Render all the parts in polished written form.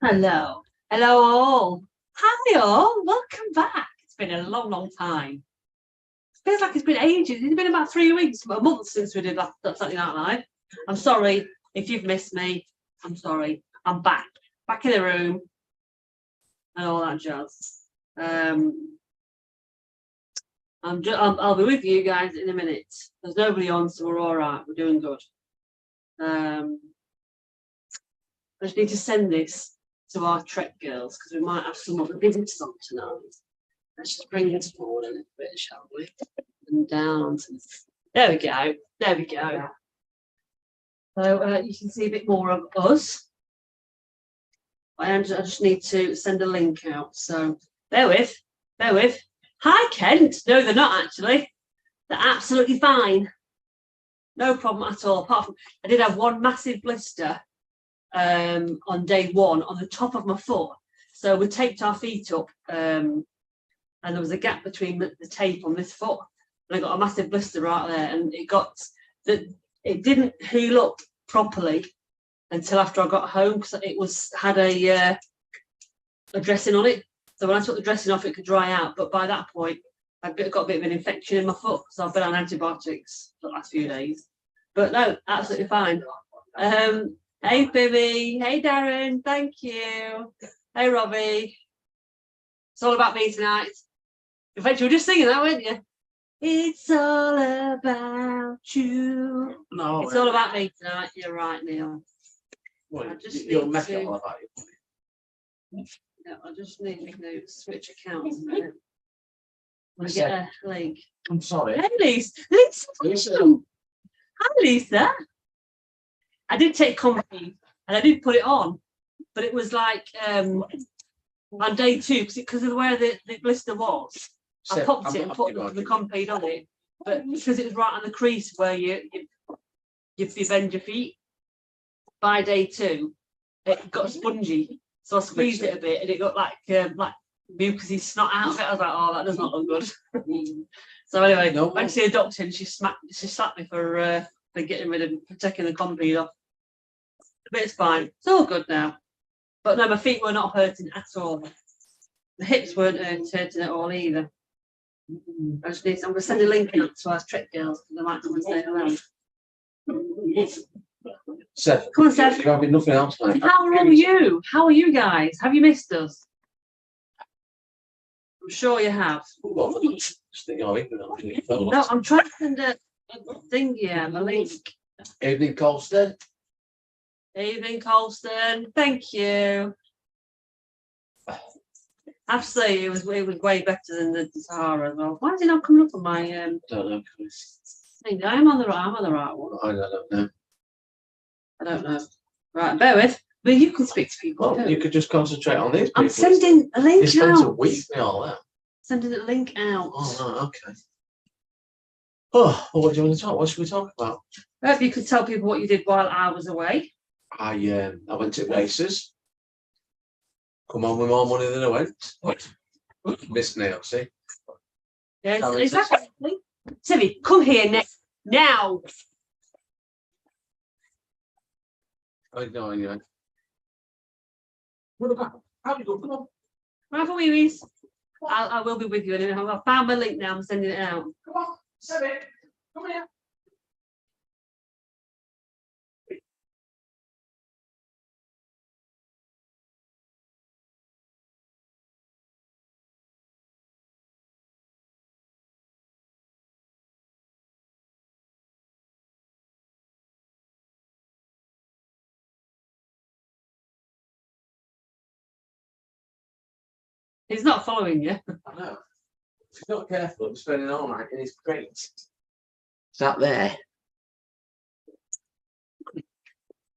Hello. Hello all. Hi all. Welcome back. It's been a long, long time. It feels like it's been ages. It's been about 3 weeks, a month since we did last Saturday Night Live. I'm sorry if you've missed me. I'm sorry. I'm back. Back in the room and all that jazz. I'll be with you guys in a minute. There's nobody on, so we're all right. We're doing good. I just need to send this to our Trek girls because we might have some other visitors on tonight. Let's just bring this forward a little bit, shall we? And down onto this. There we go. There we go. So you can see a bit more of us. I just need to send a link out. So bear with. Hi, Kent. No, they're not actually. They're absolutely fine. No problem at all. Apart from I did have one massive blister on day one on the top of my foot. So we taped our feet up and there was a gap between the tape on this foot. And I got a massive blister right there, and it didn't heal up properly until after I got home because it had a dressing on it. So when I took the dressing off, it could dry out. But by that point, I've got a bit of an infection in my foot, so I've been on antibiotics for the last few days. But no, absolutely fine. Hey, Bibby. Hey, Darren. Thank you. Hey, Robbie. It's all about me tonight. In fact, you were just singing that, weren't you? It's all about you. No, it's all about me tonight. You're right, Neil. Well, you'll make it all about you. No, I just need to switch accounts a minute. I get a link. I'm sorry. Hey, Lisa. Hi, Lisa. I did take comfy and I did put it on, but it was like on day two because of where the blister was. I popped it and put the Compeed on it, but because it was right on the crease where you bend your feet, by day two, it got spongy. So I squeezed it a bit and it got like mucousy snot out of it. I was like, oh, that does not look good. So anyway, I went to see a doctor and she slapped me for getting rid of, for taking the Compeed off. But it's fine. It's all good now. But no, my feet were not hurting at all. The hips weren't hurting at all either. I'm going to send a link out to our Trek girls because they might come and stay around. Seth, come on, Seth. You're having nothing else, mate. How are you? How are you guys? Have you missed us? I'm sure you have. No, I'm trying to send a thing here, a link. Evening, Colston. Evening, Colston. Thank you. I have to say, it was way better than the Sahara as well. Why is it not coming up on my don't know. I'm on the right one. I don't know. I don't know. Right, bear with. But you can speak to people. Well, you could just concentrate on these people. I'm sending a link out. You spent a week with me all that. Sending a link out. Oh, right, okay. Oh, well, what do you want to talk? What should we talk about? I hope you could tell people what you did while I was away. I went to races. Come on with more money than I went. Miss Neil, see? Yes, exactly. Timmy, come here now. I know, anyway. What about? How do you go? Come on. Right for wee I will be with you. I found my link now. I'm sending it out. Come on, send it. Come here. He's not following you. I know. If he's not careful, I'm spending all night in his crate. Is that there?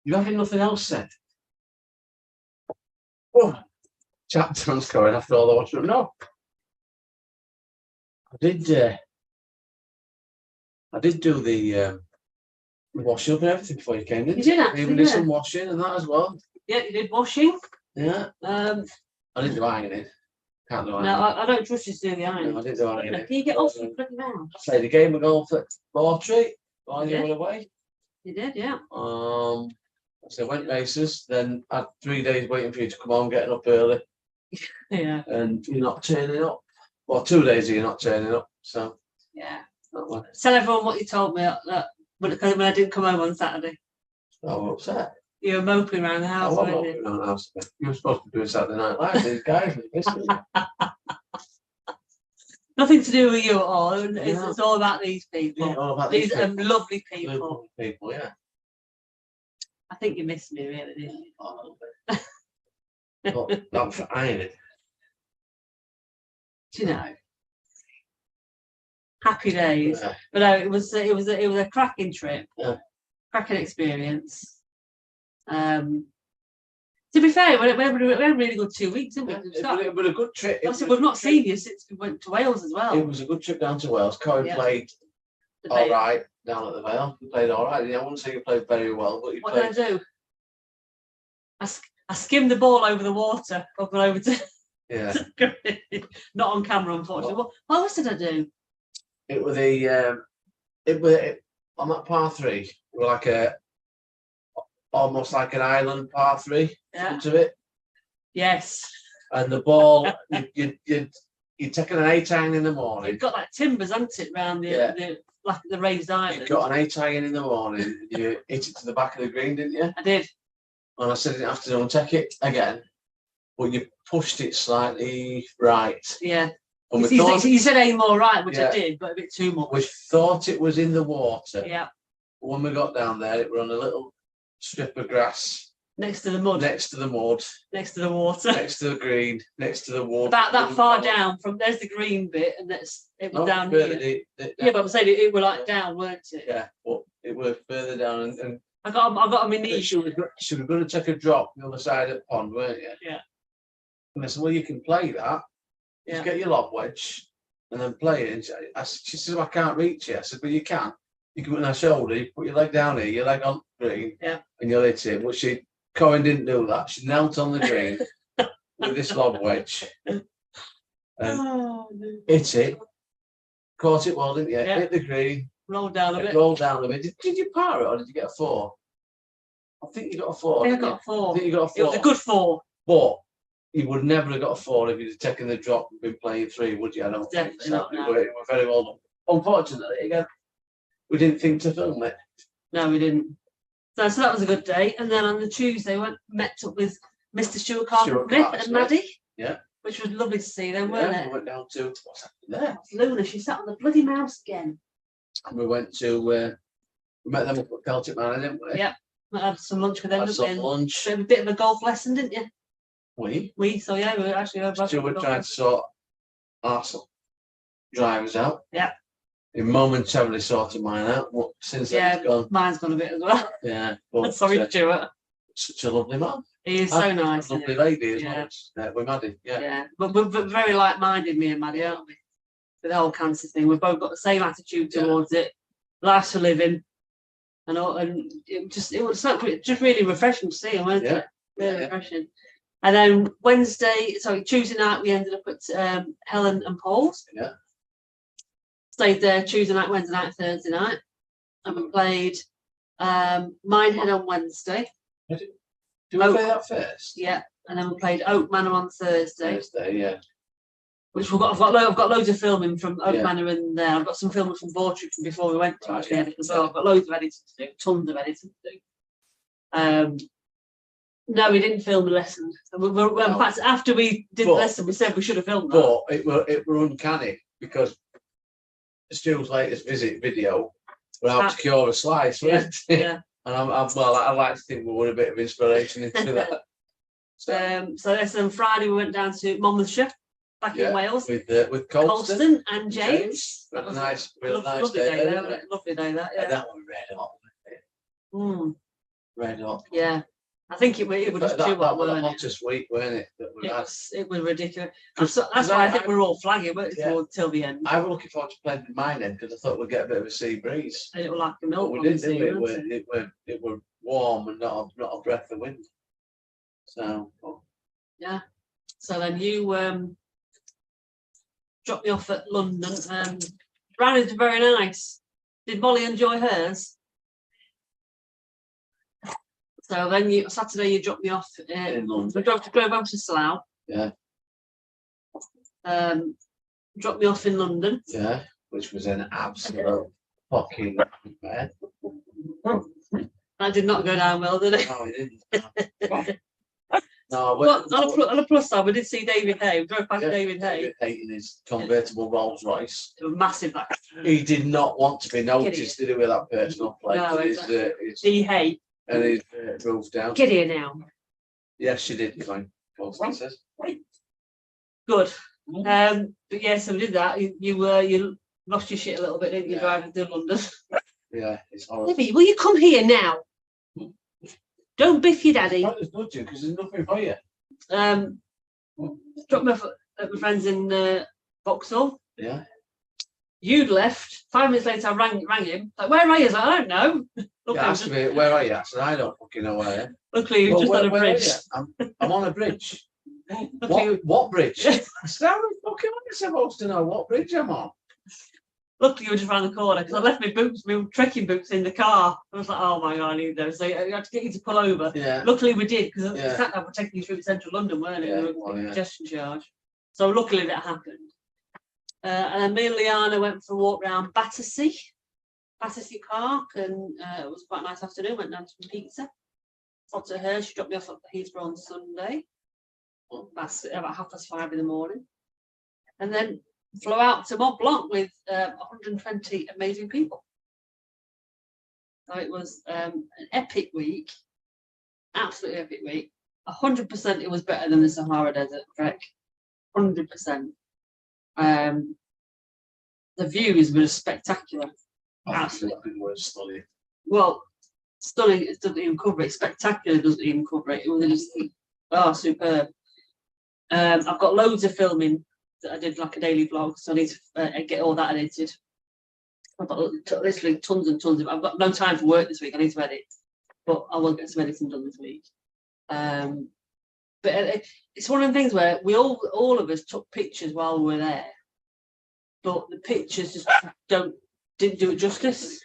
You having nothing else said? Oh, chat time's going after all the washing. No. I did do the washing up and everything before you came in. You did actually, even did some washing and that as well. Yeah, you did washing. Yeah. I didn't do ironing. Can't do ironing. No, I don't trust you to do the ironing. No, I didn't do ironing. Can you get off the bloody mouth? Played the game of golf at Bawtry while you were away. You did, yeah. So I went races, then had 3 days waiting for you to come home, getting up early, Yeah. and you're not turning up. Well, 2 days you're not turning up. So Yeah. that one, Tell everyone what you told me that when I didn't come home on Saturday. I was upset. You were moping around the I house, wasn't weren't you? up around the house. You were supposed to be doing Saturday Night Live. These guys were missing you. Nothing to do with you at all. It's, Yeah. it's all about these people. Yeah, all about These people. lovely people. Lovely people, yeah. I think you missed me, really, didn't you? Oh, not for ironing. Do you know? Happy days. Yeah. But no, it was a cracking trip. Yeah. Cracking experience. To be fair, we had a really good 2 weeks, didn't we? It was a good trip. Obviously, we've not seen you since we went to Wales as well. It was a good trip down to Wales. Corey played all right down at the Vale. He played all right. I wouldn't say he played very well, but he what played. did I do? I skimmed the ball over the water, up and over to. Yeah. Not on camera, unfortunately. What else did I do? It was on that par 3. We're like almost like an island par 3 into it. Yes. And the ball, you'd taken an 8 iron in the morning. You've got like timbers, hasn't it, round the raised island? You got an 8 iron in the morning. You hit it to the back of the green, didn't you? I did. And I said I didn't have to take it again, but you pushed it slightly right. Yeah. And you said aim more right, which I did, but a bit too much. We thought it was in the water. Yeah. But when we got down there, it was on a little strip of grass. Next to the mud. Next to the mud. Next to the water. Next to the green. Next to the water. About that far down from there's the green bit, and it was down here. Yeah, but I'm saying it were like down, weren't it? Yeah, but it was further down, and I got on my knees. She was going to take a drop on the other side of the pond, weren't you? Yeah. And I said, well, you can play that. Just get your lob wedge and then play it. And she said, well, I can't reach it. I said, but you can. You can put it on her shoulder, you put your leg down here, your leg on the green, and you'll hit it. But Cohen didn't do that. She knelt on the green with this lob wedge and hit it. Caught it well, didn't you? Yeah. Hit the green. Rolled down a bit. Rolled down a bit. Did you par it or did you get a 4? I think you got a 4. I think I got a 4. I think you got a 4. It was a good 4. But you would never have got a 4 if you'd have taken the drop and been playing 3, would you? I don't think so. Definitely not. We're very well done. Unfortunately, again, we didn't think to film it. No, we didn't. So that was a good day. And then on the Tuesday, we met up with Mr. Stuart Carter-Smith and Maddie. Yeah. Which was lovely to see them, weren't it? We went down to, what's happening there? Luna, she sat on the bloody mouse again. And we went to, we met them up at Celtic Manor, didn't we? Yeah. We had some lunch with them. Had some lunch. A bit of a golf lesson, didn't you? So yeah, we were actually. Stuart trying to sort Arsenal drivers out. Yeah. He momentarily sorted mine out. Since then it's gone. Mine's gone a bit as well. Yeah. But, sorry, Stuart. Such a lovely man. He is so nice. A lovely lady as well. With Maddie. Yeah. Yeah. But we're very like-minded, me and Maddie, aren't we? With the whole cancer thing. We've both got the same attitude towards it. Life's for living. And it was just really refreshing to see him, wasn't it? Really refreshing. And then Tuesday night we ended up at Helen and Paul's. Yeah. Stayed there Tuesday night, Wednesday night, Thursday night. And we played Minehead on Wednesday. Did we play that first? Yeah. And then we played Oak Manor on Thursday. Yeah. Which I've got loads of filming from Oak Manor in there. I've got some filming from Blanc from before we went to actually edit as well. I've got loads of editing to do, tons of editing to do. No, we didn't film the lesson. In fact, after we did the lesson, we said we should have filmed that. But it were uncanny because Stu's latest visit video were how to cure a slice, wasn't it? Yeah. And I like to think we were a bit of inspiration into that. So Friday we went down to Monmouthshire, back in Wales, with Colston and James. That was a nice lovely day there. Lovely day that. Yeah. That was red hot. Red hot. Yeah. I think it was just too hot. That was the hottest week, weren't it? It was ridiculous. That's why I think we're all flagging, weren't we, till the end. I was looking forward to playing the mine end because I thought we'd get a bit of a sea breeze. And it was like a milk. But we didn't do it. It was warm and not a breath of wind. So yeah. So then you dropped me off at London. Brownies were very nice. Did Molly enjoy hers? So then Saturday you dropped me off. In London. We drove to Slough. Yeah. Dropped me off in London. Yeah, which was an absolute fucking nightmare. I did not go down well, did it? No, it didn't. No, But on a plus side, we did see David Hay. We drove past David Hay. David Hay in his convertible Rolls Royce. It was massive. That. He did not want to be noticed, did he, with that personal plate? No, exactly. His D Hay. And he drove down. Get here now. Yes, she did. Fine. Good. But yeah, so we did that. You lost your shit a little bit, didn't you, driving to London? Yeah, it's horrible. Libby, will you come here now? Don't biff your daddy. There's nothing because there's nothing for you. Dropped me off at my friends in Vauxhall. Yeah. You'd left. 5 minutes later, I rang him. Like, where are you? I was like, I don't know. He asked me, where are you? I said, I don't fucking know where I am. Luckily, you were just on a bridge. I'm on a bridge. What bridge? I said, how the fuck am I supposed to know what bridge I'm on? Luckily, you were just around the corner because I left my trekking boots in the car. I was like, oh my God, I need those. So I had to get you to pull over. Yeah. Luckily, we did because the fact that we're taking you through central London, weren't it? Yeah, We were congestion charge. So luckily that happened. And then me and Liana went for a walk around Battersea Park, and it was quite a nice afternoon. Went down to some pizza. Talked to her. She dropped me off at Heathrow on Sunday. About 5:30 in the morning, and then flew out to Mont Blanc with 120 amazing people. So it was an epic week, absolutely epic week. 100% it was better than the Sahara Desert trek. 100%. The views were spectacular. Absolutely. Stunning. Well, stunning, it doesn't even cover it. Spectacular doesn't even cover it. It was just, superb. I've got loads of filming that I did like a daily vlog, so I need to get all that edited. I've got literally tons and tons of. I've got no time for work this week. I need to edit, but I will get some editing done this week. But it's one of the things where we all of us took pictures while we were there, but the pictures just didn't do it justice.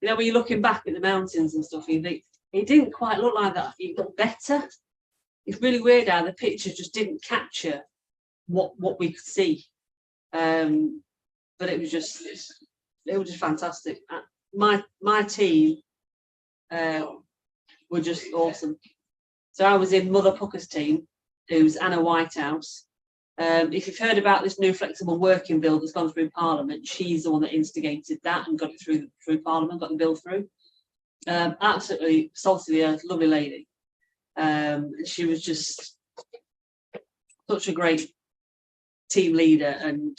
You know, when you're looking back at the mountains and stuff, you think it didn't quite look like that. It got better. It's really weird how the pictures just didn't capture what we could see. But it was just fantastic. My team were just awesome. So I was in Mother Pucker's team, who's Anna Whitehouse. If you've heard about this new flexible working bill that's gone through Parliament, she's the one that instigated that and got it through Parliament, got the bill through. Absolutely salt of the earth, lovely lady. She was just such a great team leader, and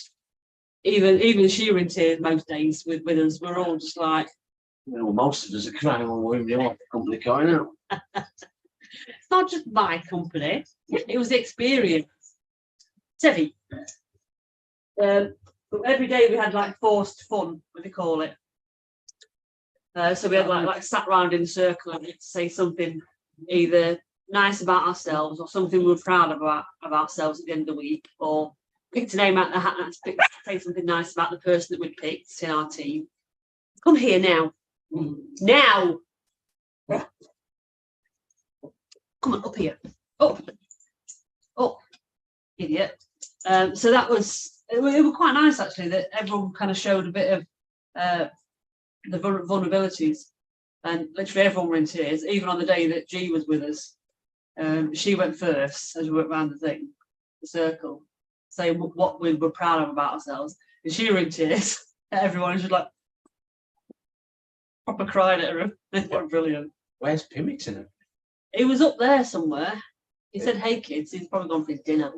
even she were in tears most days with us. We're all just like, most of us are crying when we're in the company car now. It's not just my company; it was the experience. Tevi. Every day we had like forced fun, what do you call it? So we had like sat round in a circle and we had to say something either nice about ourselves or something we were proud of ourselves at the end of the week, or picked a name out of the hat and say something nice about the person that we'd picked in our team. Come here now. Now. Come on, up here. Up. Idiot. So that was, it was quite nice actually that everyone kind of showed a bit of the vulnerabilities, and literally everyone were in tears, even on the day that G was with us. She went first as we went around the circle, saying what we were proud of about ourselves, and she was in tears. Everyone was just like proper crying at her. They were brilliant. Where's Pymington? He was up there somewhere. He said, "Hey kids," he's probably gone for his dinner.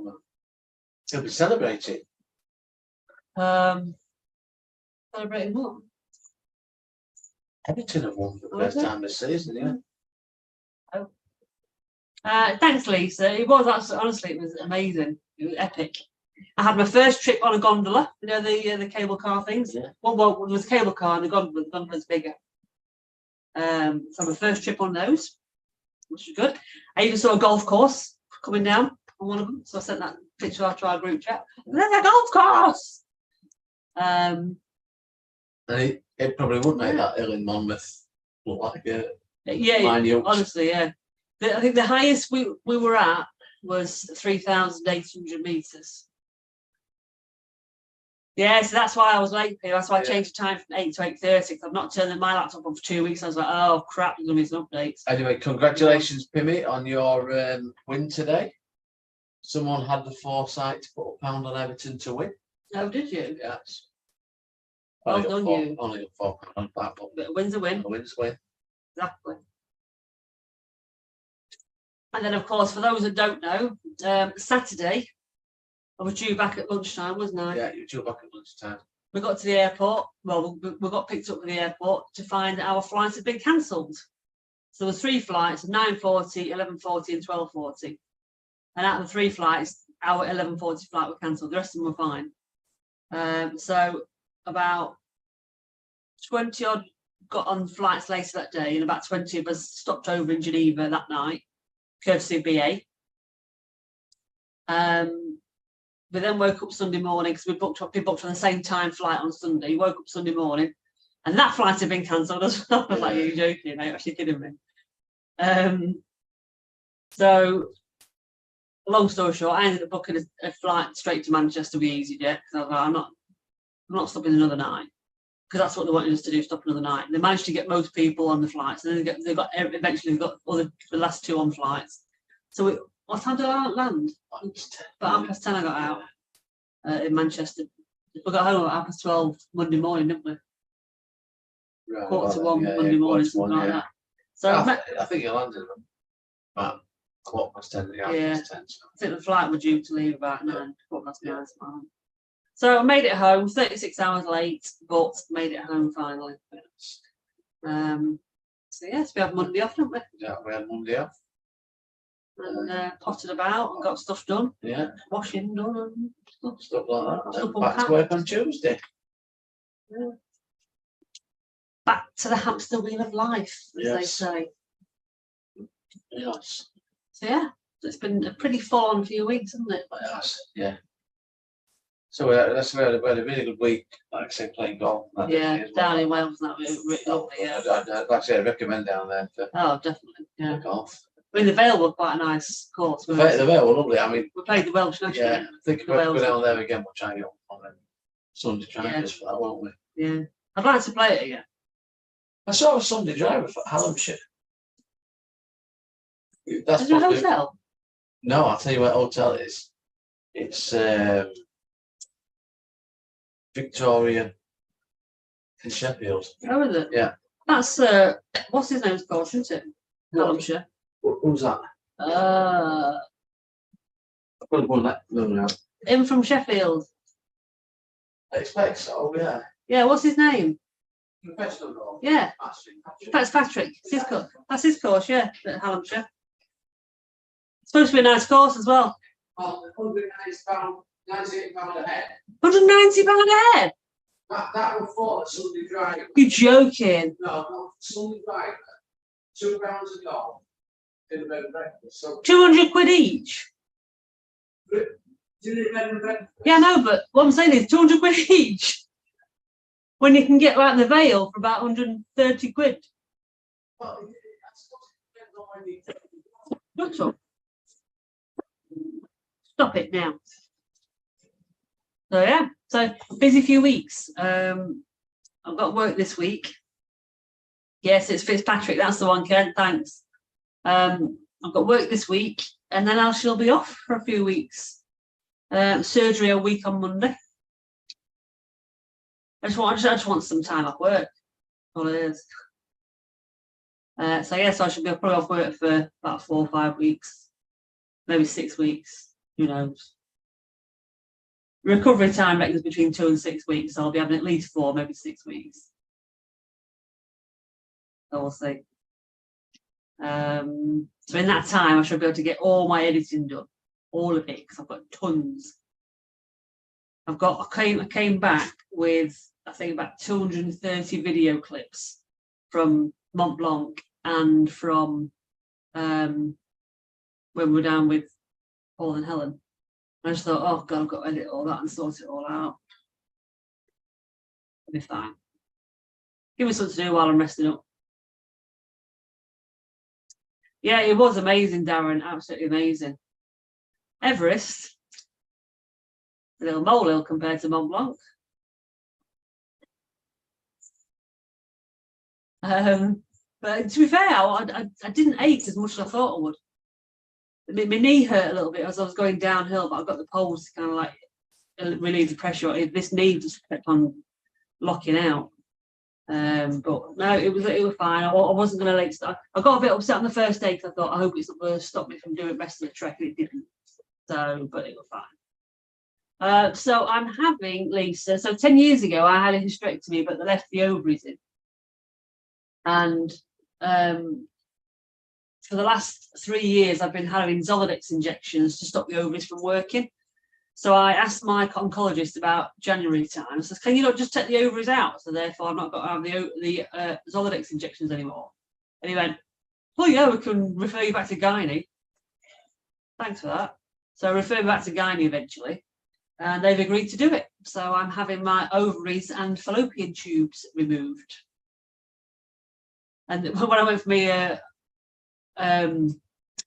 He'll be celebrating. Celebrating what? Everton have won for the first time this season, yeah. Thanks, Lisa. It was actually, honestly, it was amazing. It was epic. I had my first trip on a gondola, you know, the cable car things. Yeah. Well, it was a cable car and the gondola's bigger. So my first trip on those, which was good. I even saw a golf course coming down on one of them, so I sent that picture out to our group chat. There's a golf course. And it probably would make that hill in Monmouth look like Yeah, minute. honestly, yeah. I think the highest we were at was 3,800 meters. Yeah, so that's why I was late. That's why I changed the time from 8 to 8:30. Because I've not turned my laptop on for 2 weeks. I was like, oh crap, there's gonna be some updates. Anyway, congratulations, Pimmy, on your win today. Someone had the foresight to put £1 on Everton to win. Oh, did you? Yes. Well done, you. Only got £4 on that, But a win's a win. A win's a win. Exactly. And then, of course, for those that don't know, Saturday, I was due back at lunchtime, wasn't I? Yeah, you were due back at lunchtime. We got to the airport. Well, we got picked up at the airport to find that our flights had been cancelled. So there were 3 flights: 9:40, 11:40, and 12:40. And out of the 3 flights, our 11:40 flight were cancelled. The rest of them were fine. So about 20 odd got on flights later that day, and about 20 of us stopped over in Geneva that night, courtesy of BA. We then woke up Sunday morning because we booked on the same time flight on Sunday. We woke up Sunday morning, and that flight had been cancelled as well. I was like, "You're joking, mate? Actually kidding me?" So, long story short, I ended up booking a flight straight to Manchester with EasyJet because I was like, I'm not stopping another night, because that's what they wanted us to do, stop another night. They managed to get most people on the flights, and then eventually got the last 2 on flights. So what time did I land? About 10:30 I got out in Manchester. We got home at 12:30 Monday morning, didn't we? Right, 1:45 Monday morning, something like that. So I think you landed about 10:15. Yeah. I think the flight was due to leave about 9, 9. So I made it home, 36 hours late, but made it home finally. So yes, we have Monday off, don't we? Yeah, we had Monday off. And potted about and got stuff done. Yeah. Washing done and stuff like that. Stuff Back to work on Tuesday. Yeah. Back to the hamster wheel of life, as they say. Yes. So yeah, it's been a pretty full-on few weeks, hasn't it? Yes. Yeah. So we had a really good week, like I say, playing golf. Down in Wales, that was really lovely. Yeah. Like I say, I recommend down there for definitely. Yeah. golf. I mean, the Vale was quite a nice course. The Vale were lovely. I mean, we played the Welsh National. Yeah, I think if we go down there again, we'll try and get on Sunday drivers for that, won't we? Yeah, I'd like to play it again. I saw a Sunday driver for Hallamshire. That's is there a hotel? No, I'll tell you what hotel it is. It's Victoria in Sheffield. Oh, is it? Yeah. That's what's his name's course, isn't it? Hallamshire. Who's that? I've got to go on that. No. Him from Sheffield. I expect so, yeah. Yeah, what's his name? Professional. Yeah. That's Patrick. That's his course, yeah, at Hallamshire. It's supposed to be a nice course as well. Well, £190, £98 a head. £190 a head? That was for a Sunday driver. You're joking. No, Sunday driver. £2 a golf. In a bed and breakfast. So 200 quid each. Yeah, no, but what I'm saying is 200 quid each. When you can get like the Vale for about 130 quid. Well, Shut up. Stop it now. So yeah, so busy few weeks. I've got work this week. Yes, it's Fitzpatrick. That's the one, Ken. Thanks. I've got work this week, and then I shall be off for a few weeks. Surgery a week on Monday. I just want some time off work. All it is. So yes, I should be probably off work for about 4 or 5 weeks, maybe 6 weeks. Who knows? Recovery time reckons between 2 and 6 weeks. So I'll be having at least 4, maybe 6 weeks. So we'll see. So in that time, I should be able to get all my editing done, all of it, because I've got tons. I came back with, I think, about 230 video clips from Mont Blanc and from when we were down with Paul and Helen. I just thought, oh God, I've got to edit all that and sort it all out. It'll be fine. Give me something to do while I'm resting up. Yeah, it was amazing, Darren. Absolutely amazing. Everest, a little molehill compared to Mont Blanc. But to be fair, I didn't ache as much as I thought I would. My knee hurt a little bit as I was going downhill, but I got the poles to kind of like relieve the pressure. This knee just kept on locking out. But no, it was fine. I wasn't going to late start. I got a bit upset on the first day because I thought I hope it's not going to stop me from doing the rest of the trek. It didn't. So, but it was fine. So I'm having Lisa. So 10 years ago, I had a hysterectomy, but they left the ovaries in. And for the last 3 years, I've been having Zoladex injections to stop the ovaries from working. So I asked my oncologist about January time. I said, can you not just take the ovaries out? So therefore, I've not got to have the Zoladex injections anymore. And he went, oh yeah, we can refer you back to gynae. Thanks for that. So I referred back to gynae eventually. And they've agreed to do it. So I'm having my ovaries and fallopian tubes removed. And when I went for my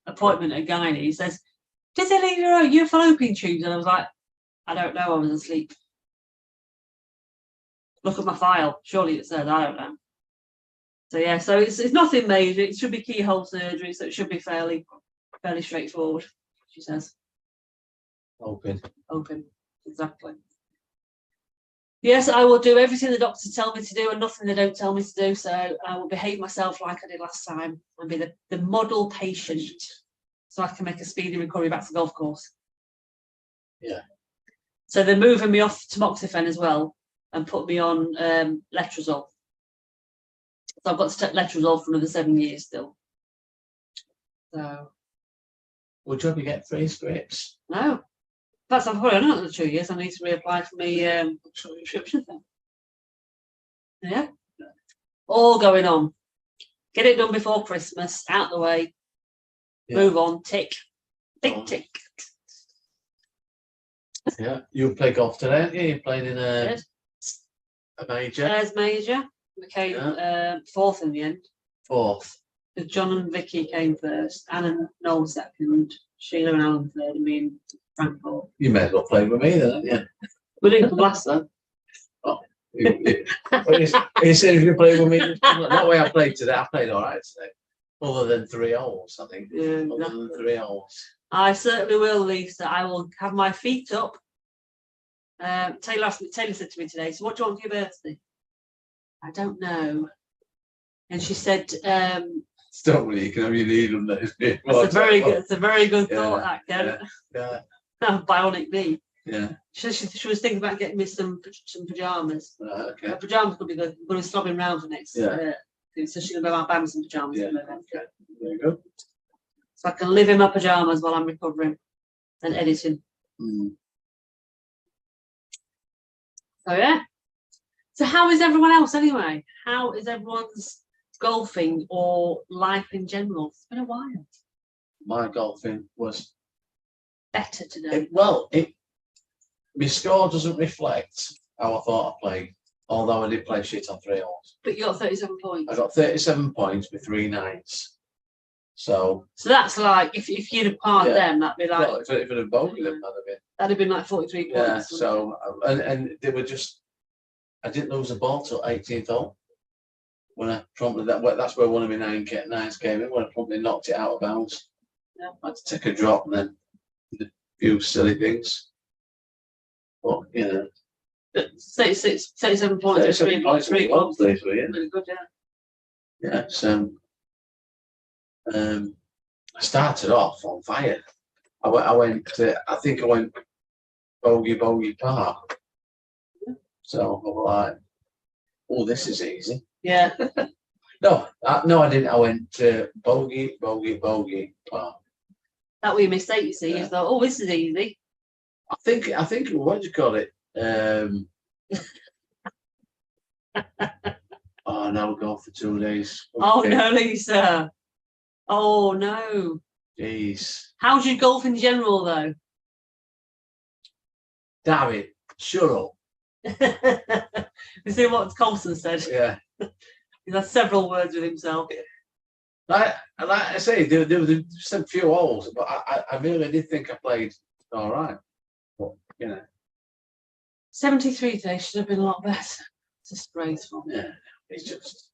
appointment at gynae, he says, did they leave your fallopian tubes? And I was like, I don't know, I was asleep. Look at my file. Surely it says, I don't know. So yeah, so it's nothing major. It should be keyhole surgery, so it should be fairly straightforward, she says. Open. Exactly. Yes, I will do everything the doctors tell me to do and nothing they don't tell me to do. So I will behave myself like I did last time and be the model patient so I can make a speedy recovery back to the golf course. Yeah. So they're moving me off tamoxifen as well and put me on letrozole. So I've got to take letrozole for another 7 years still. So. Would you ever get 3 scripts? No. That's I've probably done another 2 years. I need to reapply for my prescription thing. Yeah. All going on. Get it done before Christmas, out the way. Yeah. Move on, tick. Tick. Yeah. You played golf today, haven't you? You played in a major. There's major. We came 4th in the end. 4th. John and Vicky came first, Anne and Noel second, Sheila and Alan third, and me and Frank fourth. You may as well play with me then, haven't you? We didn't come last though. Oh, you said if you play with me, that way I played today. I played all right today, other than 3 holes, I think. Yeah, other than 3 holes. I certainly will, Lisa. I will have my feet up. Taylor said to me today, so what do you want for your birthday? I don't know. And she said, don't worry, you can have your needle there. It's a very good thought, that, Ken. Yeah. Bionic knee. Yeah. She was thinking about getting me some pajamas. Okay. Her pajamas could be good. I'm going to slob him round for next. So she's going to buy my some pajamas. Yeah. Okay. There you go. So I can live in my pajamas while I'm recovering and editing. So yeah. So how is everyone else anyway? How is everyone's golfing or life in general? It's been a while. My golfing was better today. My score doesn't reflect how I thought I played, although I did play shit on 3 holes. But you got 37 points. I got 37 points with 3 nines. So that's like if you'd have parred them, that'd be like. Well, if I'd have bogeyed them, that'd have been like 43 points. Yeah. So and they were just. I didn't lose the ball till 18th hole. When I promptly that's where one of my nines came in. When I promptly knocked it out of bounds. Yeah. I had to take a drop and then a few silly things. But you know. 37 points. 37 points. Really good, yeah. Yeah. So I started off on fire. I went bogey par. So I was like, oh, this is easy. Yeah. No, I didn't. I went bogey par. That was your mistake, you see. You thought, oh, this is easy. I think what do you call it? Oh, now we're going for 2 days. Oh no, Lisa. Oh no. Jeez. How's your golf in general though? Damn it. Shut up. You see what Colson said? Yeah. He's had several words with himself. Like I say, there was just a few holes, but I really did think I played all right. But 73 today should have been a lot better. It's disgraceful. yeah, it's just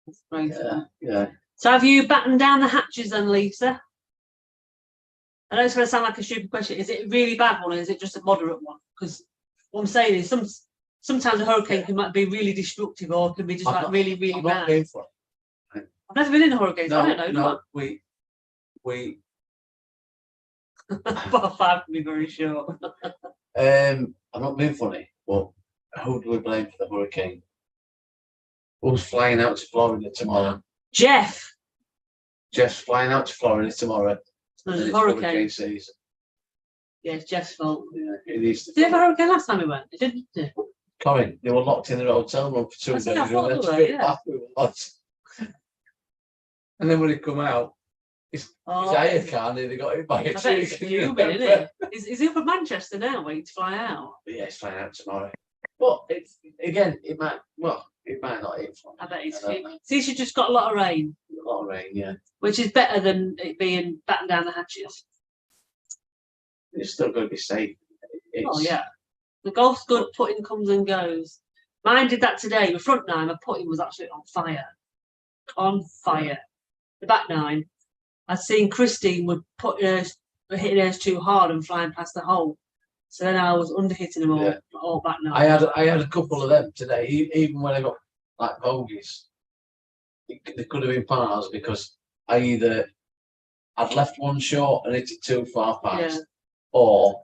Disgraceful. yeah. So have you battened down the hatches then, Lisa? I know it's going to sound like a stupid question. Is it a really bad one or is it just a moderate one? Because what I'm saying is sometimes a hurricane can be really destructive or can be just like really, really I'm bad. not going for it. I've never been in a hurricane, so I don't know. We But 5 can be very short. I'm not being funny, but who do we blame for the hurricane? Who's flying out to Florida tomorrow? Jeff. Jeff's flying out to Florida tomorrow. There's and a it's hurricane. season. Yeah, it's Jeff's fault. Yeah, it needs to. Did you have a hurricane last time we went? It didn't. Colin, they were locked in their hotel room for 2 days. I thought they were, yeah. And then when they come out, it's higher car, they got hit by a I bet tree. it's human, isn't it? Is he up at Manchester now, waiting to fly out? But yeah, it's flying out tomorrow. But it might not hit. I bet it's. See, she just got a lot of rain. A lot of rain, yeah. Which is better than it being battened down the hatches. It's still going to be safe. Oh yeah, the golf's good. Putting comes and goes. Mine did that today. The front nine, my putting was actually on fire. On fire. The back nine, I'd seen Christine would hitting hers too hard and flying past the hole. So then I was under hitting them all back nine. I had a couple of them today. Even when I got like bogeys, they could have been pars because I'd left one short and hit it too far past, or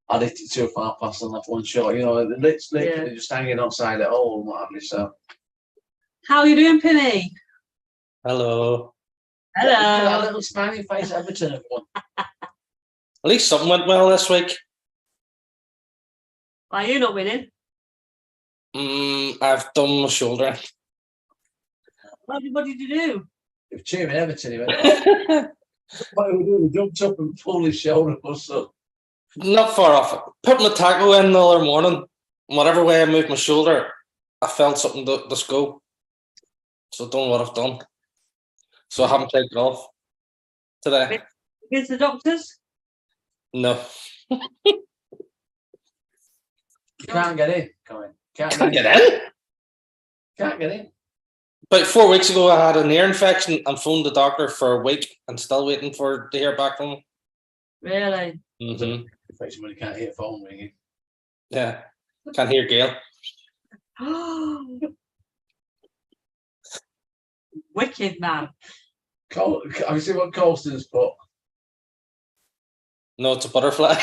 I'd hit it too far past and left one short. It's literally just hanging outside the hole and what have you. So, how are you doing, Penny? Hello. Hello. That little smiley face Everton have won. At least something went well this week. Why are you not winning? I've done my shoulder. What did you do? If cheering Everton, he went. What did we do? He jumped up and pulled his shoulder muscle. Not far off. Put my tackle in the other morning. Whatever way I moved my shoulder, I felt something to go. So I don't know what I've done. So I haven't played golf today. Against the doctors? No. You can't get in, Colin. Can't get in? Can't get in. About 4 weeks ago, I had an ear infection and phoned the doctor for a week and still waiting to hear back from him. Really? Mm-hmm. Especially when you can't hear phone ringing. Yeah. Can't hear Gail. Wicked man. Have you seen what Colston's put? No, it's a butterfly.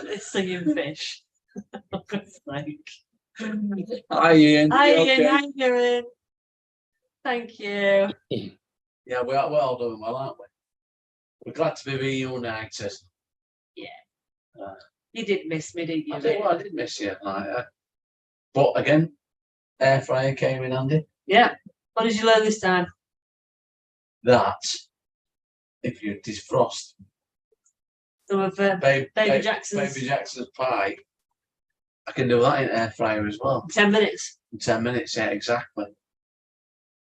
It's singing fish. Hi, Ian. Hi, Ian. Okay? How you doing? Thank you. Yeah, we're all doing well, aren't we? We're glad to be reunited. Yeah. You did miss me, didn't you? I did miss you. But again, air fryer came in handy. Yeah. What did you learn this time? That if you defrost Some of Baby Jackson's pie, I can do that in air fryer as well. 10 minutes. In 10 minutes, yeah, exactly.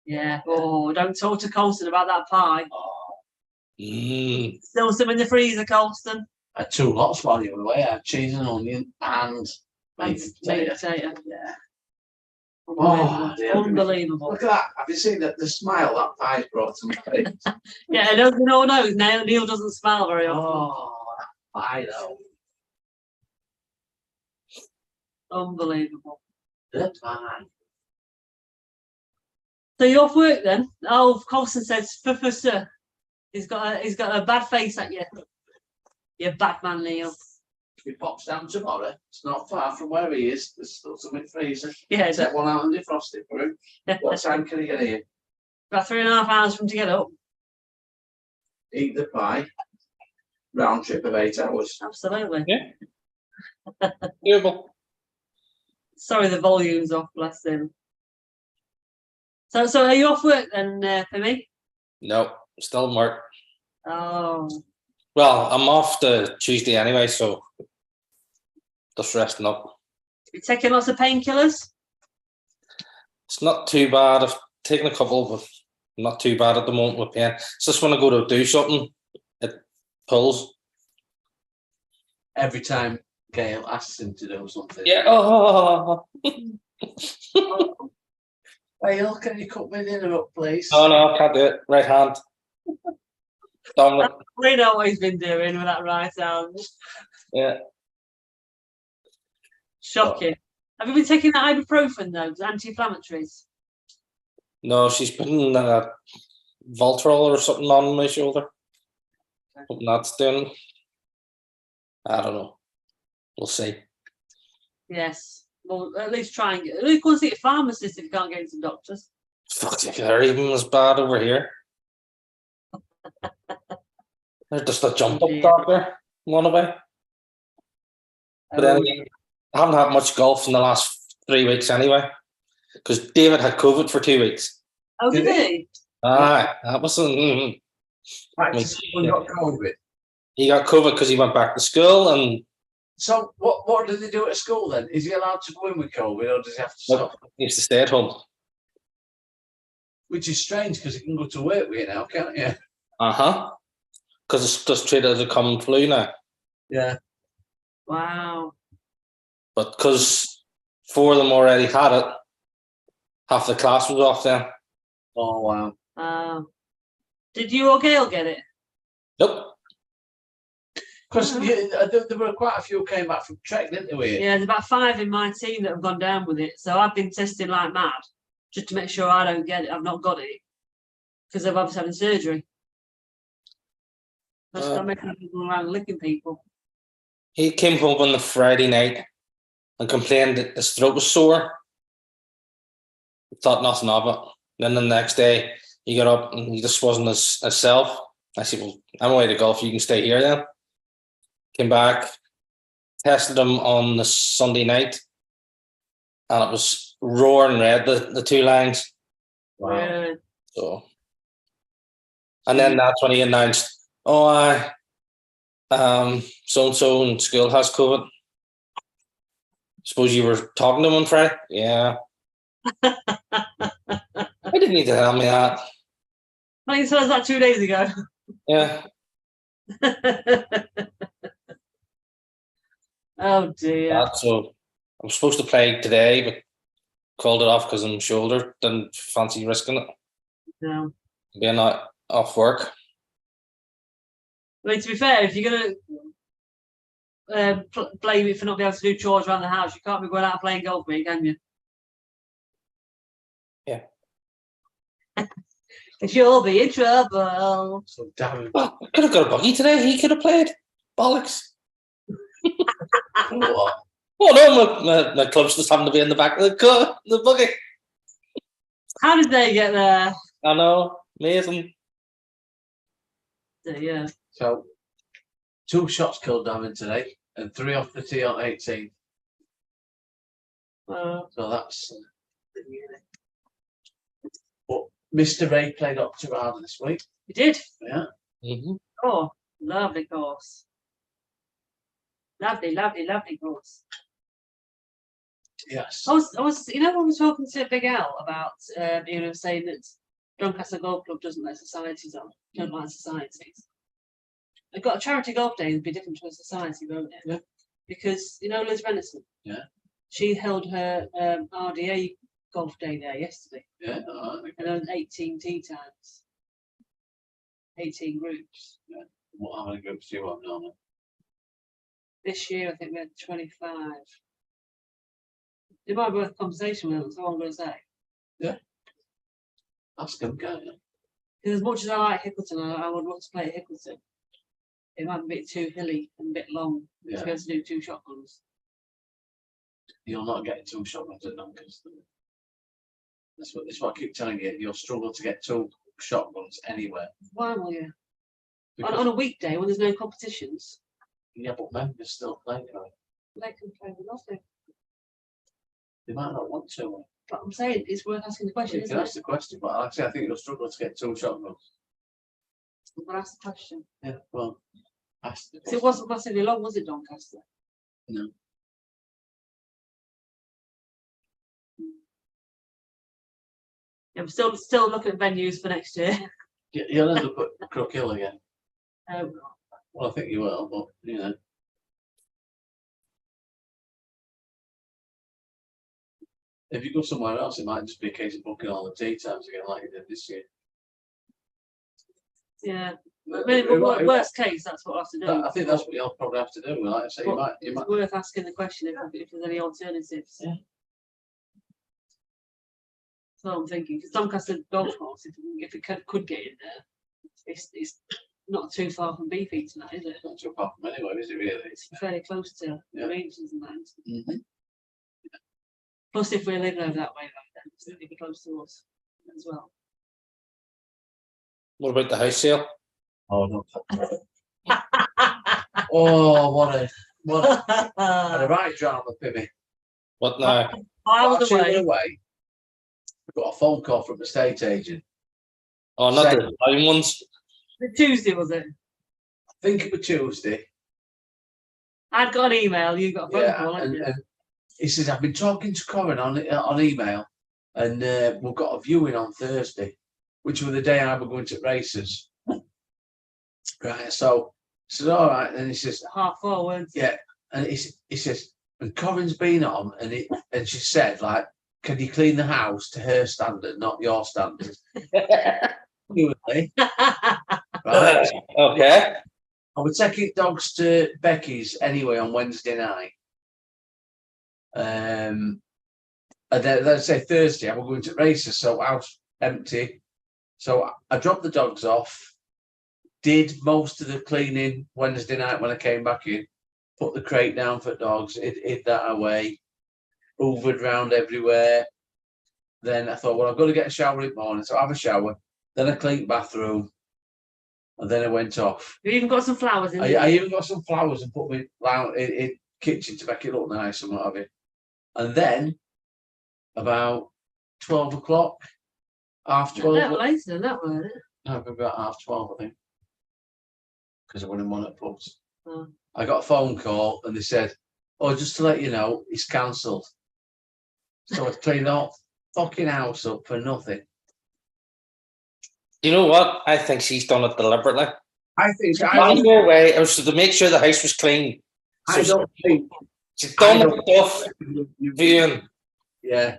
Yeah. Oh, don't talk to Colston about that pie. Still some in the freezer, Colston. I had 2 lots while you were away. I had cheese and onion and Baked potato. Yeah. Oh, unbelievable. Look at that. Have you seen the smile that pie's brought to my face? Yeah, no one knows. Neil doesn't smile very often. Oh, that pie though. Unbelievable. The pie. So you're off work then? Oh, Colston says, sir. He's got a bad face at you. You're a bad man, Neil. He pops down tomorrow. It's not far from where he is. There's still some in the freezer. Yeah. Set one out and defrost it for him. What time can he get here? About 3.5 hours from to get up. Eat the pie. Round trip of 8 hours. Absolutely. Yeah. Doable. Sorry, the volume's off. Bless him. So are you off work then, for me? No, still work. Oh. Well, I'm off the Tuesday anyway, so just resting up. You taking lots of painkillers? It's not too bad. I've taking a couple, but not too bad at the moment with pain. It's just when I go to do something, it pulls. Every time Gail asks him to do something. Yeah. Oh. Gail, can you cut me dinner up, please? No, I can't do it. Right hand. Dominant. We know what he's been doing with that right hand. Yeah. Shocking. Have you been taking that ibuprofen though? Anti-inflammatories? No, she's putting Voltarol or something on my shoulder. Hoping that's doing. I don't know. We'll see. Yes. Well, at least try and get. At least go and see a pharmacist if you can't get into doctors. Fuck, they're even as bad over here. They're just a jump up doctor, one away. But then again, I haven't had much golf in the last 3 weeks anyway, because David had COVID for 2 weeks. Oh, did he? Aye, that was Practice when got COVID. he got COVID because he went back to school, and So what did they do at school then? Is he allowed to go in with COVID or does he have to stop? he used to stay at home. Which is strange because he can go to work with you now, can't you? Because it's just treated as a common flu now. Yeah. Wow. But because 4 of them already had it, half the class was off then. Oh wow. Did you or Gail get it? Nope. Because there were quite a few who came back from Trek, didn't they? Yeah, there's about 5 in my team that have gone down with it. So I've been testing like mad just to make sure I don't get it. I've not got it because I've obviously having surgery. I'm making people around licking people. He came home on the Friday night and complained that his throat was sore. Thought nothing of it. Then the next day he got up and he just wasn't his self. I said, well, I'm away to golf, you can stay here then. Came back, tested him on the Sunday night, and it was roaring red, the 2 lines. Wow. So, and then that's when he announced, so and so in school has COVID. Suppose you were talking to him on Friday? Yeah. I didn't need to tell me that. I think so. That 2 days ago. Yeah. Oh dear. So I'm supposed to play today, but called it off because I'm shoulder. Didn't fancy risking it. No. Being off work. I mean, to be fair, if you're gonna blame it for not being able to do chores around the house, you can't be going out playing golf, mate, can you? Yeah. You'll be in trouble. So damn. Well, I could have got a buggy today. He could have played. Bollocks. What? Oh no, my club's just having to be in the back of the buggy. How did they get there? I know. Amazing. Yeah. So 2 shots killed Davin today and 3 off the tee on 18. So that's. But Mr. Ray played up too hard this week. You did? Yeah. Mm-hmm. Oh, lovely course. Lovely course. Yes. I was, when I was talking to Big Al about, saying that Doncaster Golf Club doesn't let societies on, don't like societies. They've got a charity golf day, it'd be different to a society, won't it? Yeah. Because, Liz Renison? Yeah. She held her RDA golf day there yesterday. Yeah. Okay. And there was 18 tee times. 18 groups. Yeah. How many groups do you have normally? This year, I think we had 25. It might be worth a conversation with them, that's all I'm going to say. Yeah. Ask them, can't you? Because as much as I like Hickleton, I would want to play at Hickleton. It might be a bit too hilly and a bit long to be able to do 2 shotguns. You'll not get 2 shotguns at Doncaster. That's what I keep telling you. You'll struggle to get 2 shotguns anywhere. Why will you? On a weekday when there's no competitions. Yeah, but members still play, right? They can play with nothing. They might not want to. But I'm saying it's worth asking the question, You isn't can it? ask the question, but actually, I think you'll struggle to get 2 shotguns. I'm going to ask the question. Yeah, well, ask the So question. it wasn't massively long, was it, Doncaster? No. Yeah, I'm still looking at venues for next year. You'll end up at Crook Hill again. Um, Well, I think you will, but you know. If you go somewhere else, it might just be a case of booking all the tea times again, like you did this year. yeah. I mean, worst case, that's what I have to do. I think that's what you'll probably have to do. Like I say, you might. It's worth asking the question if there's any alternatives. Yeah. So I'm thinking, because Doncaster Golf Course, if it could get in there, it's not too far from Beefeater, now, is it? Not too far from anywhere, is it really? It's fairly close to Yeah. Ranges and that. Mm-hmm. Plus, if we're living over that way, then it's going to be close to us as well. What about the house sale? Oh, no. Oh, what a had a right drama, Pimmy. What now? Miles away. We got a phone call from the estate agent. Oh, not the Italian ones. The Tuesday, was it? I think it was Tuesday. I'd got an email, you got a phone call, hadn't you? And he says, I've been talking to Corin on email, and we've got a viewing on Thursday, which was the day I was going to races. Right, so I said, all right, and he says, 4:30, weren't it? yeah, and he says, and Corin's been on, and she said, like, can you clean the house to her standard, not your standard? Right. Okay. I was taking dogs to Becky's anyway on Wednesday night. And then let's say Thursday, I was going to races, so house empty. So I dropped the dogs off, did most of the cleaning Wednesday night when I came back in, put the crate down for dogs, hid that away, hoovered round everywhere. Then I thought, well, I've got to get a shower in the morning, so I have a shower. Then I cleaned bathroom, and then I went off. You even got some flowers in I there. even got some flowers and put me down in kitchen to make it look nice and what have you. And then about 12 o'clock, half 12. No, later than that, weren't it? No, about half 12, I think. Because I went in one at pubs. Oh. I got a phone call and they said, oh, just to let you know, it's cancelled. So I cleaned all fucking house up for nothing. You know what? I think she's done it deliberately. I think On her way, it was to make sure the house was clean. So I don't think she's done the stuff. Viewing. Yeah.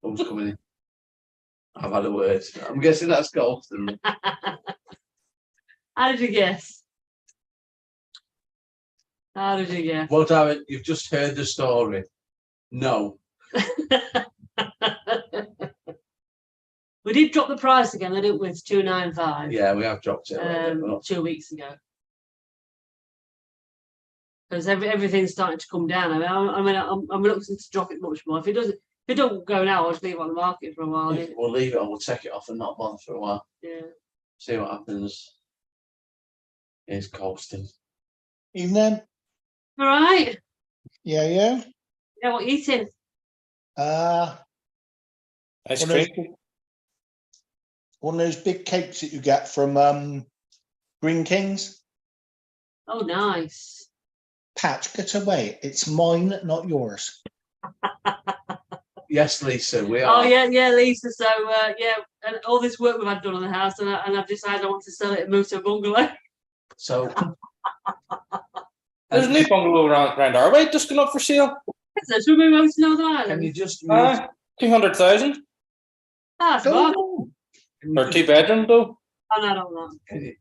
Who's coming in? I've had a word. I'm guessing that's Golston. How did you guess? How did you guess? What Aaron, you've just heard the story. No. We did drop the price again, didn't we? It's 295. Yeah, we have dropped it. 2 weeks ago. Because everything's starting to come down. I'm reluctant to drop it much more. If it don't go now, I'll just leave it on the market for a while. Yeah, we'll leave it or we'll take it off and not bother for a while. Yeah. See what happens. It's Colston. Evening. All right. Yeah. Yeah, what are you eating? Ice cream. One of those big cakes that you get from Green Kings. Oh, nice. Patch, get away. It's mine, not yours. Yes, Lisa, we are. Oh, yeah, Lisa. So, and all this work we've had done on the house, and I've decided I want to sell it and move to a bungalow. So, There's a new bungalow around our way just going up for sale. So, should we move over to Northern Ireland? can you just 200,000 That's right. or 2 bedroom though. Oh, no, I don't know. If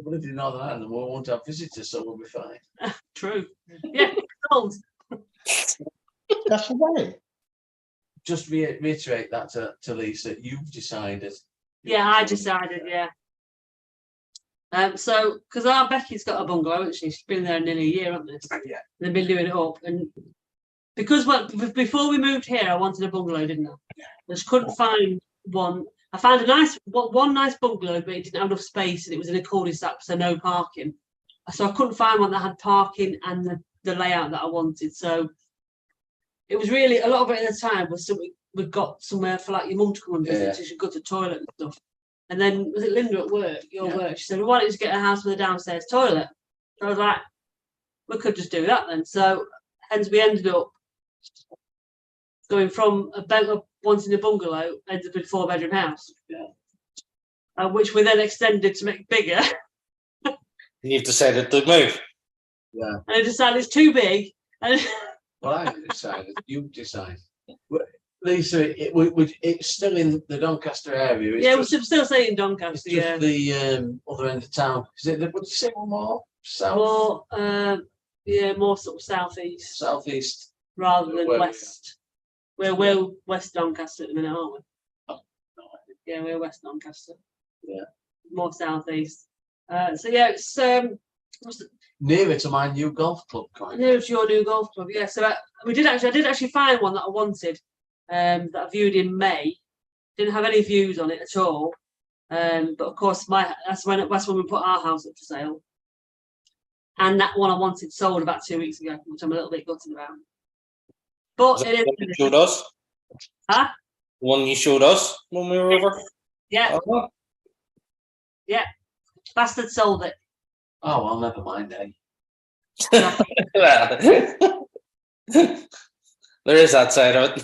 we lived in Northern Ireland, we won't have visitors, so we'll be fine. True. Yeah, sold. That's the way. Just reiterate that to Lisa. You've decided. Yeah, I decided, yeah. So, because our Becky's got a bungalow, hasn't she? She's been there nearly a year, hasn't she? Yeah. They've been doing it up. And because before we moved here, I wanted a bungalow, didn't I? I just couldn't find one. I found one nice bungalow, but it didn't have enough space and it was in a cul-de-sac, so no parking. So I couldn't find one that had parking and the layout that I wanted. So it was really, a lot of it at the time was something we got somewhere for like your mum to come and visit, so she could go to the toilet and stuff. And then was it Linda at work, work? She said, well, why don't you just get a house with a downstairs toilet? So I was like, we could just do that then. So hence we ended up going from a wanting a bungalow ended up in a 4-bedroom house. Yeah. Which we then extended to make bigger. You've decided to move. Yeah. And I decided it's too big. And Well, I haven't decided. You decide. Lisa, it's still in the Doncaster area. It's yeah, just, we're still saying it's Doncaster. just Yeah. the other end of town. Is it? Would you say one more south? More sort of southeast Southeast. rather than Where we are. west. We're West Doncaster at the minute, aren't we? Oh, no idea. Yeah, we're West Doncaster. Yeah. More southeast. So yeah, it's Nearer to my new golf club, kind of. near to your new golf club. Yeah. So I did actually find one that I wanted. That I viewed in May. Didn't have any views on it at all. But of course, that's when we put our house up for sale. And that one I wanted sold about 2 weeks ago, which I'm a little bit gutted about. But it One you is. showed us? Huh? One you showed us when we were over? Yeah, Oh, bastard sold it. Oh, well, never mind, eh? well, there is that side of it.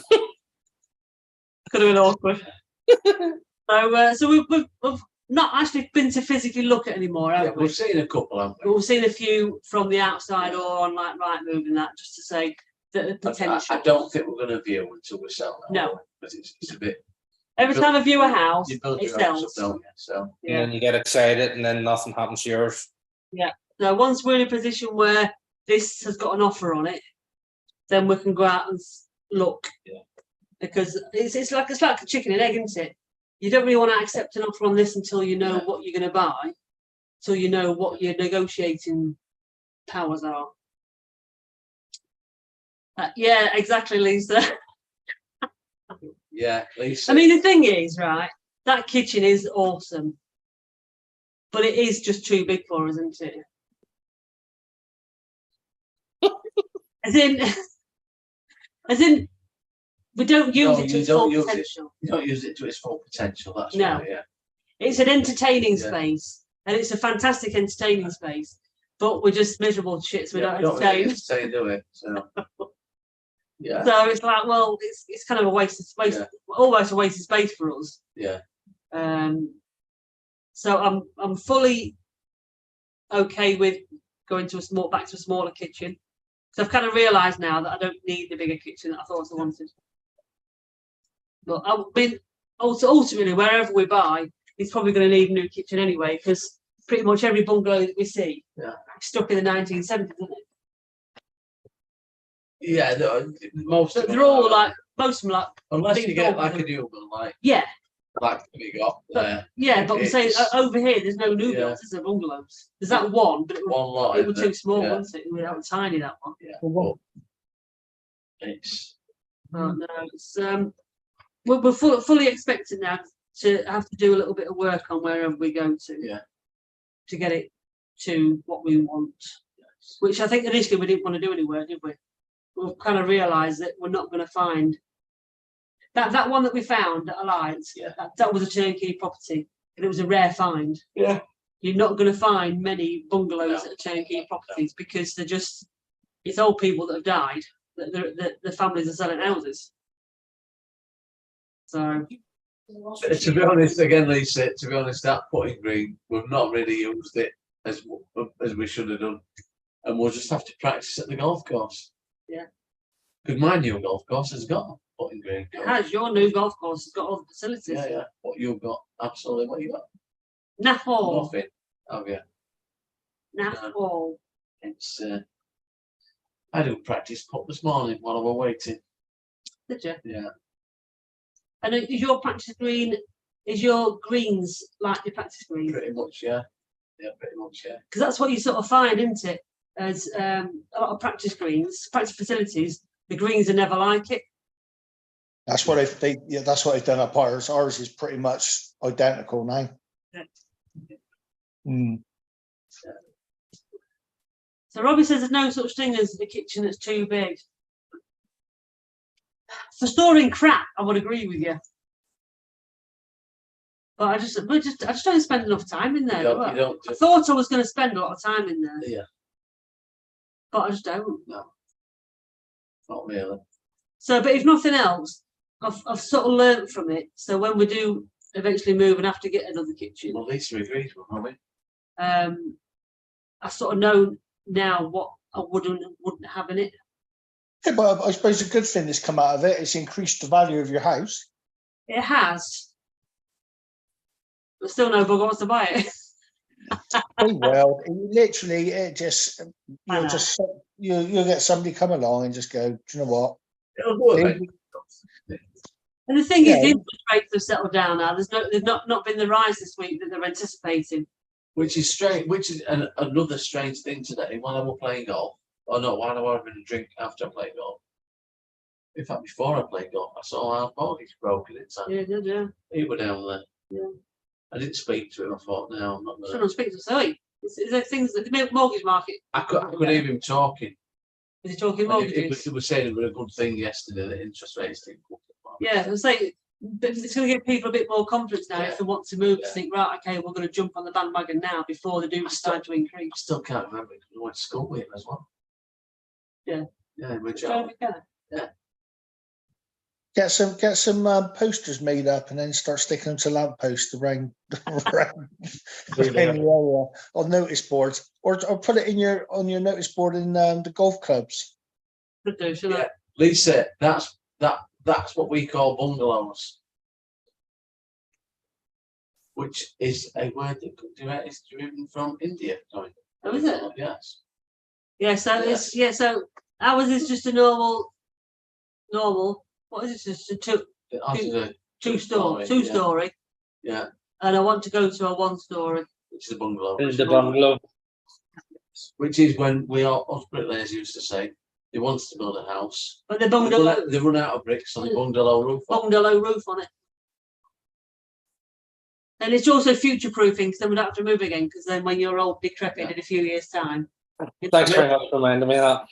Could have been awkward. So we've not actually been to physically look at anymore, have Yeah, we? we've seen a couple, haven't we? We've seen a few from the outside or on like Rightmove and that, just to say that the potential. I don't think we're going to view until we sell now. No. Because it's a bit. Every time I view a house, You build it your house up, sells. don't you? So. And Yeah. then you get excited, and then nothing happens to yours. So once we're in a position where this has got an offer on it, then we can go out and look. Yeah. Because it's like a chicken and egg, isn't it? You don't really want to accept an offer on this until you know Yeah. what you're going to buy, until you know what your negotiating powers are. Yeah, exactly, Lisa. Yeah, Lisa. I mean, the thing is, right, that kitchen is awesome, but it is just too big for us, isn't it? as in, we don't use No, it to you its don't full use it. potential. You don't use it to its full potential. That's No. right. Yeah. It's an entertaining Yeah. space, and it's a fantastic entertaining space. But we're just miserable shits. We don't really entertain. entertain, do we? So. Yeah. So it's like, well, it's kind of a waste of space, Yeah. almost a waste of space for us. Yeah. So I'm fully okay with going to back to a smaller kitchen. So I've kind of realised now that I don't need the bigger kitchen that I thought I wanted. But I mean, ultimately, wherever we buy, it's probably going to need a new kitchen anyway, because pretty much every bungalow that we see is stuck in the 1970s, isn't it? Yeah. Most So of them they're all are. like, most of them like, Unless big you get dogs like and- a new one, yeah, like we got there. yeah. But I'm saying It's- over here, there's no new Yeah. builds, is there? Bungalows. There's that one, but One lot. it was isn't too small, Yeah. wasn't it? That was tiny, that one. Yeah. Well, It's. Oh, no, it's we're fully expecting now to have to do a little bit of work on wherever we go to. Yeah. To get it to what we want, which I think initially we didn't want to do any work, did we? We've kind of realised that we're not going to find that one that we found at Alliance. Yeah. That was a turnkey property, and it was a rare find. Yeah. You're not going to find many bungalows that are turnkey properties because it's old people that have died. The families are selling houses. So. To be honest, again, Lisa. To be honest, that putting green, we've not really used it as we should have done, and we'll just have to practice at the golf course. Yeah. Because my new golf course has got a putting green. It has. Your new golf course has got all the facilities. Yeah, yeah. What you've got? Absolutely. What you got? Naff all. Nothing. Oh yeah. Naff all. It's. I did practice putt this morning while I was waiting. Did you? Yeah. And is your practice green? Is your greens like your practice green? Pretty much, yeah. Yeah, pretty much, yeah. Because that's what you sort of find, isn't it? As a lot of practice greens, practice facilities, the greens are never like it. That's what that's what they've done up ours. Ours is pretty much identical now. Yeah. Mm. So Robbie says there's no such thing as a kitchen that's too big. For storing crap, I would agree with you. But I just don't spend enough time in there. You don't I thought I was going to spend a lot of time in there. Yeah. But I just don't. No. Not really. So, but if nothing else, I've sort of learnt from it. So when we do eventually move and have to get another kitchen, Well, Lisa agrees with me. I sort of know now what I wouldn't have in it. Yeah, but I suppose a good thing that's come out of it is increased the value of your house. It has. But still no bugger wants to buy it. Oh well, literally, it just I know. you'll get somebody come along and just go, do you know what? It'll go Leave- eventually. And the thing is, Yeah. the interest rates have settled down now. There's not been the rise this week that they're anticipating. Which is strange. Which is another strange thing today. When I was playing golf, or not, while I was having a drink after I played golf. In fact, before I played golf, I saw our mortgage broker. Yeah. He was down there. Yeah. I didn't speak to him. I thought, no, I'm not Someone going to. speaks to say, is there things that the mortgage market? I could hear him talking. Is he talking And mortgages? he was saying it was a good thing yesterday that interest rates didn't go up. Yeah, I say it's going to give people a bit more confidence now if they want to move. To Yeah. think, right, okay, we're going to jump on the bandwagon now before they do decide to increase. I still can't remember because we went to school with him as well. Yeah. Yeah, we're Try joking. again. Get some posters made up and then start sticking them to lampposts around around the area on notice boards, or put it on your notice board in the golf clubs. Could do, shouldn't I? Lisa, that's what we call bungalows, which is a word that is driven from India. Sorry. Oh, is it? Yes. Yeah, so Yes. so ours is just a normal. What is it? Just a two story. Yeah, And I want to go to a 1 story. which is a bungalow. In the bungalow. Which is when we all us bricklayers used to say they wanted to build a house. But the They run out of bricks on the bungalow roof. bungalow roof on it. And it's also future proofing, because then we don't have to move again, because then when you're old, decrepit in a few years' time. Thanks very much for reminding me of that.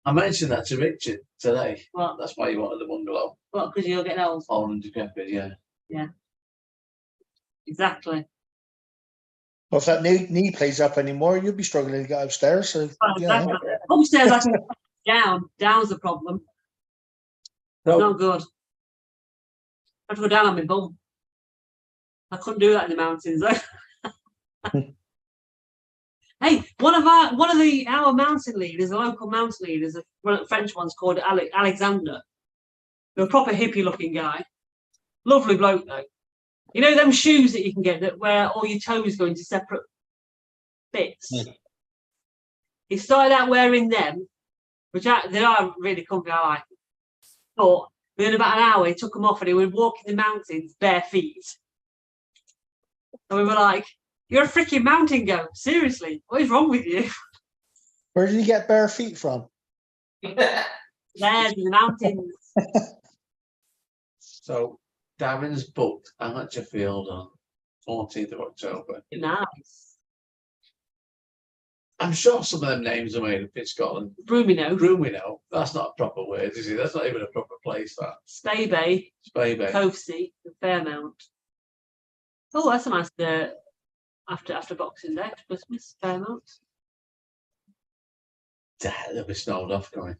I mentioned that to Richard today. Well, That's why you wanted the bungalow. well, because you're getting old. Old and decrepit, yeah. Exactly. Well, if that knee plays up anymore, you'll be struggling to get upstairs. So Well, yeah. exactly. Upstairs, I can down. Down's the problem. No. Not good. I have to go down on my bum. I couldn't do that in the mountains. Hey, one of our mountain leaders, the local mountain leaders, one of the French ones called Alexander. They're a proper hippie looking guy. Lovely bloke though. You know them shoes that you can get that where all your toes go into separate bits? Mm. He started out wearing them, which they are really comfy, I like. But within about an hour, he took them off and he would walk in the mountains bare feet. And we were like, you're a freaking mountain goat. Seriously, what is wrong with you? Where did you get bare feet from? There in the mountains. So Darren's booked Field on 14th of October. Nice. I'm sure some of them names are made up in Scotland. Brumino, That's not a proper word, is it? That's not even a proper place, that. Spey Spey Bay. Covesea, and Fairmount. Oh, that's a nice after Boxing Day, after Christmas, Fairmount. They'll be snowed off going.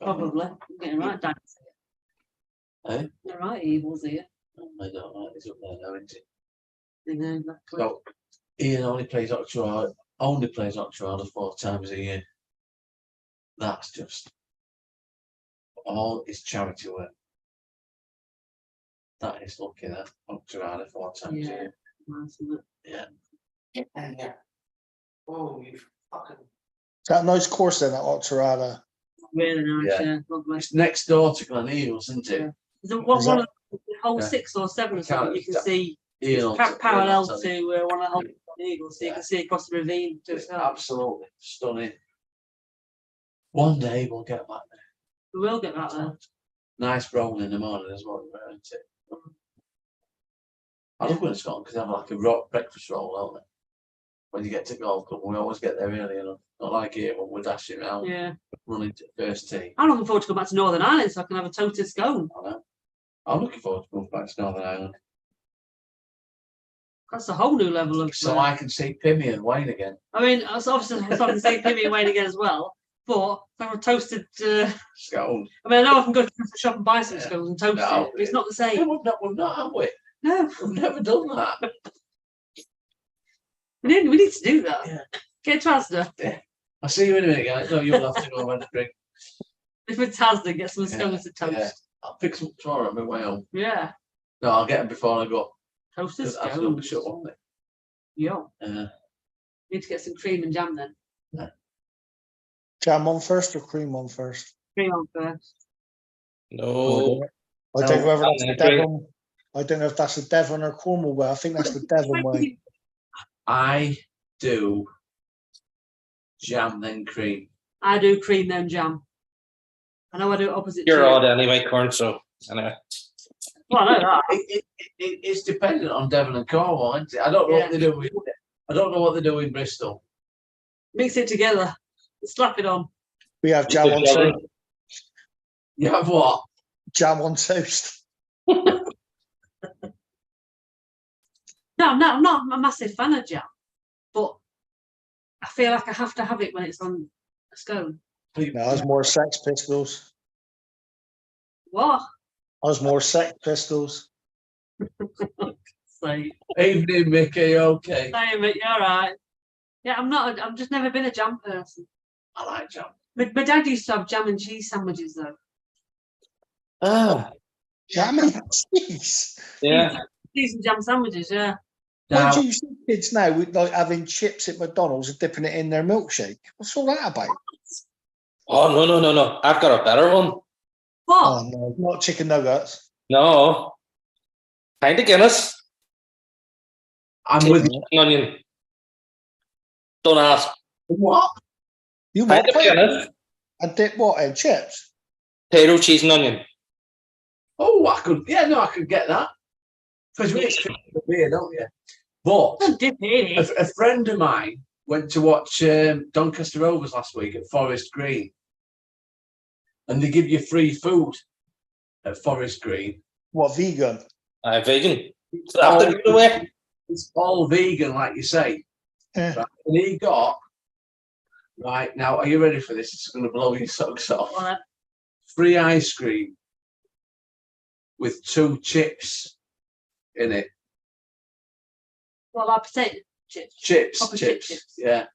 Probably. I'm getting right down. Eh? They're right, evils here. I don't know. He's up there now, isn't he? You know, exactly. So Ian only plays Octorada 4 times a year. That's just all his charity work. That is lucky, that Octorada 4 times a year. Nice, isn't it? Yeah. Oh, you fucking. Is that a nice course then at Octorada? Really nice, Yeah. yeah. Lovely. It's next door to Glen Eagles, isn't it? Yeah. There's one of the whole Yeah. 6 or 7 or something you can Can't- see Ian, parallel to one of the whole Eagles, so you Yeah. can see across the ravine to It's itself. absolutely stunning. One day we'll get back there. We will get that there. Nice roll in the morning as well, isn't it? I love going to Scotland because they have like a breakfast roll, don't they? When you get to golf club, we always get there early enough. Not like here when we're dashing around, Yeah. running to first tee. I'm looking forward to going back to Northern Ireland so I can have a total scone. I know. I'm looking forward to going back to Northern Ireland. That's a whole new level of. So I can see Pimmy and Wayne again. I mean, obviously, I'm starting to say Pimmy and Wayne again as well. But there were toasted. Scones. I mean, I know I can go to the shop and buy some Yeah. scones and toast No. it, but it's not the No, same. we've not, have we? No, We've never done that. we need to do that. Yeah. Get to Asda. I'll see you in a minute, guys. No, you'll have to go and drink. If it's Asda, get some Yeah, scones to toast. yeah. I'll pick some tomorrow on my way home. Yeah. No, I'll get them before I go. Toasted Because that's not the scones. shut, won't it? Yeah. Need to get some cream and jam then. Jam on first or cream on first? Cream on first. No. I don't know whether No, that's the cream. Devon. I don't know if that's the Devon or Cornwall way. I think that's the Devon way. I do jam then cream. I do cream then jam. I know I do it opposite. You're to you. odd anyway, Corn. So anyway. Well, I know that. It's dependent on Devon and Cornwall, isn't it? I don't know what they do. I don't know what they do in Bristol. Mix it together. Slap it on. We have jam on toast. You have what? Jam on toast. No, I'm not a massive fan of jam, but I feel like I have to have it when it's on a scone. No, I was more Sex Pistols. What? I was more Sex Pistols. So, Evening, Mickey. Okay. saying it, you're right. Yeah, I'm not. I've just never been a jam person. I like jam. My dad used to have jam and cheese sandwiches though. Ah, Jam and cheese. yeah. Cheese and jam sandwiches, yeah. Why Now, do you see kids now with like having chips at McDonald's and dipping it in their milkshake? What's all that about? Oh no. I've got a better one. What? Oh no, not chicken nuggets. No. Pint of Guinness. I'm with you. Onion. Don't ask. What? You Pint what? of Guinness. And dip what in chips? Potato, cheese, and onion. Oh, I could. Yeah, no, I could get that. Because we drink beer, don't you? But Don't dip it in. a friend of mine went to watch Doncaster Rovers last week at Forest Green, and they give you free food at Forest Green. What vegan? Vegan. So I have to give it away. It's all vegan, like you say. Yeah. Right? And he got right now. Are you ready for this? It's going to blow your socks off. Well, Free ice cream with 2 chips in it. like potato chips. Chips, Proper chips. Yeah.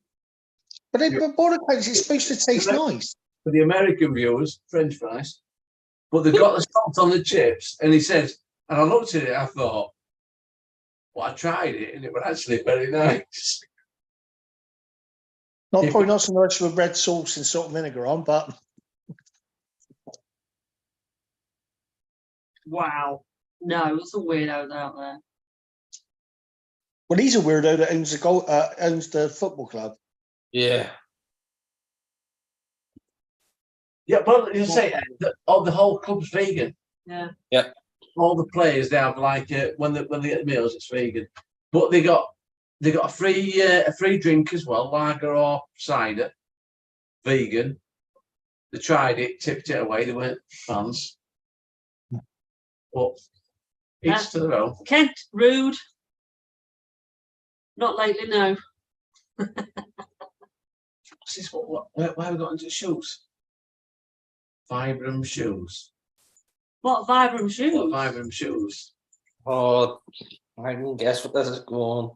But all accounts, it's supposed to taste nice. For the American viewers, French fries. But they got the salt on the chips, and he says, and I looked at it, I thought, well, I tried it, and it was actually very nice. Probably not so much with red sauce and salt and vinegar on, but Wow. No, there's some weirdos out there. well, he's a weirdo that owns the football club. Yeah. Yeah, but you say the whole club's vegan. Yeah. All the players they have like when they get meals, it's vegan. But they got a free drink as well, lager or cider, vegan. They tried it, tipped it away. They weren't fans. But each to their own. Kent, rude. Not lately, no. What's this? Where have we got into shoes? Vibram shoes. What Vibram shoes? What Vibram shoes? Oh, I can guess what this is going.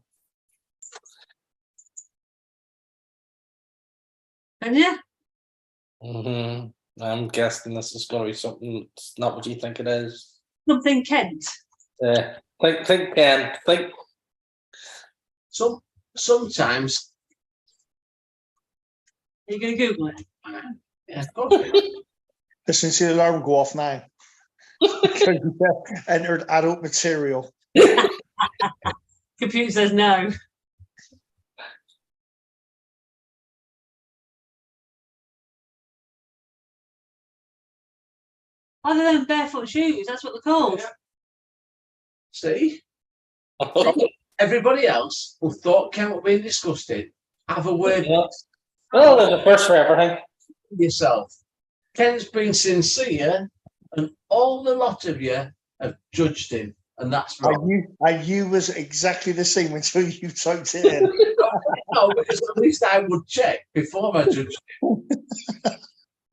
And yeah, I'm guessing this is going to be something. It's not what you think it is. something Kent. Think, Ken. Think. Sometimes. Are you going to Google it? Yeah, of course. Listen to the alarm go off now. Entered adult material. Computer says no. Other than barefoot shoes, that's what they're called. Yeah. See? Everybody else who thought Ken was being disgusted, have a word Yeah. Well, there's a first for everything. with yourself. Ken's been sincere, and all the lot of you have judged him. and that's I wrong. knew was exactly the same until you typed it in. No, because at least I would check before I judge.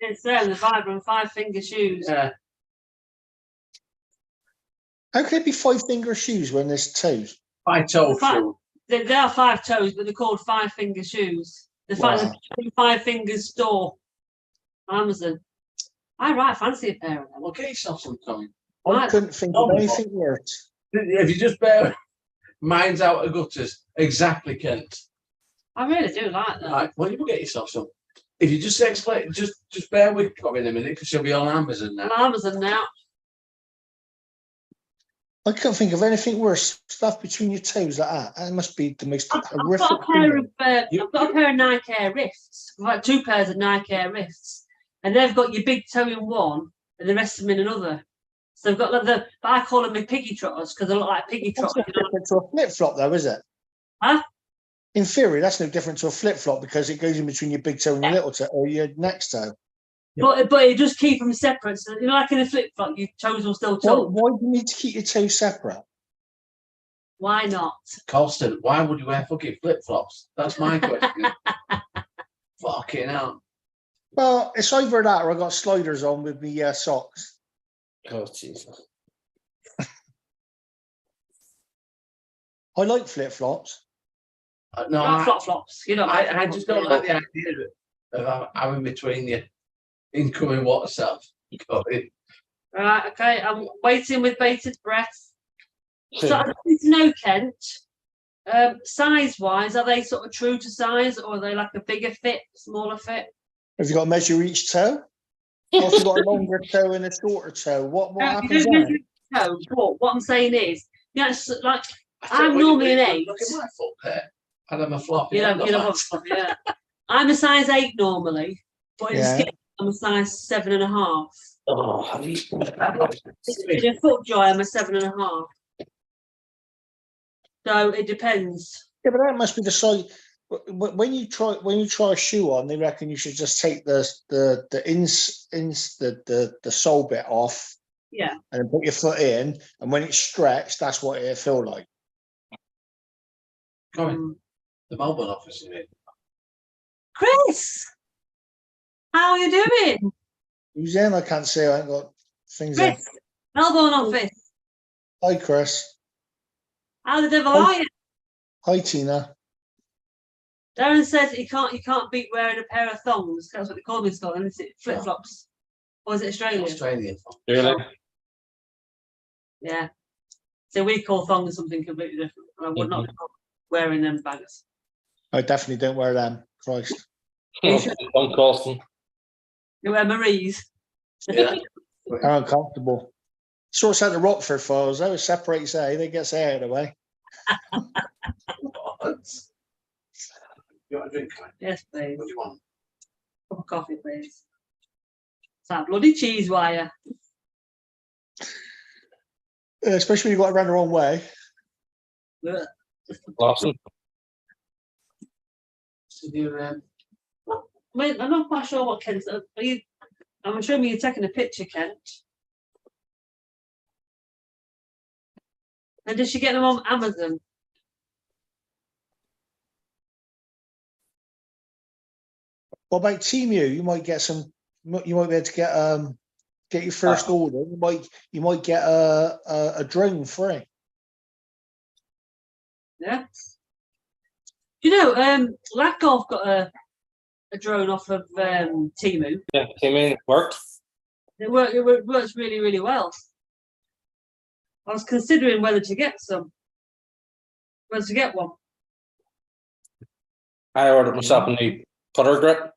It's there, the Vibram 5-finger shoes. Yeah. How can it be 5-finger shoes when there's toes? By toe Fine. shoe. They are 5 toes, but they're called 5-finger shoes. The Wow. 5 fingers store on Amazon. I fancy a pair of them. Well, get yourself some time. I couldn't think of anything worse. If you just bear mine's out of gutters, exactly, Kent. I really do like them. Right, well, you get yourself some. If you just explain, just bear with me in a minute because you'll be on Amazon now. On Amazon now. I can't think of anything worse. Stuff between your toes like that. That must be the most I've horrific got a pair of feeling. I've got a pair of Nike Air Rifts. I've got 2 pairs of Nike Air Rifts, and they've got your big toe in one and the rest of them in another. So they've got like I call them my piggy trotters because they look like piggy That's trotters. no different to a flip-flop though, is it? Huh? In theory, that's no different to a flip-flop because it goes in between your big toe and your little toe or your next toe. But it just keep them separate. So like in a flip flop, your toes will still touch. Why do you need to keep your toes separate? Why not? Colston, why would you wear fucking flip-flops? That's my question. Fucking hell. Well, it's either that or I got sliders on with me socks. Oh, Jesus. I like flip-flops. No, Not flop flops. You know. I just don't like the idea of having between your incoming water stuff. Right. Okay. I'm waiting with bated breath. So I need to know, Kent. Size-wise, are they sort of true to size, or are they like a bigger fit, smaller fit? Have you got to measure each toe? Or have you got a longer toe and a shorter toe? What No, you happens don't then? measure your toe, but what I'm saying is, you know, it's like I'm normally an 8. Look at my foot there. I'd have a flop. You know, yeah. I'm a size 8 normally, but Yeah. instead I'm a size 7.5. Oh, In a foot joy, I'm a 7.5. So it depends. Yeah, but that must be the size. When you try a shoe on, they reckon you should just take the sole bit off. Yeah. And then put your foot in, and when it's stretched, that's what it'll feel like. Coming. The Melbourne office is in. Chris, how are you doing? Who's in? I can't see. I ain't got things in. Chris, Melbourne office. Hi, Chris. How the devil are you? Hi, Tina. Darren says you can't beat wearing a pair of thongs. That's what they call them in Scotland, isn't it? Flip flops. Or is it Australia? Australian. really? Yeah. So we call thongs something completely different. And I would not be wearing them baggers. I definitely don't wear them. Christ. Don't cost them. You wear Marie's. Yeah. They're uncomfortable. Sorts out the Rockford files, though. It separates A, they get out of the way. You want a drink? Yes, please. What do you want? Cup of coffee, please. It's that bloody cheese wire. Especially when you got it around the wrong way. Ugh. Lawson. So you're, Wait, I'm not quite sure what Kent's. I'm assuming you're taking a picture, Kent. And did she get them on Amazon? What about Temu? You might get some. You might be able to get your first order. You might get a drone free. Yeah. You know, Lad Golf got a drone off of Temu. Yeah, came in, worked. It works really, really well. I was considering whether to get one. I ordered myself a new putter grip.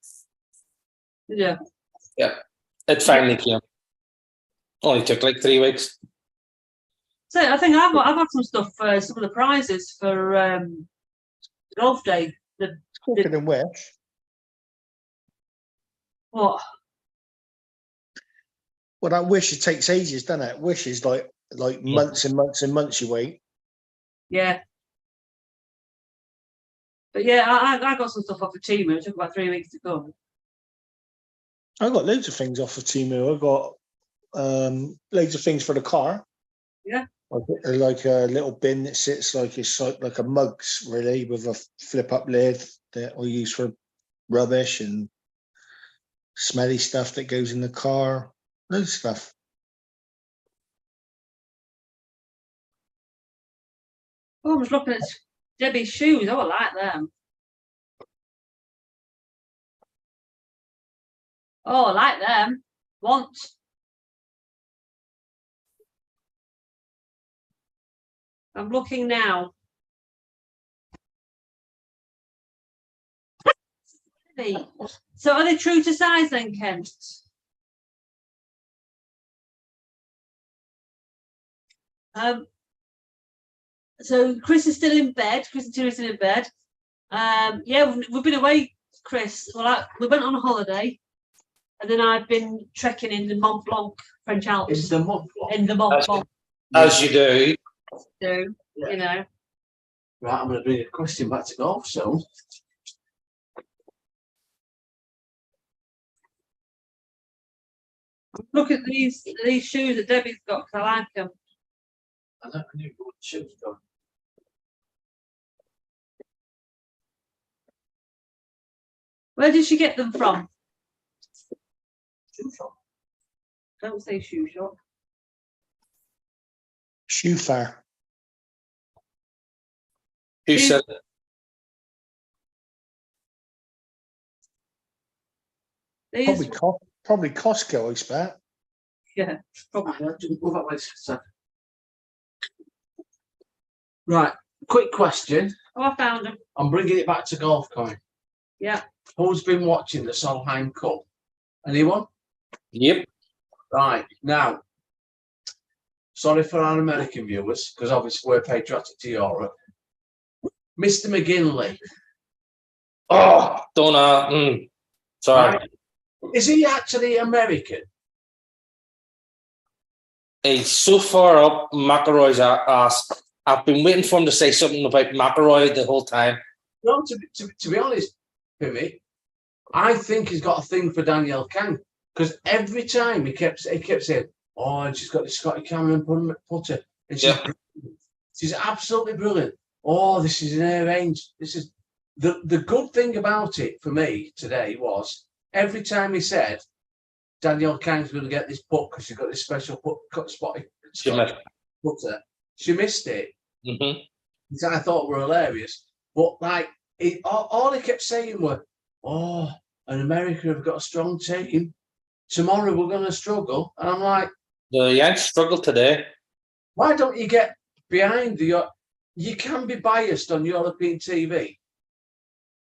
Yeah. It finally came. Only took like 3 weeks. So I think I've got some stuff for some of the prizes for golf day. Quicker than Wish. What? Well, that Wish, it takes ages, doesn't it? Wish is like months and months and months you wait. Yeah. But yeah, I got some stuff off of Temu. It took about 3 weeks to come. I got loads of things off of Temu. I got loads of things for the car. Yeah. Like a little bin that sits like it's like a mugs really with a flip up lid that we use for rubbish and smelly stuff that goes in the car. Loads of stuff. Oh, I was looking at Debbie's shoes. Oh, I like them. Oh, I like them. Mont. I'm looking now. So are they true to size then, Kent? So Chris is still in bed. Chris and Tina are still in bed. Yeah, we've been away, Chris. Well, we went on a holiday, and then I've been trekking in the Mont Blanc French Alps. Is the Mont Blanc? In the Mont Blanc. As you do. Yeah. You know. Right, I'm going to bring a question back to golf soon. Look at these shoes that Debbie's got, because I like them. I don't know what shoes go. Where did she get them from? Shoe shop. Don't say shoe shop. Shoe fair. Who said it? These, Probably Costco, I expect. yeah, probably. Move that way, sir. Right, quick question. Oh, I found them. I'm bringing it back to golf coin. Yeah. Who's been watching the Solheim Cup? Anyone? Yep. Right, now, sorry for our American viewers, because obviously we're patriotic to Europe. Mr. McGinley. Oh, don't know. Sorry. Right. Is he actually American? He's so far up McElroy's ass. I've been waiting for him to say something about McElroy the whole time. No, to be honest, Pimmy, I think he's got a thing for Danielle Kang, because every time he kept saying, "Oh, and she's got the Scotty Cameron putter, and she's absolutely brilliant. Oh, this is in her range. This is the good thing about it for me today was every time he said Danielle Kang's going to get this putt because she's got this special putter, she missed it. Mm-hmm. Which I thought were hilarious, but like all he kept saying were, "Oh, and America have got a strong team. Tomorrow we're going to struggle," and I'm like, The Yanks struggled today. why don't you get behind you can be biased on European TV.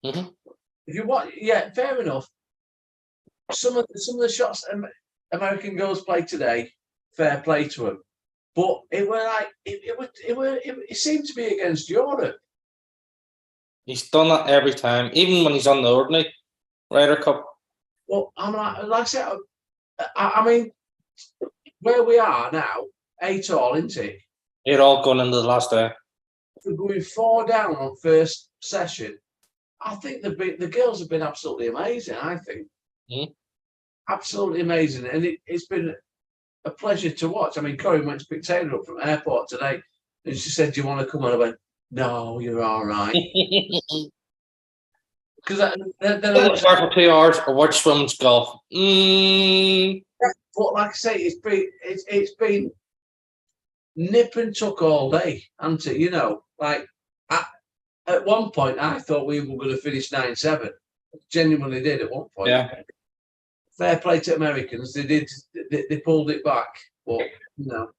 Mm-hmm. If you want, yeah, fair enough. Some of the shots American girls play today, fair play to them. But it were like it seemed to be against Europe. He's done that every time, even when he's on the ordinary Ryder Cup. Well, I'm like I said, I mean, where we are now, 8 all, isn't it? They're all going into the last day. We're going 4 down on first session. I think the girls have been absolutely amazing. I think absolutely amazing, and it's been a pleasure to watch. I mean, Corey went to pick Taylor up from airport today, and she said, "Do you want to come on?" I went, "No, you're all right." Because then for 2 hours or watch women's golf. But like I say, it's been nip and tuck all day, hasn't it? You know, like at one point I thought we were going to finish 9-7. Genuinely did at one point. Yeah. Fair play to Americans. They pulled it back, but you know,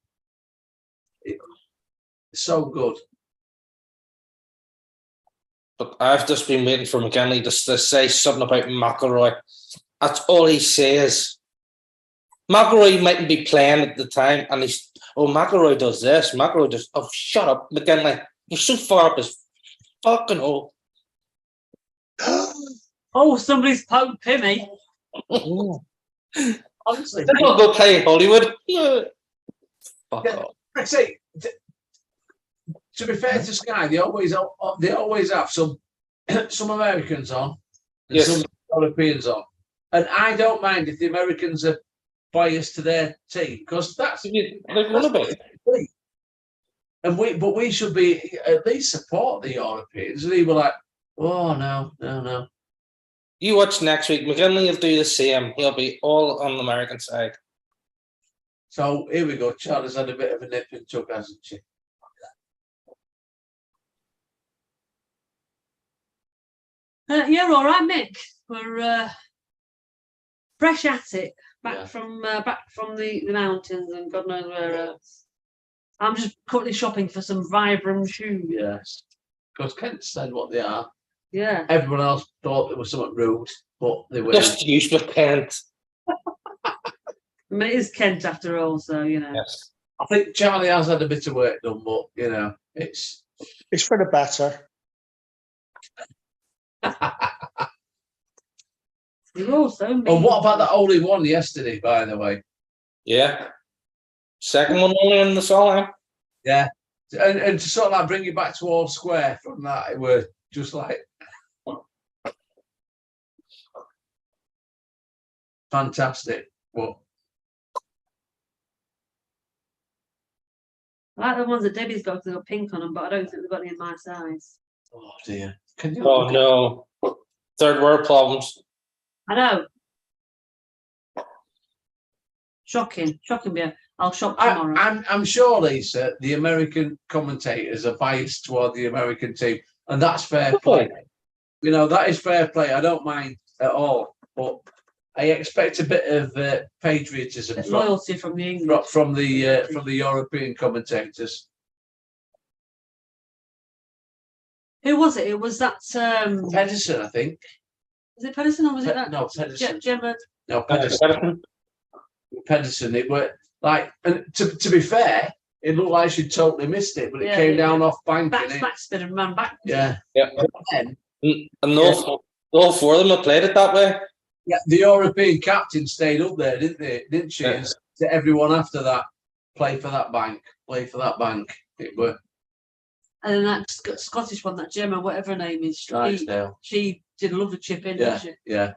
it's so good. But I've just been waiting for McGinley to say something about McElroy. That's all he says. McElroy mightn't be playing at the time, and he's, McElroy does this. McElroy does. Oh, shut up, McGinley. You're so far up his fucking hole. Oh, somebody's poked Pimmy. Honestly, Then we'll go play Hollywood. Fuck off. I say, to be fair to Sky, they always have some Americans on and some Europeans on, and I don't mind if the Americans are biased to their team because that's they're going about it. but we should be at least support the Europeans. And he were like, oh no. You watch next week. McKinley will do the same. He'll be all on the American side. So here we go. Charlie's had a bit of a nip and tuck, hasn't she? Yeah, all right, Mick. We're fresh at it, back Yeah. from the mountains, and God knows where else. I'm just currently shopping for some Vibram shoes. Yes. Because Kent said what they are. Yeah. Everyone else thought it was something rude, but they were. Just use with Kent. I mean, it is Kent after all, so you know. Yes. I think Charlie has had a bit of work done, but you know, it's. for the better. You're also. And what about that only one yesterday, by the way? Yeah. Second one only in the song. Yeah. And to sort of like bring it back to all square from that, it were just like fantastic. But I like the ones that Debbie's got, 'cause they've got pink on them, but I don't think they've got any in my size. oh dear. Can you Oh no. Third world problems. I know. Shocking, yeah. I'll shop tomorrow. I'm sure, Lisa, the American commentators are biased toward the American team, and that's fair play. You know, that is fair play. I don't mind at all, but I expect a bit of patriotism Loyalty from the English. from the European commentators. Who was it? It was that. Pedersen, I think. Was it Pedersen or was it that? No, Pedersen. Gemma. No, Pedersen. Pedersen. It were like, and to be fair, it looked like she totally missed it, but it came down off bank. Backspin and ran back. Yeah. Yeah. Then, And all four of them have played it that way. yeah, the European captain stayed up there, didn't they? Didn't she? Yeah. To everyone after that, play for that bank. It were And then that Scottish one, that Gemma, whatever her name is, Drysdale. she did a lovely chip in, Yeah, didn't she? yeah.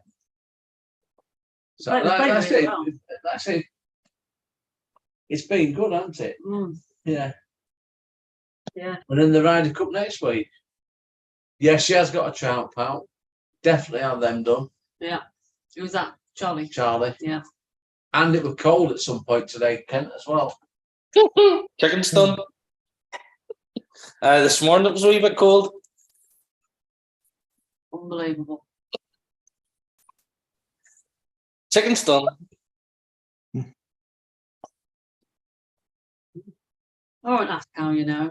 So Played that's really it. well. That's it. It's been good, hasn't it? Yeah. Yeah. And then the Ryder Cup next week. Yeah, she has got a trout out. Definitely have them done, Yeah. Who was that? Charlie. Charlie. Yeah. And it was cold at some point today, Kent, as well. Chicken stun. This morning it was a wee bit cold. Unbelievable. Chicken stun. I won't ask how you know.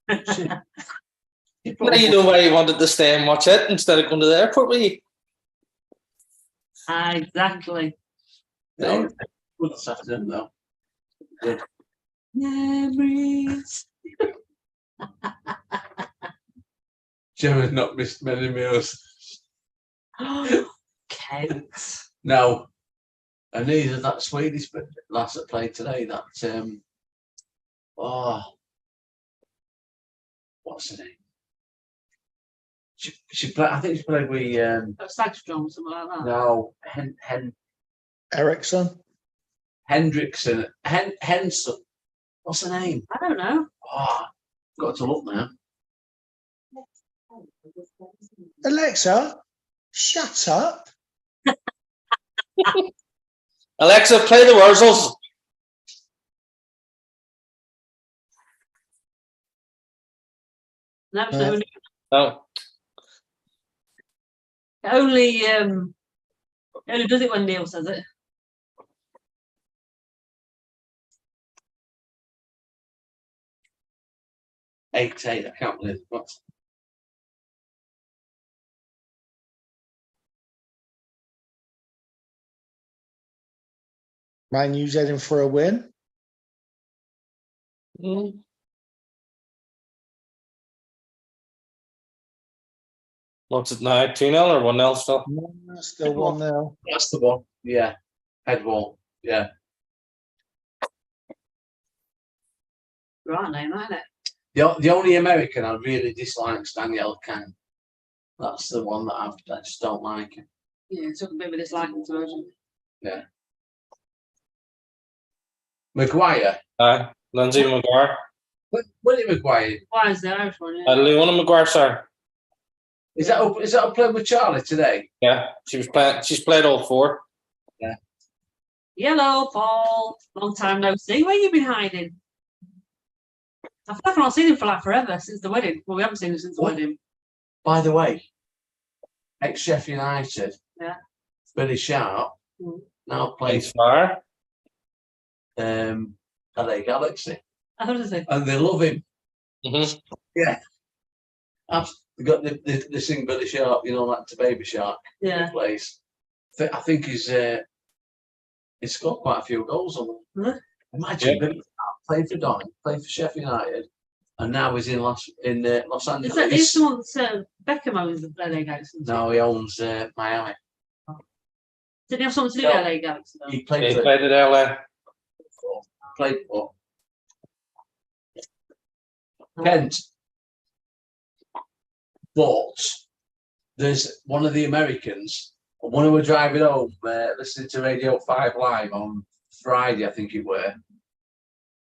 Now you know why you wanted to stay and watch it instead of going to the airport with you. Exactly. No, good this afternoon, though. Good. Memories. Gemma's not missed many meals. Kent. No. And neither that Swedish lass that played today, that what's her name? She played, I think she played with Sagstrom, something like that. no Ericsson. Hendrickson. Henson. What's her name? I don't know. Oh, got to look now. Alexa, shut up. Alexa, play the Wurzels. No, No. only does it when Neil says it. Eight. I can't believe what. Man U's heading for a win. What's it now? 2-0 or 1-0 still? Still 1-0. That's the one. Yeah. Head wall. Yeah. Right name, isn't it? The only American I really dislike is Danielle Kang. That's the one that I just don't like him. Yeah, it's a bit of a disliking version. Yeah. Maguire. Aye. Lindsay McGuire. Willie Maguire. Why is the Irish one? Yeah. Leona McGuire, sorry. Is that playing with Charlie today? Yeah, she's played all 4. Yellow, Paul. Long time no see. Where you been hiding? I feel like I've not seen him for like forever since the wedding. Well, we haven't seen him since the What? wedding. By the way, ex-Sheffield United. Yeah. Billy Sharp now plays Fire. LA Galaxy, How does it? and they love him. Mhm. Yeah. They got the sing Billy Sharp, you know, like to Baby Shark. Yeah. He plays. I think he's scored quite a few goals on them. Huh? Imagine Billy Sharp played for Don, played for Sheffield United, and now he's in Los Angeles. Is that he's the one that Beckham owns the LA Galaxy? No, he owns Miami. Did he have something to do with LA Galaxy though? He He played for. played at LA. Played for Kent. But there's one of the Americans, when we were driving home, listening to Radio 5 Live on Friday, I think it were,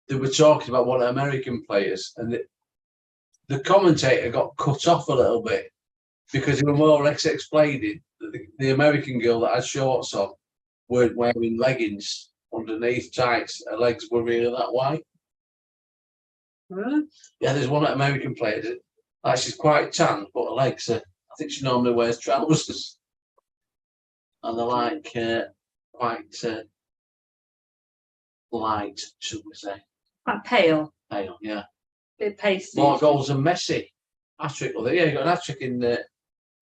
they were talking about one of the American players, and the commentator got cut off a little bit because he was more or less explaining that the American girl that had shorts on weren't wearing leggings underneath tights. Her legs were really that wide. Really? Yeah, there's one American player that she's quite tan, but her legs are, I think she normally wears trousers. And they're like quite light, should we say. Quite pale. Pale, yeah. Bit pasty. More goals than Messi. Hat-trick, well, yeah, he got an hat-trick in LA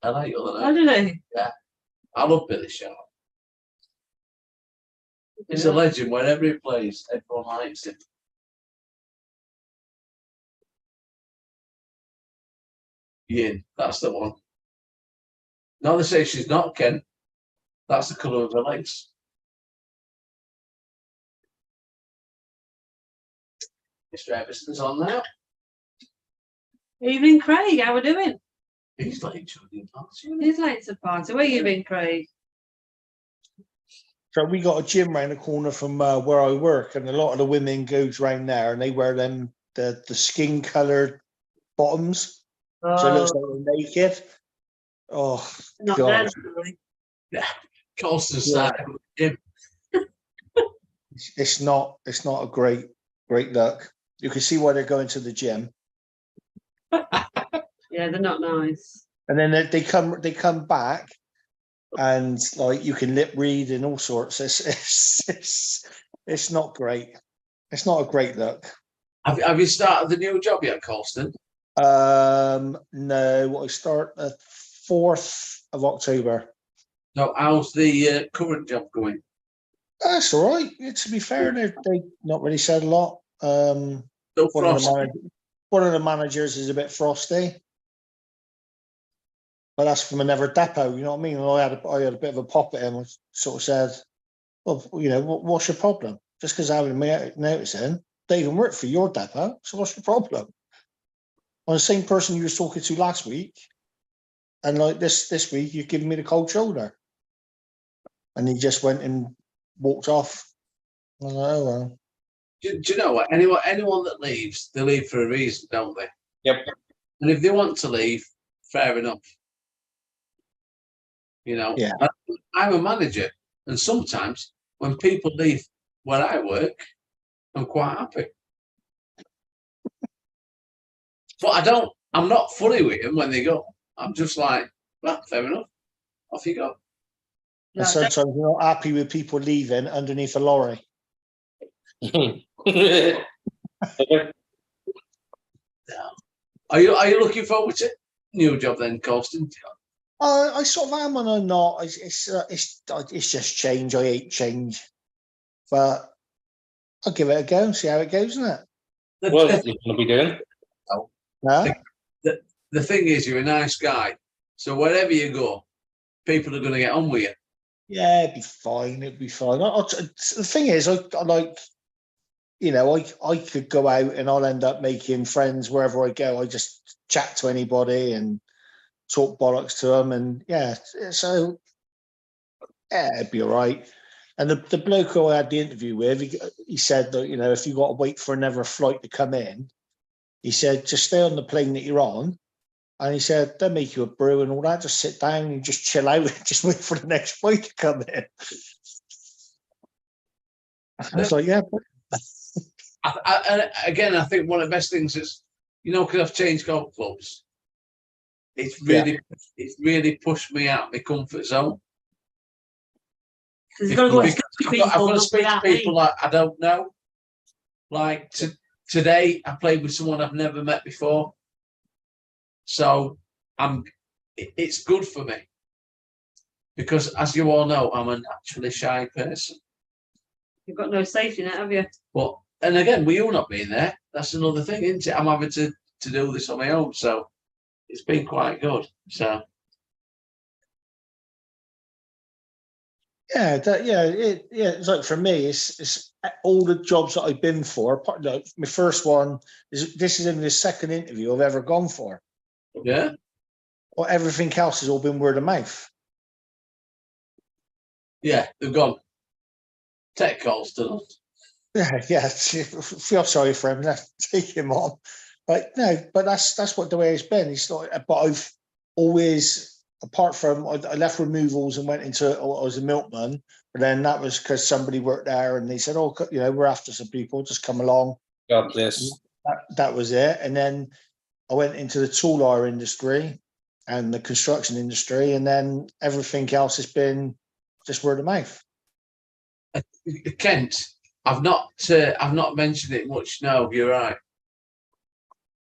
the other Oh, night. did he? I love Billy Sharp. He's a legend wherever he plays. Everyone likes him. Yin, that's the one. No, they say she's not, Ken. That's the colour of her legs. Mr. Everson's on now. Evening, Craig. How we doing? He's late to the party. He's late to the party. Where you been, Craig? So we got a gym round the corner from where I work, and a lot of the women goes round there, and they wear them the skin coloured bottoms, so it looks like they're naked. Oh, Not God. there. Colston Yeah. started with him. It's not a great look. You can see why they're going to the gym, Yeah, they're not nice. and then they come back, and like you can lip read and all sorts. It's not great. It's not a great look. Have you started the new job yet, Colston? No, I start the 4th of October. No, how's the current job going? That's all right. To be fair, they not really said a lot. Still One of the managers is a bit frosty, but that's from another depot. You know what I mean? And I had a bit of a pop at him. I sort of said, "Well, you know, what's your problem? Just because I haven't noticing, they even work for your depot. So what's your problem?" I'm the same person you was talking to last week, and like this week, you've given me the cold shoulder, and he just went and walked off. I was like, oh well. Do you know what? Anyone that leaves, they leave for a reason, don't they? Yep. And if they want to leave, fair enough. You know, Yeah. I'm a manager, and sometimes when people leave where I work, I'm quite happy. But I'm not funny with them when they go. I'm just like, well, fair enough. Off you go. No, And sometimes you're not happy with people leaving underneath a lorry. Are you looking forward to new job then, Colston? I sort of am and I'm not. It's just change. I hate change, but I'll give it a go and see how it goes, isn't it? What are you going to be doing? Huh? The thing is, you're a nice guy, so wherever you go, people are going to get on with you. Yeah, it'd be fine. It'd be fine. The thing is, I like, you know, I could go out and I'll end up making friends wherever I go. I just chat to anybody and talk bollocks to them, and yeah, so yeah, it'd be all right. And the bloke who I had the interview with, he said that, you know, if you got to wait for another flight to come in, he said, just stay on the plane that you're on. And he said, they'll make you a brew and all that. Just sit down and just chill out and just wait for the next flight to come in. I was like, yeah. Again, I think one of the best things is, you know, because I've changed golf clubs, it's really pushed me out of my comfort zone. Because you've got to go and speak to people. I've got to speak to people like I don't know. Like today, I played with someone I've never met before, so it's good for me because, as you all know, I'm a naturally shy person. You've got no safety net, have you? But and again, with you not being there, that's another thing, isn't it? I'm having to do this on my own, so it's been quite good. So. Yeah, it's like for me, it's all the jobs that I've been for. Like my first one this is in the second interview I've ever gone for. Yeah. Well, everything else has all been word of mouth. Yeah, they've gone. Tech calls to us. Yeah. Feel sorry for him. Let's take him on. But no, but that's what the way it's been. It's like, but I've always. Apart from, I left removals and went into, I was a milkman, but then that was because somebody worked there and they said, oh, you know, we're after some people, just come along. God bless. That was it. And then I went into the tool hire industry and the construction industry, and then everything else has been just word of mouth. Kent, I've not mentioned it much. No, you're right.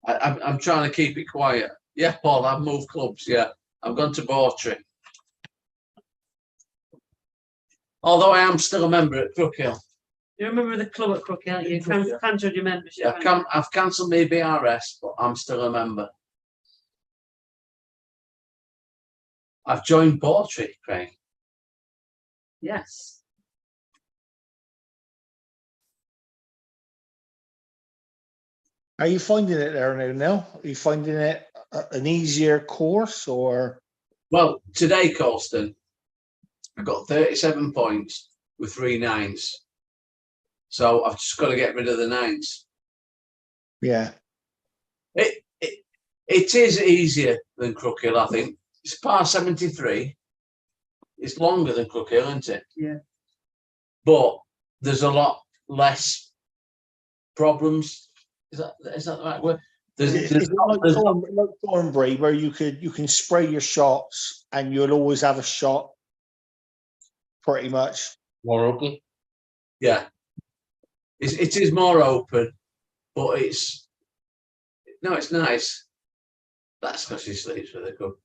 I'm trying to keep it quiet. Yeah, Paul, I've moved clubs. Yeah. I've gone to Bawtry. Although I am still a member at Crookhill. You remember the club at Crookhill, aren't you? Cancelled your membership. Yeah, I've cancelled my BRS, but I'm still a member. I've joined Bawtry, Craig. Yes. Are you finding it there now, Neil? Are you finding it an easier course or? Well, today, Colston, I got 37 points with 3 9s. So I've just got to get rid of the 9s. Yeah. It is easier than Crookhill, I think. It's par 73. It's longer than Crookhill, isn't it? Yeah. But there's a lot less problems. Is that the right word? It's like Thornbury, where you can spray your shots and you'll always have a shot, pretty much. More open. Yeah, it is more open, but it's nice. That's because he sleeps with a cup.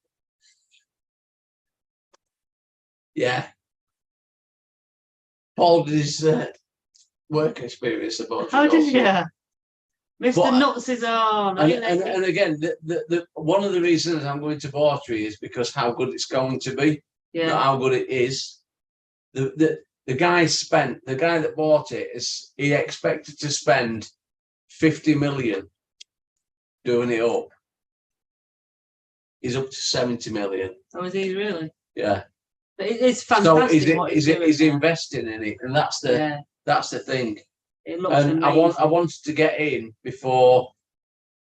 Yeah, Paul did his work experience about. How did you? Mr. Nuts is on. And again, the one of the reasons I'm going to Bawtry is because how good it's going to be, not how good it is. The guy that bought it he expected to spend 50 million doing it up. He's up to 70 million. Oh, is he really? Yeah. But it's fantastic. So he's investing in it, and that's the thing. It looks and amazing. I wanted to get in before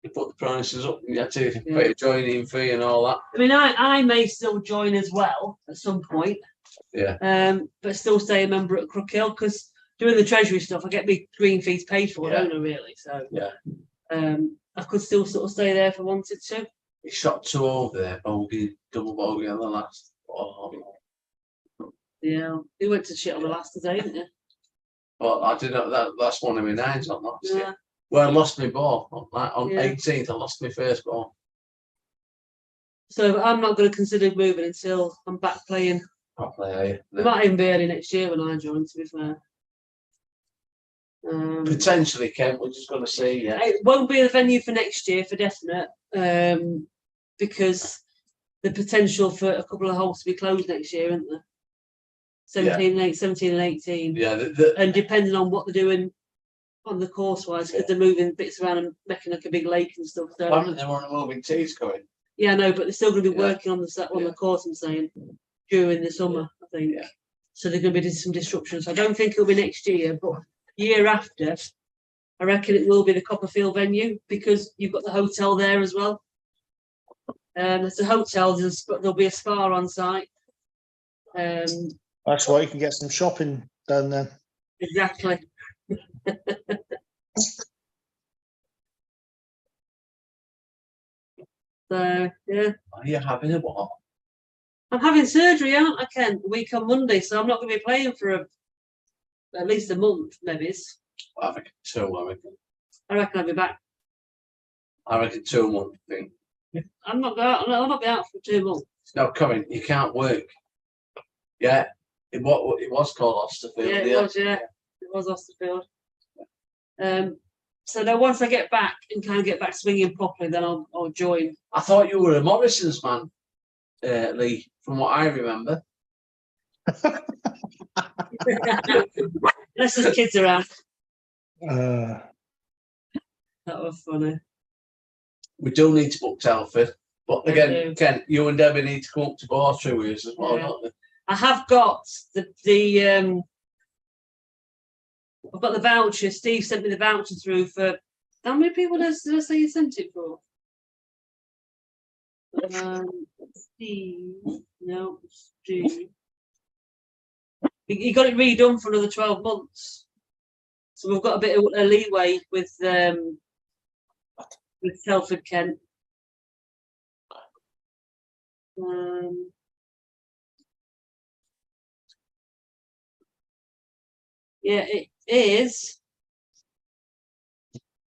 they put the prices up. You had to pay a joining fee and all that. I mean, I may still join as well at some point. Yeah. But still stay a member at Crookhill because doing the treasury stuff, I get my green fees paid for, don't I, really? So yeah. I could still sort of stay there if I wanted to. He shot 2 over there, double bogey on the last. Oh. Yeah, he went to shit on the last today, didn't he? Well, I did that. That's one of my 9s on last year. Well, I lost my ball on 18th. I lost my first ball. So I'm not going to consider moving until I'm back playing. Properly, are you? It might even be early next year when I join, to be fair. Potentially, Kent. We're just going to see. Yeah. It won't be the venue for next year for definite, because the potential for a couple of holes to be closed next year, isn't there? 17 and 18. Yeah. And depending on what they're doing on the course wise, because they're moving bits around and making like a big lake and stuff. So haven't they on moving tees going? Yeah, no, but they're still going to be working on the course. I'm saying during the summer, I think. Yeah. So there's going to be some disruptions. I don't think it'll be next year, but year after, I reckon it will be the Copperfield venue because you've got the hotel there as well. There's a hotel, there'll be a spa on site. That's why you can get some shopping done then. Exactly. So, yeah. Are you having a what? I'm having surgery, aren't I, Ken? A week on Monday, so I'm not going to be playing for at least a month, maybe. I reckon 2, I reckon. I reckon I'll be back. I reckon 2 month thing. I'm not be out for 2 months. It's not coming. You can't work. Yeah. It was called Osterfield. Yeah, it was, yeah. It was Osterfield. So now once I get back and kind of get back swinging properly, then I'll join. I thought you were a Morrison's man, Lee, from what I remember. Unless there's kids around. Uh, That was funny. We do need to book Telford. But We again, do. Ken, you and Debbie need to come up to Bartree with us as well, Yeah. don't they? I have got I've got the voucher. Steve sent me the voucher through for how many people did I say you sent it for? Steve, no, Steve. He got it redone for another 12 months, so we've got a bit of a leeway with Telford Kent. Yeah, it is.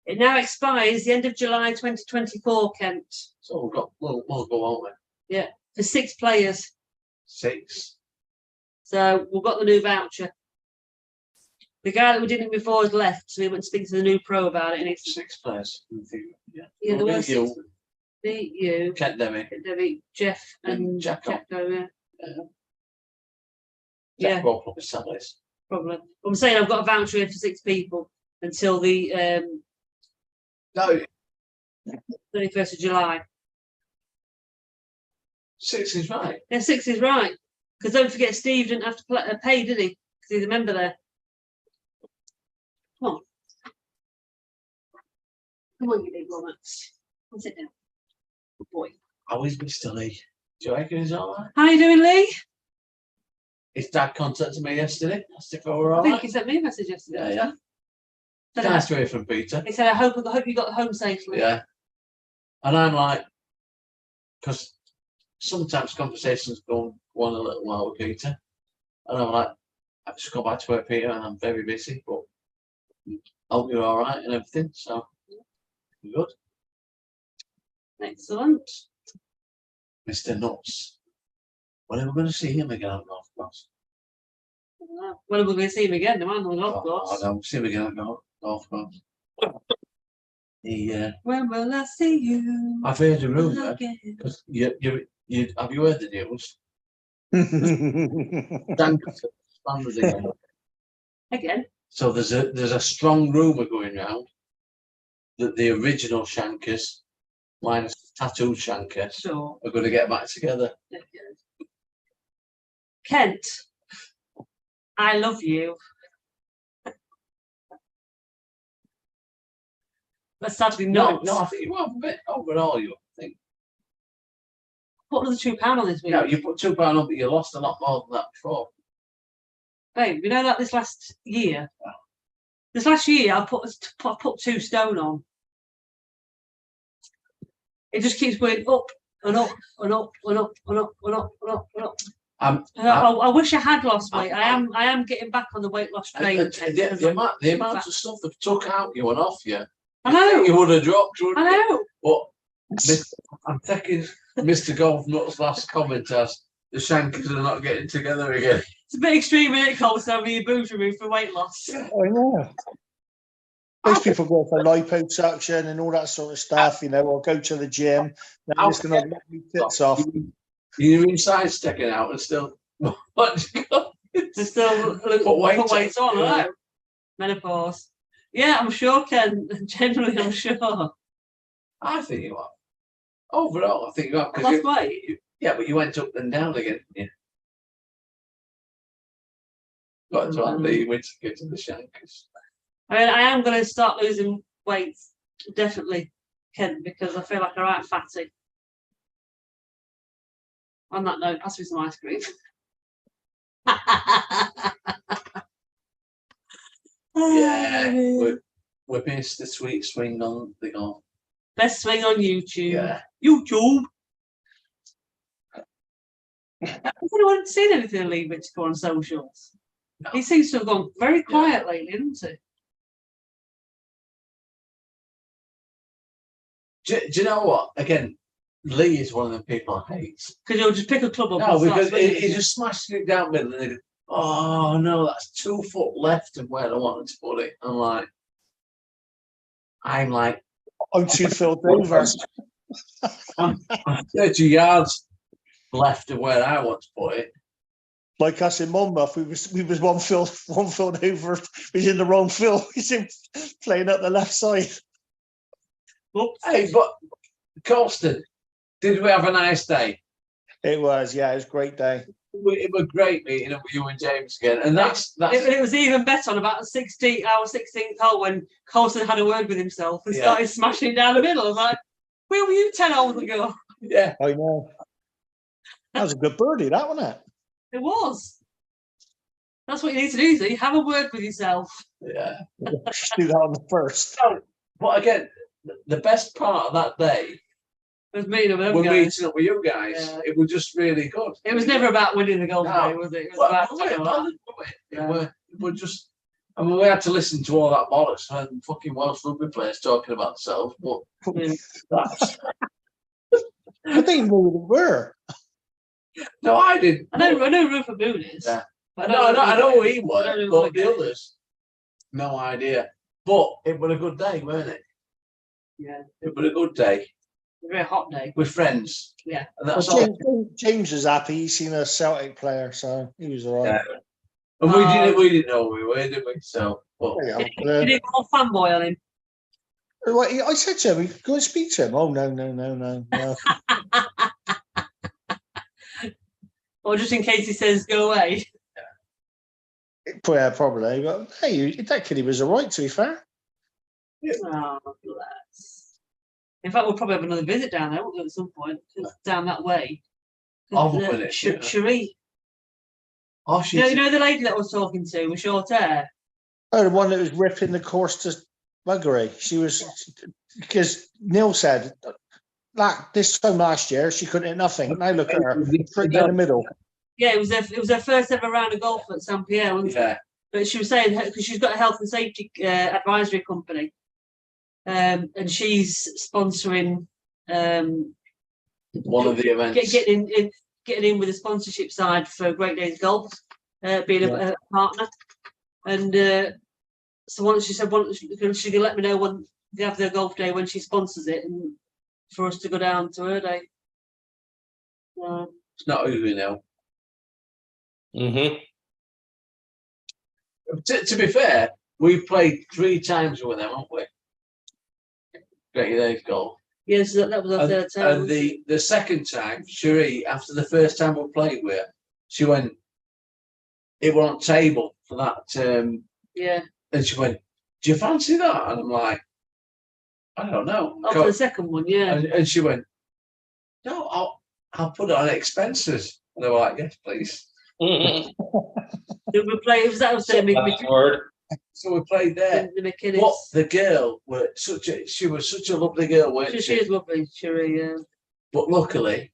It now expires the end of July 2024, Kent. So we'll go on with For 6 players. 6. So we've got the new voucher. The guy that we did it before has left, so we went to speak to the new pro about it. And it's 6 players. yeah, We'll there were beat 6. you. Beat you, Ken, Debbie. Debbie, Jeff, and Jacko. Jacko, yeah. Jack Yeah. will probably sell it. Probably. I'm saying I've got a voucher in for 6 people until the No, 31st of July. 6 is right. Yeah, 6 is right. Because don't forget, Steve didn't have to pay, did he? Because he's a member there. Come on. Come on, you big woman. Sit down. Good boy. How is Mr. Lee? Do you reckon he's all right? How you doing, Lee? His dad contacted me yesterday. Asked if I were I all think right. he sent me a message yesterday. Yeah. Said, Nice to hear from Peter. He said, I hope you got home safely. Yeah. And I'm like, because sometimes conversations go on a little while with Peter. And I'm like, I've just got back to work, Peter, and I'm very busy, but I hope you're all right and everything. So, good. Excellent. Mr. Nuts. When are we going to see him again on golf course? When are we going to see him again? The man on the golf I course. know, see him again on golf course. When will I see you? I've heard a rumour, again? because you have you heard the news? Standard again. Again? So there's a strong rumour going round that the original Shankers, minus the tattooed Shankers, Sure. are going to get back together. Kent, I love you. That's sadly not. No, I think you have a bit overall. You think? Put another £2 on this week. No, you put £2 on, but you lost a lot more than that before. Babe, you know that this last year? This last year, I put 2 stone on. It just keeps going up and up and up and up and up and up and up and up. I wish I had lost weight. I am getting back on the weight loss train. The amount of stuff they've took out you and off you, I know. you would have dropped. I know. But I'm taking Mr. Golf Nuts' last comment as the Shankers are not getting together again. It's a bit extreme, isn't it, Cole? So having your boobs removed for weight loss. I know. Most people go for liposuction and all that sort of stuff, or go to the gym. I'm just going to let me tits off. Your inside's sticking out and still. To still put weight on, I know. Menopause. Yeah, I'm sure, Ken. Generally, I'm sure. I think you are. Overall, I think you are. That's weight. Yeah, but you went up and down again, didn't you? Got to have the winter get to the shankers. I mean, I am going to start losing weight, definitely, Ken, because I feel like I'm right fatty. On that note, pass me some ice cream. Yeah, we missed the sweet swing on the golf. Best swing on YouTube. Yeah. YouTube. Has anyone seen anything of Lee Whitaker on socials? No. He seems to have gone very quiet lately, hasn't he? Do you know what? Again, Lee is one of the people I hate. Because he'll just pick a club up. No, and start because swinging he it. just smashes it down middle and they go, oh no, that's 2 foot left of where I wanted to put it. I'm like, I'm 2 foot over. I'm 30 yards left of where I want to put it. Like us in Monmouth, we was 1 foot over. He's in the wrong field. He's playing up the left side. Oops. Hey, but Colston, did we have a nice day? It was a great day. It was great meeting up with you and James again, and that's It was even better on about our 16th hole when Colson had a word with himself and started smashing down the middle. I was like, where were you 10 holes ago? Yeah, I know. That was a good birdie, that wasn't it? It was. That's what you need to do. So you have a word with yourself. yeah. Just do that on the first. But again, the best part of that day It was meeting with them was guys. meeting up with you guys. Yeah. It was just really good. It was never about winning the golf No. day, was it? It was about We're just. I mean, we had to listen to all that bollocks and fucking Welsh rugby players talking about themselves, but that's. I didn't know who they were. No, I didn't. I know Rupert Boone is. Yeah. But I know who he I was, don't know but what the guy. others, no idea. But it was a good day, weren't it? Yeah. It was a good day A very hot day. with friends. Yeah. And that's Well, all. James was happy. He's seen a Celtic player, so he was all right. Yeah. And we didn't know who we were, did we? So, well, Yeah, You didn't go fanboy on him. I said to him, go and speak to him. Oh, no. Or just in case he says go away. Yeah, probably. But hey, that kid, he was all right, to be fair. Oh, bless. In fact, we'll probably have another visit down there, won't we, at some point? 'Cause down that way. I'll look at it, yeah. Cherie. oh, You know the lady that I was talking to with short hair? Oh, the one that was ripping the course to buggery. She was, because Neil said, this time last year, she couldn't hit nothing. Now look at her, straight down the middle. Yeah, it was her first ever round of golf at St Pierre, wasn't it? Yeah. But she was saying because she's got a health and safety advisory company, and she's sponsoring One of the events. getting in with the sponsorship side for Great Days Golf, being a partner. And so once she said she can let me know when they have their golf day when she sponsors it, and for us to go down to her day. It's not who we know. Mm-hmm. To be fair, we've played 3 times with them, haven't we? Great Days Golf. Yes, that was our third time. And the second time, Cherie, after the first time we played with her, she went, it was on table for that. Yeah. And she went, do you fancy that? And I'm like, I don't know. After the second one, yeah. And she went, no, I'll put it on expenses. And they were like, yes, please. Did we play? That was the Word. So we played there. The McKinnis. But the girl she was such a lovely girl, weren't she? She is lovely, Cherie. Yeah. But luckily,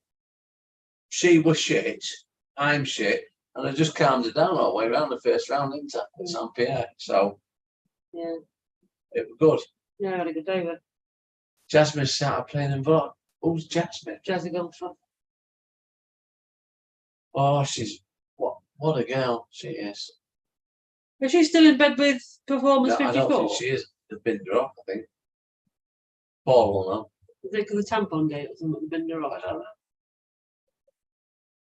she was shit. I'm shit, and I just calmed her down all the way around the first round, didn't I? At St Pierre, so Yeah. it was good. Yeah, I had a good day with Jasmine started playing in vlog. Who's Jasmine? Jazzy Golfer. Oh, she's what a girl she is. Is she still in bed with Performance No, I 54? don't think she is. The binder off, I think. Paul will know. Is it because the tampon gate or something? The binder off? I don't know.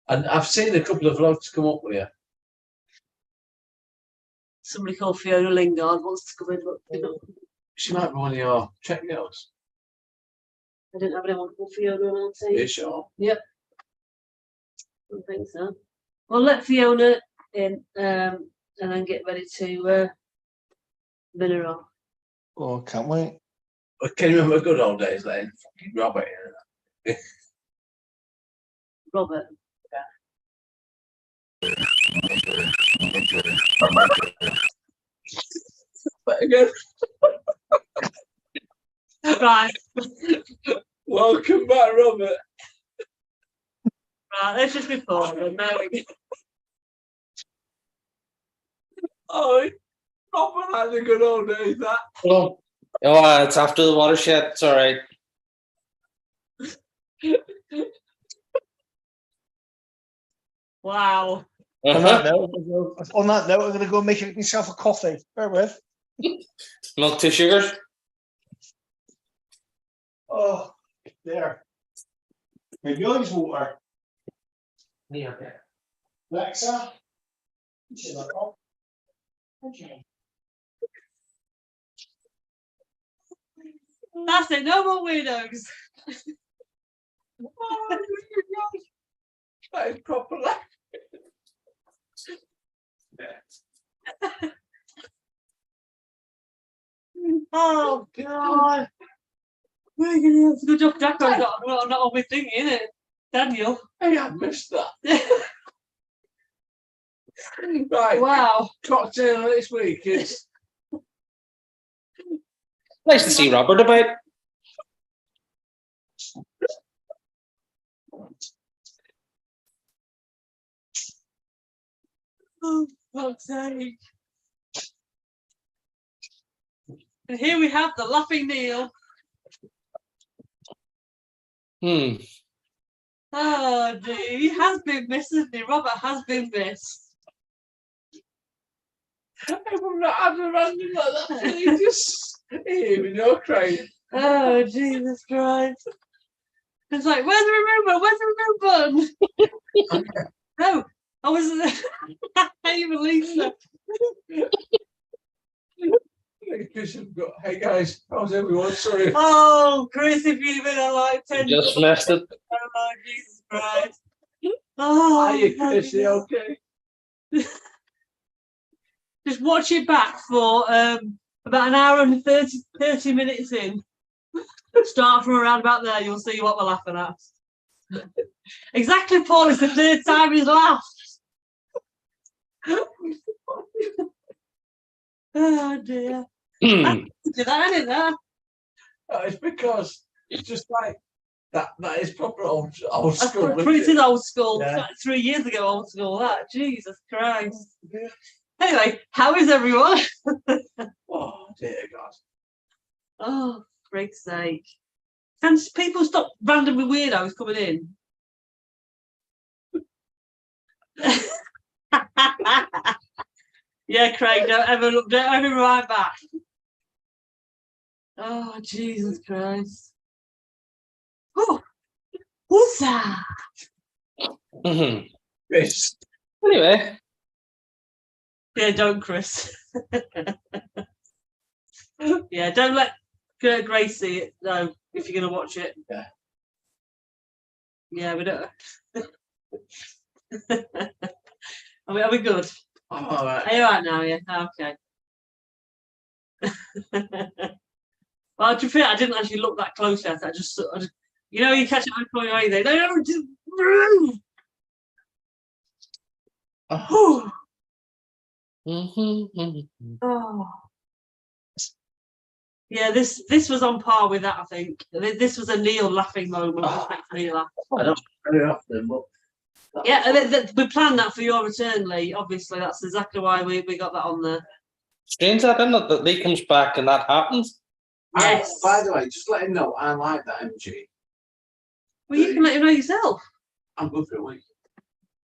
And I've seen a couple of vlogs come up with her. Somebody called Fiona Lingard wants to come in, but She might be one of your Trek girls. I didn't have anyone called Fiona on our team. Are you sure? Yep. I don't think so. Well, let Fiona in. and then get ready to mineral. Oh, can't wait. Can you remember good old days then? Fucking Robert here. Robert. But again, Right, welcome back, Robert. right. Let's just report. And now we Oh, Robert had the good old days. That. Oh, it's after the watershed. It's all right. Wow. On that note, I'm going to go make myself a coffee. Bear with. Milk, 2 sugars. Oh, there. Maybe ice water. Yeah, okay. Alexa. Okay. That's it. No more weirdos. Oh, my God. That is proper life. Oh God. We're gonna have to go job Jack. I'm not on my thing, innit? Daniel. Hey, I missed that. Right. Wow. Cocktail this week is Nice to see Robert about. Oh, fuck's sake. And here we have the laughing Neil. Oh dear, he has been missed, hasn't he? Robert has been missed. I'm not having random like that. You just here we know, crying. Oh Jesus Christ. It's like, where's the ribbon? Where's the ribbon? No, I was I even Lisa. Hey guys, how's everyone? Sorry. Oh, Chris, if you'd been on like 10 Just missed it. oh, Jesus Christ. Oh, Are you Chris? You okay? just watch it back for about an hour and 30 minutes in. Start from around about there, you'll see what we're laughing at. Exactly, Paul, it's the 3rd time he's laughed. Oh dear. Did that in there? It's because it's just like that is proper old That's school. pretty old school. Yeah. Like 3 years ago, old school. That Jesus Christ. Yeah. Anyway, how is everyone? Oh dear God. Oh, for Christ's sake. Can people stop randomly weirdos coming in? Yeah, Craig, don't ever ride back. Oh, Jesus Christ. Oh, what's that? Chris. Anyway. Yeah, don't, Chris. Yeah, don't let Grace see it, though, if you're going to watch it. Yeah. Yeah, we don't. Are we good? I'm all right. Are you all right now? Yeah. Okay. Well, to be fair, I didn't actually look that closely at it. I just you know, you catch it on point away there. No, just move. Oh. Oh. Yeah, this was on par with that. I think this was a Neil laughing moment. Neil laugh. I don't very often, but yeah, we planned that for your return, Lee. Obviously, that's exactly why we got that on there. Strange that, isn't it? That Lee comes back and that happens. Yes. By the way, just let him know I like that MG. Well, you can let him know yourself. I'm good for a week.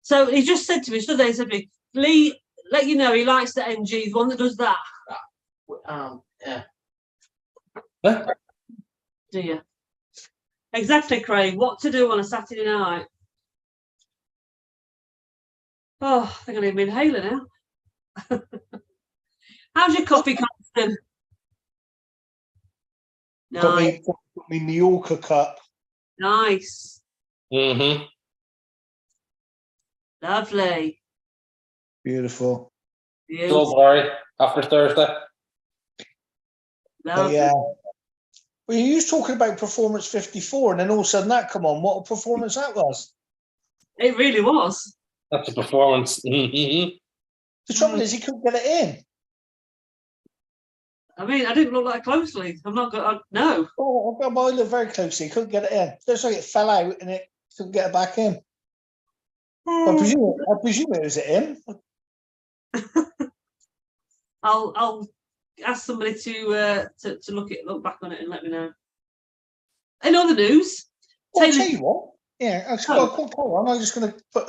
So he just said to me, he said to me, Lee, let you know he likes the MG, the one that does that. Yeah. Huh? Do you? Exactly, Craig. What to do on a Saturday night? Oh, I think I need an inhaler now. How's your coffee, Constant? Got me Mallorca cup. Nice. Mm-hmm. Lovely. Beautiful. You. Don't worry. After Thursday. No, But yeah. Well, you was talking about Performance 54, and then all of a sudden that come on. What a performance that was! it really was. That's a performance. The trouble is, he couldn't get it in. I mean, I didn't look that closely. I'm not going. No. Oh, I looked very closely. He couldn't get it in. Looks like it fell out, and it couldn't get it back in. I presume it was him. I'll ask somebody to look back on it and let me know. In other news, Well, I'll Taylor- tell you what. Yeah, I'm just going to put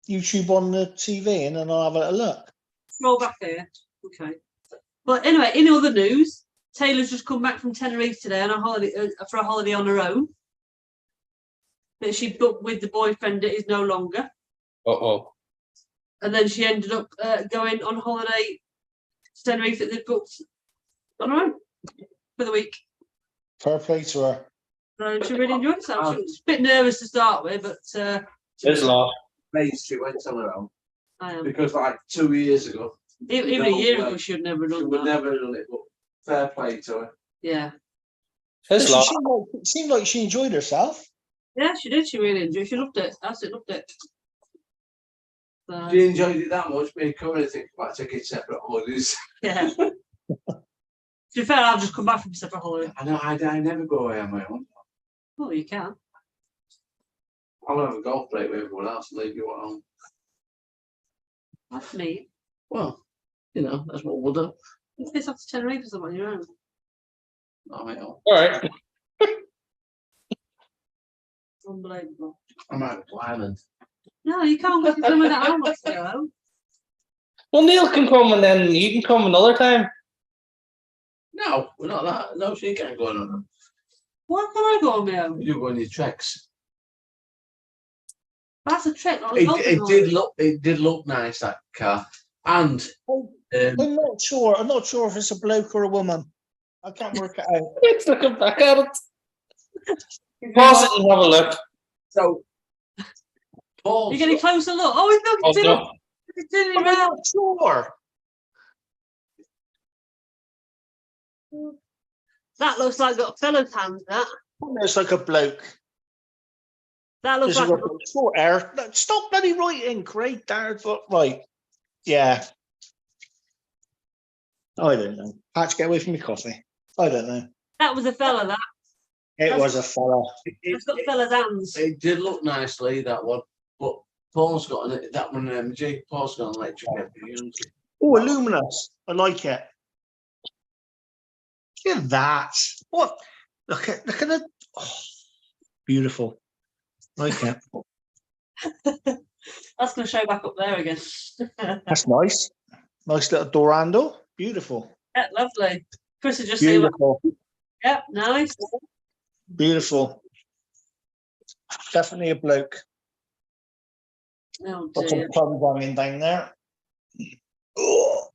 YouTube on the TV and then I'll have a look. Scroll back here. Okay. But anyway, in other news, Taylor's just come back from Tenerife today on a holiday for a holiday on her own. That she booked with the boyfriend that is no longer. Uh-oh. And then she ended up going on holiday to Tenerife that they'd booked on her own for the week. Fair play to her. So she really enjoyed herself. She was a bit nervous to start with, but It's lost. Amazed she went on her own. I am. Because like 2 years ago, Even a year ago, she would never have she done would that. never have done it, but fair play to her. Yeah. It's She lost. seemed like she enjoyed herself. Yeah, she did. She really enjoyed it. She loved it. Absolutely loved it. So, She enjoyed it that much, me coming and thinking about taking separate holidays. yeah. To be fair, I've just come back from separate holiday. I know, I never go away on my own. Oh, you can. I will have a golf break with everyone else and leave you at home. That's neat. Well, that's what we'll do. You can off to Tenerife or something on your own. On my own. All right. Unbelievable. I'm out to Ireland. No, you can't go to somewhere that I want to go. Well, Neil can come and then you can come another time. No, we're not that. No, she can't go on them. Why can't I go on my own? You go on your treks. That's a trick. It did look nice, that car. And I'm not sure. I'm not sure if it's a bloke or a woman. I can't work it out. Let's look back at it. Pause it and have a look. so Paul, You're getting a closer look. Oh, he's looking Oh, no. He's turning I'm around. not sure. That looks like got fella's hands. That It's like a bloke. looks There's like. a short hair. No, stop bloody writing, Craig. Right. Yeah. I don't know. I had to get away from my coffee. I don't know. That was a fella. That It was a fella. it's got fella's hands. it did look nicely, that one. But Paul's got that one MG. Paul's got an electric MG. Oh, luminous. I like it. Look at that. What? Look at it. Oh, beautiful. Like it. That's going to show back up there again. That's nice. Nice little door handle. Beautiful. Yeah, lovely. Chris has just seen. Beautiful. Yep, nice. Beautiful. Definitely a bloke. Oh Got some dear. plums hanging down there. Oh.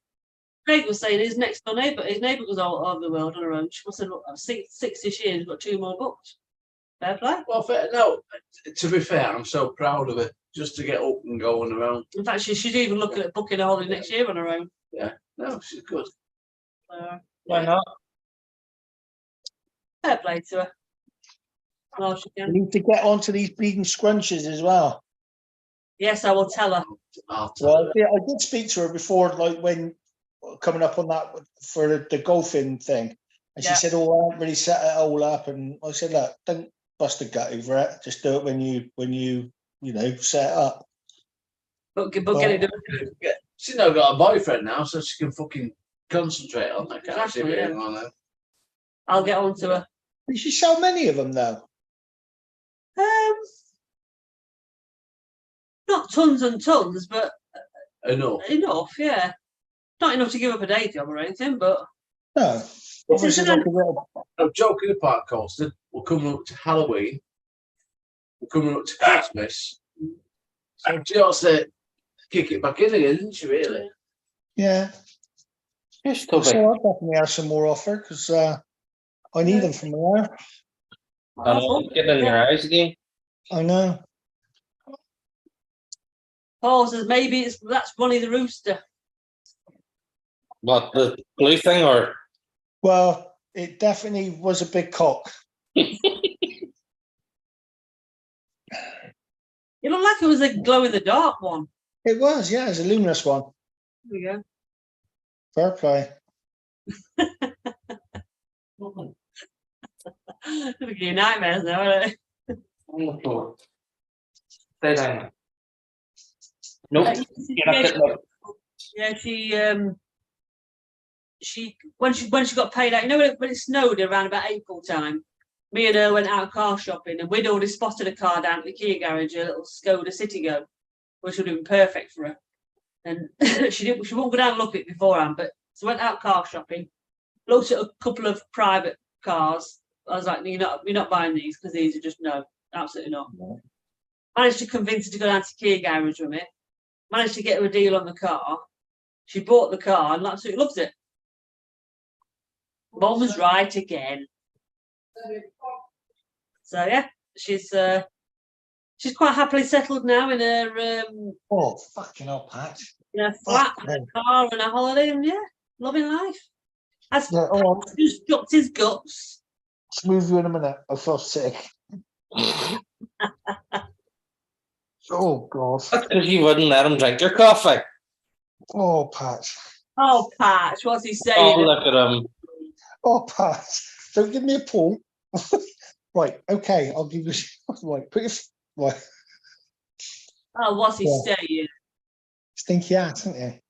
Craig was saying his next door neighbour, his neighbour was all over the world on her own. She must have looked 60 years, got 2 more books. Fair play. Well, no, to be fair, I'm so proud of her just to get up and going around. In fact, she's even looking at booking a holiday next year on her own. No, she's good. Why not? Fair play to her. Well, she We can. need to get onto these bleeding scrunches as well. Yes, I will tell her. I'll tell Well, her. yeah, I did speak to her before, like when coming up on that for the golfing thing. And she Yeah. said, "Oh, I haven't really set it all up." And I said, "Look, don't bust a gut over it. Just do it when you set it up." But get it done. She's now got a boyfriend now, so she can fucking concentrate on that. Can't she? Exactly, yeah. Really, on her? I'll get on to her. Did she sell many of them though? Not tons and tons, but Enough. enough, yeah. Not enough to give up a day job or anything, but No. Obviously, like a little- No, joking apart, Colston, we're coming up to Halloween. We're coming up to Christmas. So she ought to kick it back in again, didn't she, really? yeah. Yes, So Toby. I'll definitely have some more offer because I need them from there. I know, getting in your eyes again. I know. Paul says maybe that's Ronnie the Rooster. What, the blue thing or? Well, it definitely was a big cock. It looked like it was a glow in the dark one. It was, yeah, it's a luminous one. There we go. Fair play. It'll give you nightmares now, won't it? On the floor. Stay down. Nope. Yeah, You're not getting up. Yeah, she when she got paid out, you know when it snowed around about April time, me and her went out car shopping and we'd already spotted a car down at the Kia garage, a little Skoda Citigo, which would have been perfect for her. And she won't go down and look at it beforehand, but so went out car shopping, looked at a couple of private cars. I was like, you're not buying these because these are just no, absolutely not. No. Managed to convince her to go down to Kia garage with me. Managed to get her a deal on the car. She bought the car and absolutely loves it. Mum's right again. So yeah, she's quite happily settled now in her Oh, fucking hell, Pat. in her flat, and a car, and a holiday, and yeah, loving life. As Yeah, oh, just guts his guts. smooth you in a minute. I feel sick. Oh, God. That's because you wouldn't let him drink your coffee. Oh, Pat. Oh, Patch, what's he saying? Oh, look at him. Oh, Pat. Don't give me a pull. Right, okay, I'll give you. Right, put your. Right, Oh, what's he Yeah. saying? stinky ass, isn't you?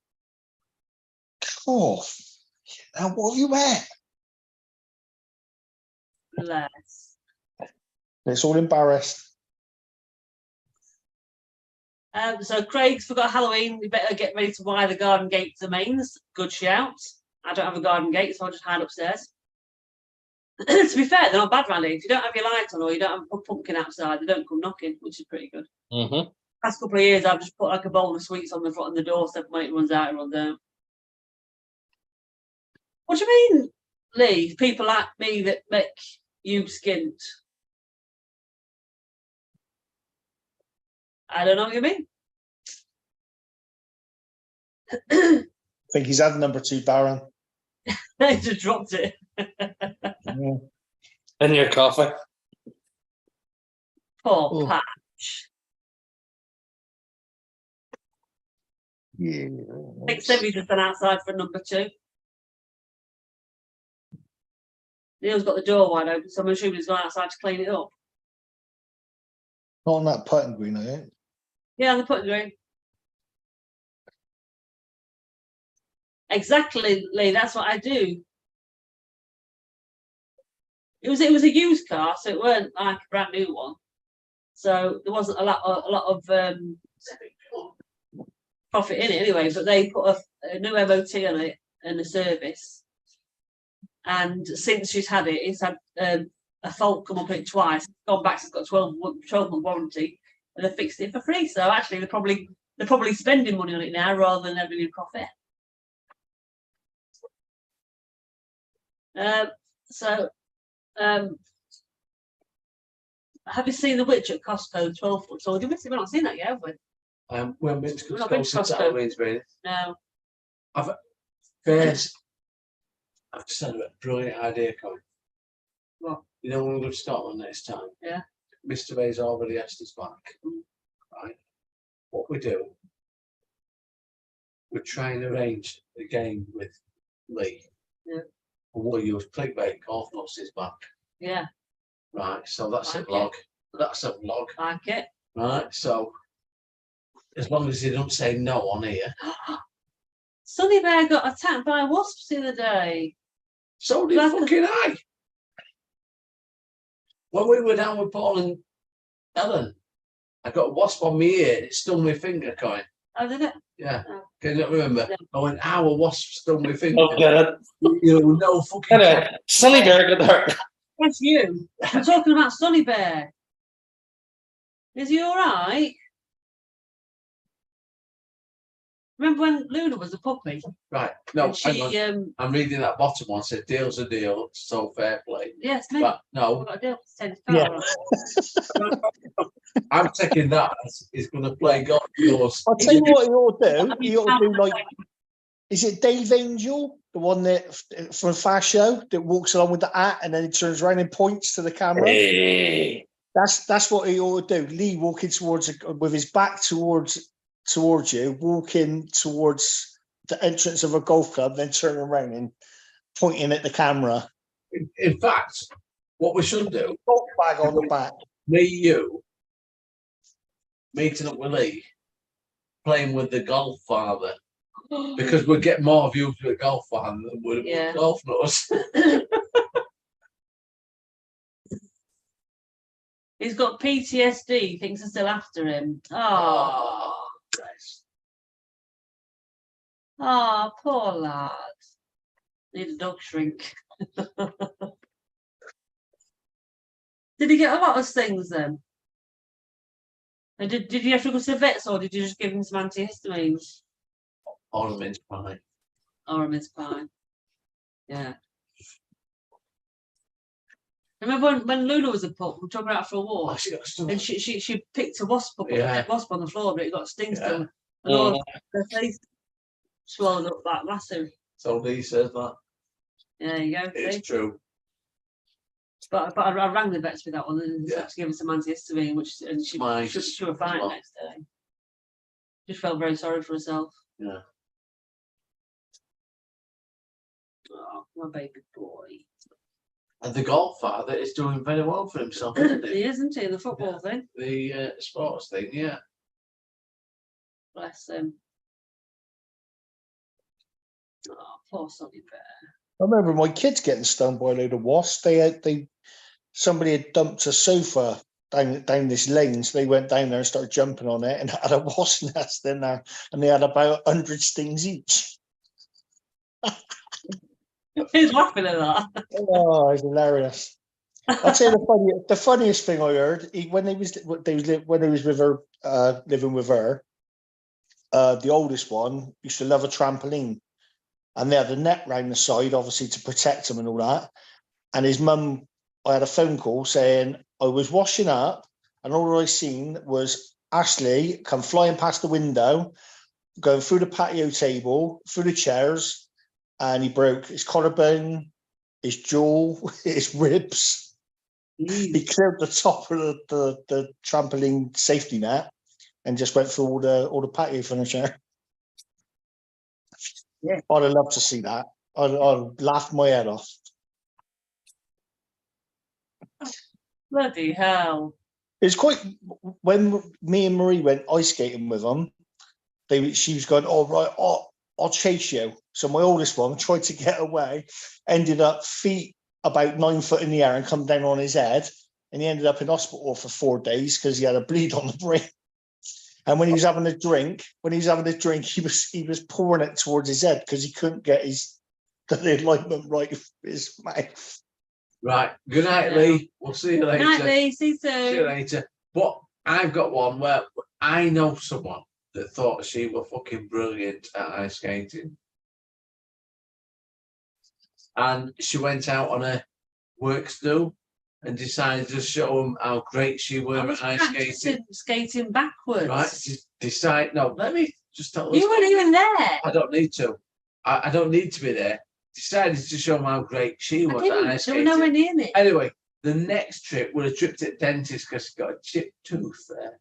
Oh, now what have you had? Bless. It's all embarrassed. So Craig's forgot Halloween. We better get ready to wire the garden gate to the mains. Good shout. I don't have a garden gate, so I'll just hide upstairs. To be fair, they're not bad round here. If you don't have your light on or you don't have a pumpkin outside, they don't come knocking, which is pretty good. Mm-hmm. Last couple of years, I've just put like a bowl of sweets on the front of the doorstep when it runs out, it runs out. What do you mean, Lee? People like me that make you skint. I don't know what you mean. I think he's had number 2, Baron. I just dropped it. Yeah. In your coffee. Poor Oh. Patch. Yeah. I think Stevie's just been outside for number 2. Neil's got the door wide open, so I'm assuming he's gone outside to clean it up. Not on that putting green, I think. Yeah, they're putting green. Exactly, Lee. That's what I do. It was a used car, so it weren't like a brand new one. So there wasn't a lot of profit in it anyway. But they put a new MOT on it and a service. And since she's had it, it's had a fault come up in it twice. It's gone back, it's got 12-month warranty, and they fixed it for free. So actually, they're probably spending money on it now rather than having a profit. Have you seen The Witch at Costco, 12-foot tall? We've not seen that yet, have we? We haven't been to We've not been Costco to since Costco. Halloween's been. No. First, I've just had a brilliant idea, Colin. What? You know when we go to Scotland next time? Yeah. Mr. Bay's already asked us back. Right? What we do, we try and arrange the game with Lee. Yeah. And we'll use clickbait, golf nuts back. Yeah. Right, so that's a Like vlog. That's a vlog. Like it. Right, so as long as you don't say no on here. Sonny Bear got attacked by wasps the other day. So did That's fucking I. When we were down with Paul and Ellen, I got a wasp on my ear and it stung my finger, Coin. Oh, did it? Yeah. Oh. Can you not remember? No. I went, a wasp stung my finger. Oh, get it. You know, no fucking. Anyway, Sonny Bear got hurt. That's you. I'm talking about Sonny Bear. Is he all right? Remember when Luna was a puppy? Right. No, And hang she, on. I'm reading that bottom one. Said deal's a deal, so fair play. yes, me. But no, I've got a deal for 10 Yeah. I'm taking that as he's going to play golf yours. I'll tell you what he ought to do. He ought to do like Is it Dave Angel, the one that from Fast Show that walks along with the hat and then he turns around and points to the camera? Hey. That's what he ought to do. Lee walking towards with his back towards you, walking towards the entrance of a golf club, then turning around and pointing at the camera. In fact, what we should do, Golf bag on the back. me, you, meeting up with Lee, playing with the golf father, because we'll get more views with a golf father than with golf nuts. He's got PTSD, thinks they're still after him. Oh, poor lad. Need a dog shrink. Did he get a lot of things then? And did you have to go to the vets or did you just give him some antihistamines? Ornaments pie. Ornaments pie. Yeah. Remember when Luna was a pup, we took her out for a walk, and she picked a wasp up, a dead wasp on the floor, but it got a sting still. And all her face swallowed up that massive. So Lee says that. Yeah, there you go. It's true. But I rang the vets with that one and had to give her some antihistamine, and she was fine next day. Just felt very sorry for herself. Yeah. Oh, my baby boy. And the golf father is doing very well for himself, isn't he? He isn't he? The football thing. The sports thing, yeah. Bless him. Oh, poor Sonny Bear. I remember my kids getting stung by a load of wasps. Somebody had dumped a sofa down this lane, so they went down there and started jumping on it, and had a wasp nest in there, and they had about 100 stings each. He's laughing at that. Oh, it's hilarious. I'll tell you the funniest thing I heard when he was with her, living with her. The oldest one used to love a trampoline, and they had a net round the side, obviously to protect him and all that. And his mum, I had a phone call saying I was washing up, and all I seen was Ashley come flying past the window, going through the patio table, through the chairs. And he broke his collarbone, his jaw, his ribs. He cleared the top of the trampoline safety net and just went through all the patio furniture. Yeah. I'd have loved to see that. I'd laugh my head off. Bloody hell. It's quite, when me and Marie went ice skating with them, she was going, oh, right, I'll chase you. So my oldest one tried to get away, ended up feet about 9 foot in the air and come down on his head. And he ended up in hospital for 4 days because he had a bleed on the brain. And when he was having a drink, he was pouring it towards his head because he couldn't get the alignment right with his mouth. Right. Good night, Lee. We'll see you later. Good night, Lee. See you soon. See you later. But I've got one where I know someone that thought she was fucking brilliant at ice skating. And she went out on a works do and decided to show them how great she was at ice skating. Skating backwards. Right. No, let me just tell you. You weren't even there. I don't need to. I don't need to be there. Decided to show them how great she was at ice skating. There were nowhere near me. Anyway, the next trip would have tripped at dentist because she got a chipped tooth there.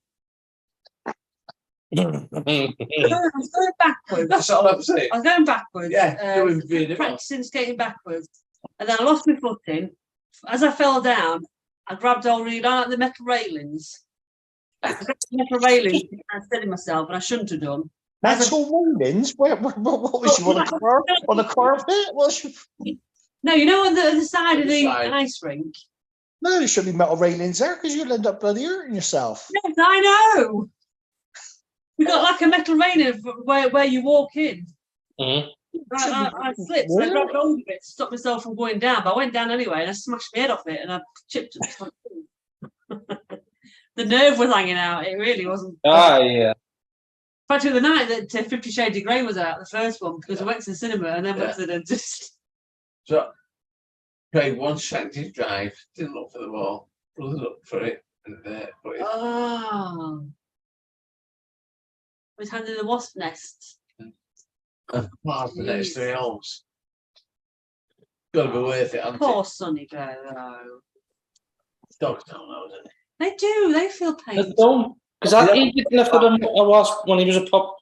I was going backwards. That's all I'm saying. I was going backwards. Yeah, practicing skating backwards. And then I lost my footing. As I fell down, I grabbed hold of the metal railings. I grabbed the metal railings and steadied myself, and I shouldn't have done. Metal railings? What was you on the carpet? No, you know on the side of the ice rink. No, there should be metal railings there because you'll end up bloody hurting yourself. Yes, I know. We got like a metal railing where you walk in. Mm-hmm. I slipped and I grabbed hold of it to stop myself from going down, but I went down anyway and I smashed my head off it and I chipped it. The nerve was hanging out. It really wasn't. Ah, yeah. In fact, the night that 50 Shades of Grey was out, the first one, because I went to the cinema and then went to the dentist. So, Craig once shanked his drive, didn't look for the ball, looked for it, and put it. Oh. Was handed the wasp nest. Apart from the next 3 holes. Gotta be worth it, hasn't Poor it? Sonny Bear, though. Dogs don't know, do they? They do. They feel pain. Because that he lifted him a wasp when he was a pup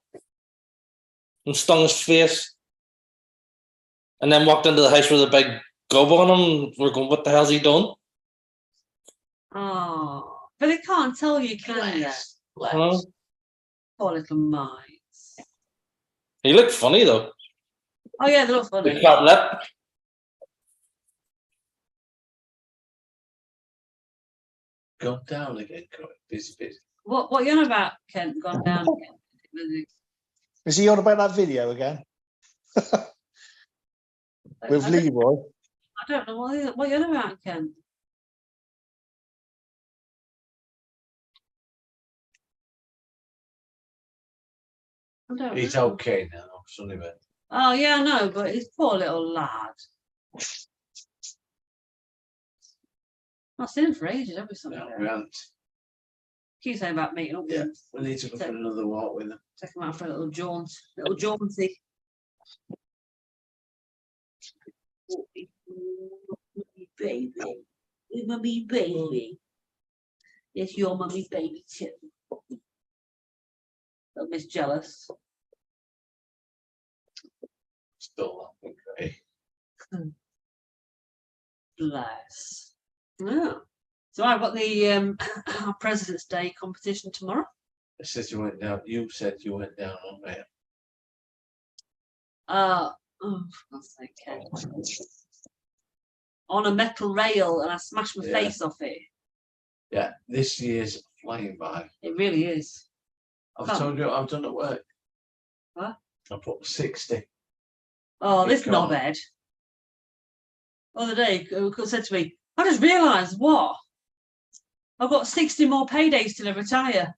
and stung his face, and then walked into the house with a big gob on him. We're going, what the hell's he done? Oh, but they can't tell you, can they? Huh? Poor little mice. He looked funny though. Oh yeah, they look The funny. fat lip. Gone down again, Corey. Busy. What you on about, Kent? Gone down again? Is he on about that video again? With I Leroy? don't know what you on about, Kent. I don't He's know. okay now, Sonny Bear. Oh yeah, I know, but his poor little lad. Not seen him for ages, have we? Something. No, we haven't. Keep saying about meeting up. Yeah, we need to go for another walk with him. Take him out for a little jaunt, little jaunty. Baby, you're mummy baby. Yes, you're mummy baby too. Little Miss Jealous. Still laughing, great. Bless. Yeah. So I've got the President's Day competition tomorrow. It says you went down. You said you went down on there. Oh, for God's sake, Ken. On a metal rail, and I smashed my Yeah. face off it. Yeah, this year's flying by. It really is. I've Come. told you what I've done at work. What? I put 60. Oh, this Keep going. knobhead. The other day, said to me, I just realised what? I've got 60 more paydays till I retire.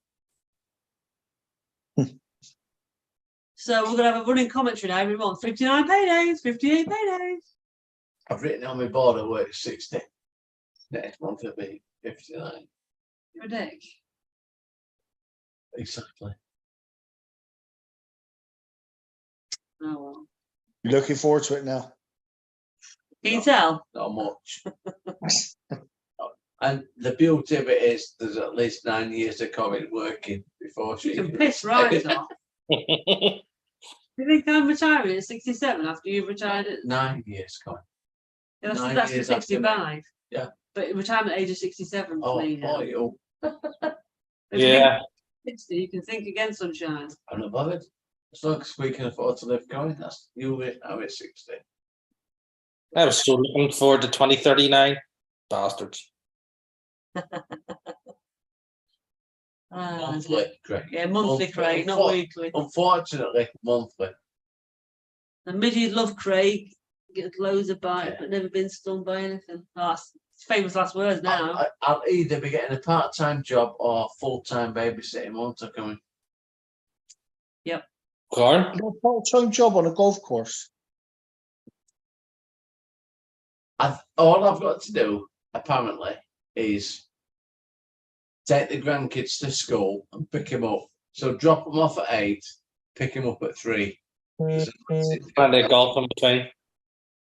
So we're going to have a running commentary now every month. 59 paydays, 58 paydays. I've written on my board at work 60. Next month it'll be 59. You're a dick. Exactly. Oh, well. You're looking forward to it now. Can you tell? Not much. And the beauty of it is there's at least 9 years of COVID working before she You can piss right off. Do you think I'm retiring at 67 after you've retired at 9 years, Colin. Yeah, Nine that's years after 65. Yeah. But retirement age is 67 for Oh, me now. boy, oh, If you Yeah. think 60, you can think again, sunshine. I'm not bothered. As long as we can afford to live going, that's you now at 60. I was so looking forward to 2039. Bastards. Monthly, Craig. Yeah, monthly, Monthly. Craig, not Unfor- weekly. Unfortunately, monthly. The midget love Craig, gets loads of bites, Yeah. but never been stung by anything. Oh, that's famous last words now. I'll either be getting a part-time job or full-time babysitting once I come in. Corn? You got a part-time job on a golf course. All I've got to do, apparently, is take the grandkids to school and pick them up. So drop them off at 8, pick them up at 3. And they golf in between.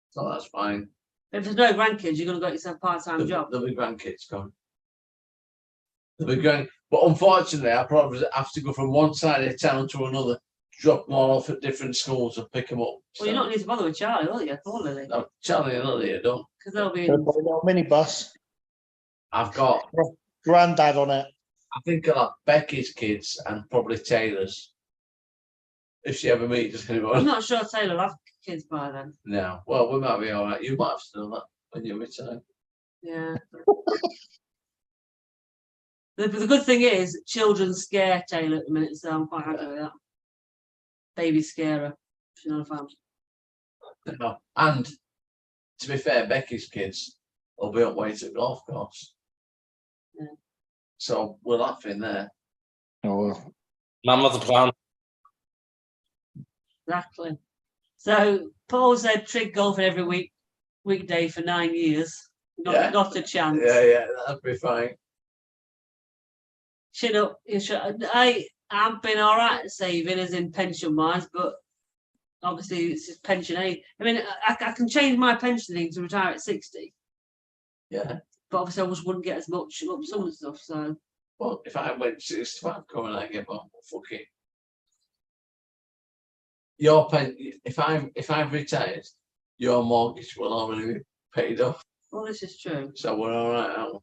So that's fine. If there's no grandkids, you're going to get yourself a part-time job. There'll be grandkids coming. There'll be but unfortunately, I probably have to go from one side of town to another, drop them all off at different schools and pick them up. Well, you're not need to bother with Charlie, will you? Or Lily? No, Charlie and Lily are done. Because they'll be Got a in... little minibus. I've got, Granddad on it. I think I'll have Becky's kids and probably Taylor's. If she ever meets I'm anyone. not sure Taylor will have kids by then. No. Well, we might be all right. You might have to do that when you retire. Yeah. The good thing is, children scare Taylor at the minute, so I'm quite happy with that. Baby scarer. She's not a fan. No. And to be fair, Becky's kids will be up way to the golf course. Yeah. So we're laughing there. Oh, well. Man with the plan. Exactly. So Paul said trig golfing every weekday for 9 years. Not a chance. Yeah, that'd be fine. Chin up. I've been all right at saving, as in pension wise, but obviously it's his pension age. I mean, I can change my pension age to retire at 60. Yeah. But obviously I just wouldn't get as much lump sum and stuff. So. Well, if I went 65 coming out again, well, fuck it. Your pen, if I've retired, your mortgage will already be paid off. Well, this is true. So we're all right now.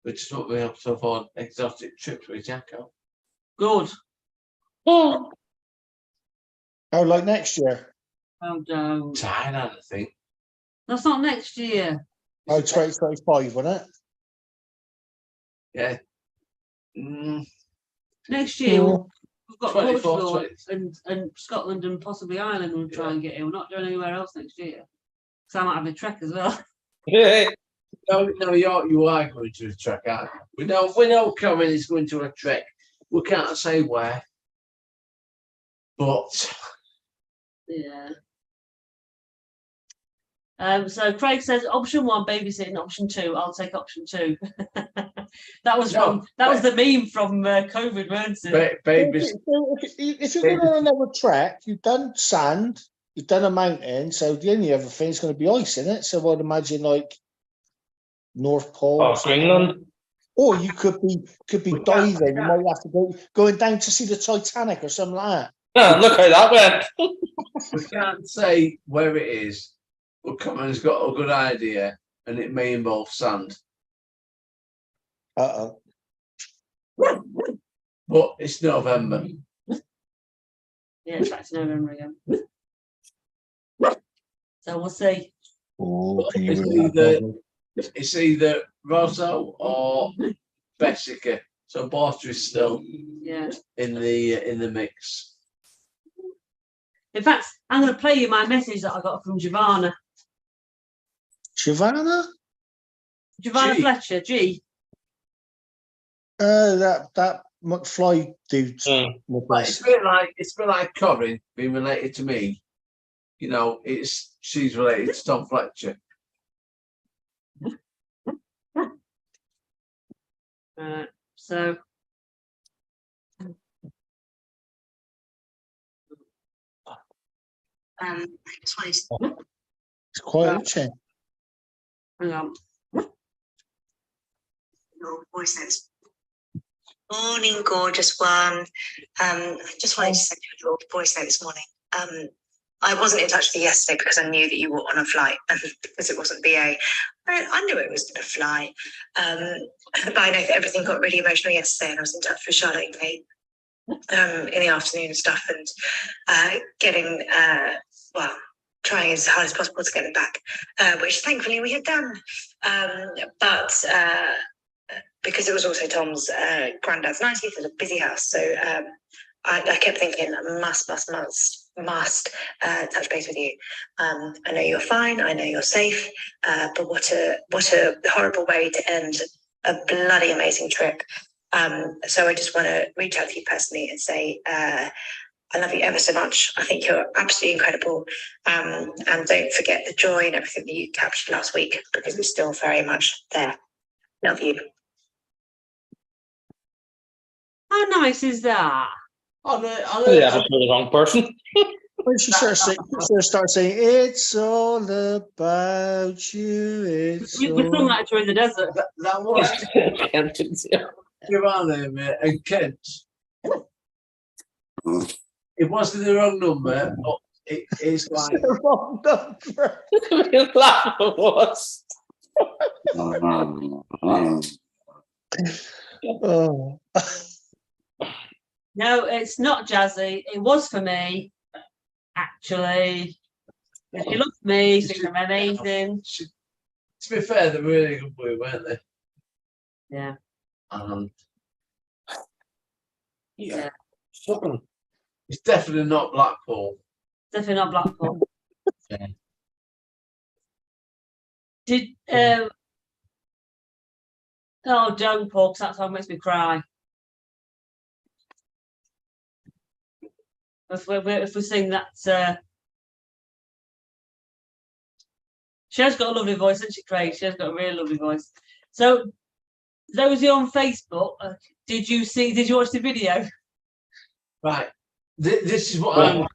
We just won't be able to afford exotic trips with Jacko. Good. Oh, like next year? Oh, no. Thailand, I think. That's not next year. Oh, 2025, wasn't it? Yeah. Next year, we've got 24, Portugal and Scotland and possibly Ireland. We'll try and get in. We're not doing anywhere else next year. So I might have a trek as well. yeah. No, you are going to a trek, aren't you? We know Cameron is going to a trek. We can't say where. But Yeah. So Craig says option 1, babysitting. Option 2, I'll take option 2. that was the meme from COVID, weren't it? babies. If you're going on another trek, you've done sand, you've done a mountain, so the only other thing is going to be ice in it. So I'd imagine like North Pole. Oh, Greenland. Or you could be diving. You might have to going down to see the Titanic or something like that. Yeah, look how that went. We can't say where it is, but Cameron's got a good idea, and it may involve sand. Uh-oh. But it's November. Yeah, it's back to November again. So we'll see. Oh, It's either Rosso or Bessica. So Borta is still in the mix. In fact, I'm going to play you my message that I got from Giovanna. Giovanna G. Fletcher, G. That McFly dude. It's a bit like Corinne being related to me. You know, she's related to Tom Fletcher. So It's quite a change. hang on. Your voice notes. Morning, gorgeous one. I just wanted to send you a little voice note this morning. I wasn't in touch with you yesterday because I knew that you were on a flight and because it wasn't BA. I knew it was going to fly. But I know that everything got really emotional yesterday and I was in touch with Charlotte and Kate in the afternoon and stuff and getting, trying as hard as possible to get them back, which thankfully we had done. But because it was also Tom's granddad's 90th, it was a busy house. So I kept thinking, must touch base with you. I know you're fine. I know you're safe. But what a horrible way to end a bloody amazing trip. So I just want to reach out to you personally and say, I love you ever so much. I think you're absolutely incredible. And don't forget the joy and everything that you captured last week because it's still very much there. Love you. How nice is that? Yeah, I'm the wrong person. When she starts saying, "It's all about you." It's We sung that during the desert. That was Giovanna and Kent. It wasn't the wrong number, but it is like the wrong number. Laugh at us. Oh. No, it's not Jazzy. It was for me, actually. If you look at me, think I'm amazing. To be fair, they were really good boy, weren't they? Yeah. Yeah. It's definitely not Blackpool. Definitely not Blackpool. Yeah. Did oh, don't, Paul, 'cause that song makes me cry. If we sing that, she has got a lovely voice, hasn't she, Craig? She has got a really lovely voice. So, those of you on Facebook, did you watch the video? Right. This is what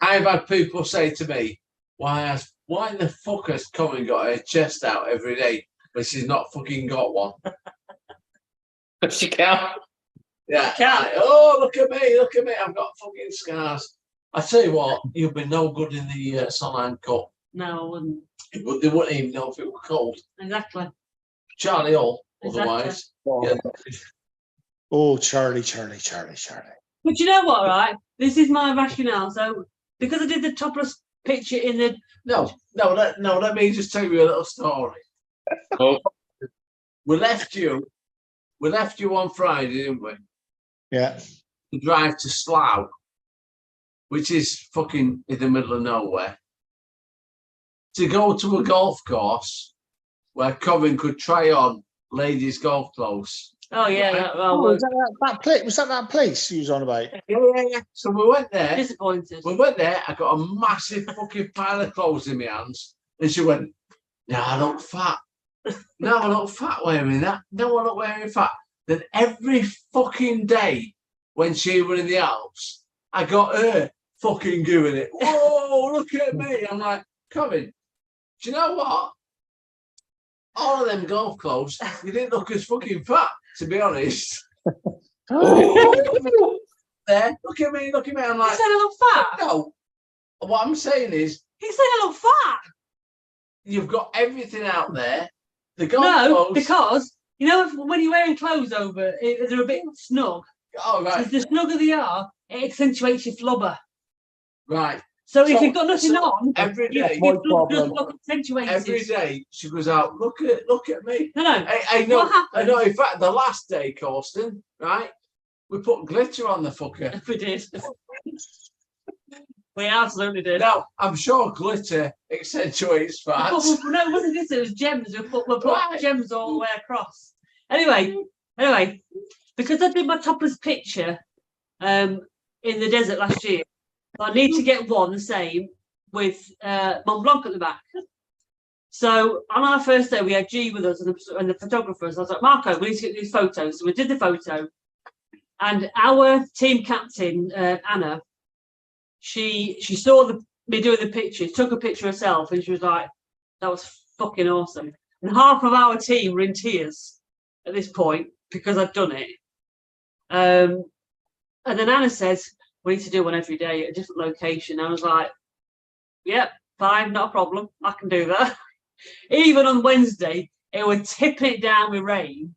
I've had people say to me, why the fuck has Corinne got her chest out every day when she's not fucking got one? She can't. Yeah. Can't. Like, oh, look at me, I've got fucking scars. I tell you what, you've been no good in the Sunland Cup. No, I wouldn't. They wouldn't even know if it were cold. Exactly. Charlie Hall, Exactly. otherwise. Oh, Yeah. oh, Charlie. But you know what, right? This is my rationale. So because I did the topless picture in the No, let me just tell you a little story. Oh, We left you on Friday, didn't we? Yeah. To drive to Slough, which is fucking in the middle of nowhere. To go to a golf course where Corinne could try on ladies' golf clothes. oh yeah, Oh, was that place? Was that place you was on about? Yeah. So we went there. disappointed. I got a massive fucking pile of clothes in my hands. And she went, no, I look fat. No, I look fat wearing that. No, I look wearing fat. Then every fucking day when she were in the Alps, I got her fucking doing it. Whoa, look at me. I'm like, Corinne, do you know what? All of them golf clothes, you didn't look as fucking fat, to be honest. There, look at me. I'm He like, said I look fat. no. What I'm saying is, He said I look fat. you've got everything out there. The golf No, clothes. because you know when you're wearing clothes over, they're a bit snug. Oh, right. The snugger they are, it accentuates your flubber. Right. So if So- you've got nothing so on, every your day, My flub does problem. look accentuated. every day she goes out, look at me. No. I know, What happened? I know. In fact, the last day, Corsten, right? We put glitter on the fucker. We did. We absolutely did. Now, I'm sure glitter accentuates fat. No, it wasn't this. It was gems. We put Right. gems all the way across. Anyway, because I did my topless picture in the desert last year, I need to get one the same with Mont Blanc at the back. So on our first day, we had G with us and the photographers. I was like, Marco, we need to get these photos. So we did the photo, and our team captain Anna, she saw me doing the picture, took a picture herself, and she was like, "That was fucking awesome." And half of our team were in tears at this point because I'd done it. And then Anna says, "We need to do one every day at a different location." I was like, "Yep, fine, not a problem. I can do that." Even on Wednesday, it was tipping it down with rain.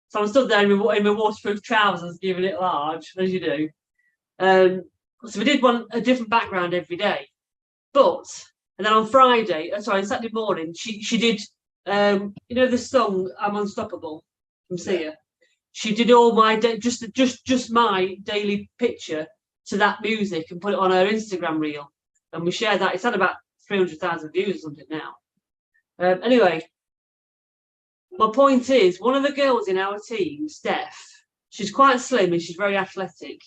So I'm stood there in my waterproof trousers, giving it large, as you do. So we did a different background every day. And then on Saturday morning, she did, the song "I'm Unstoppable" from Sia. She did all my just my daily picture to that music and put it on her Instagram reel, and we shared that. It's had about 300,000 views or something now. Anyway, my point is, one of the girls in our team, Steph, she's quite slim and she's very athletic,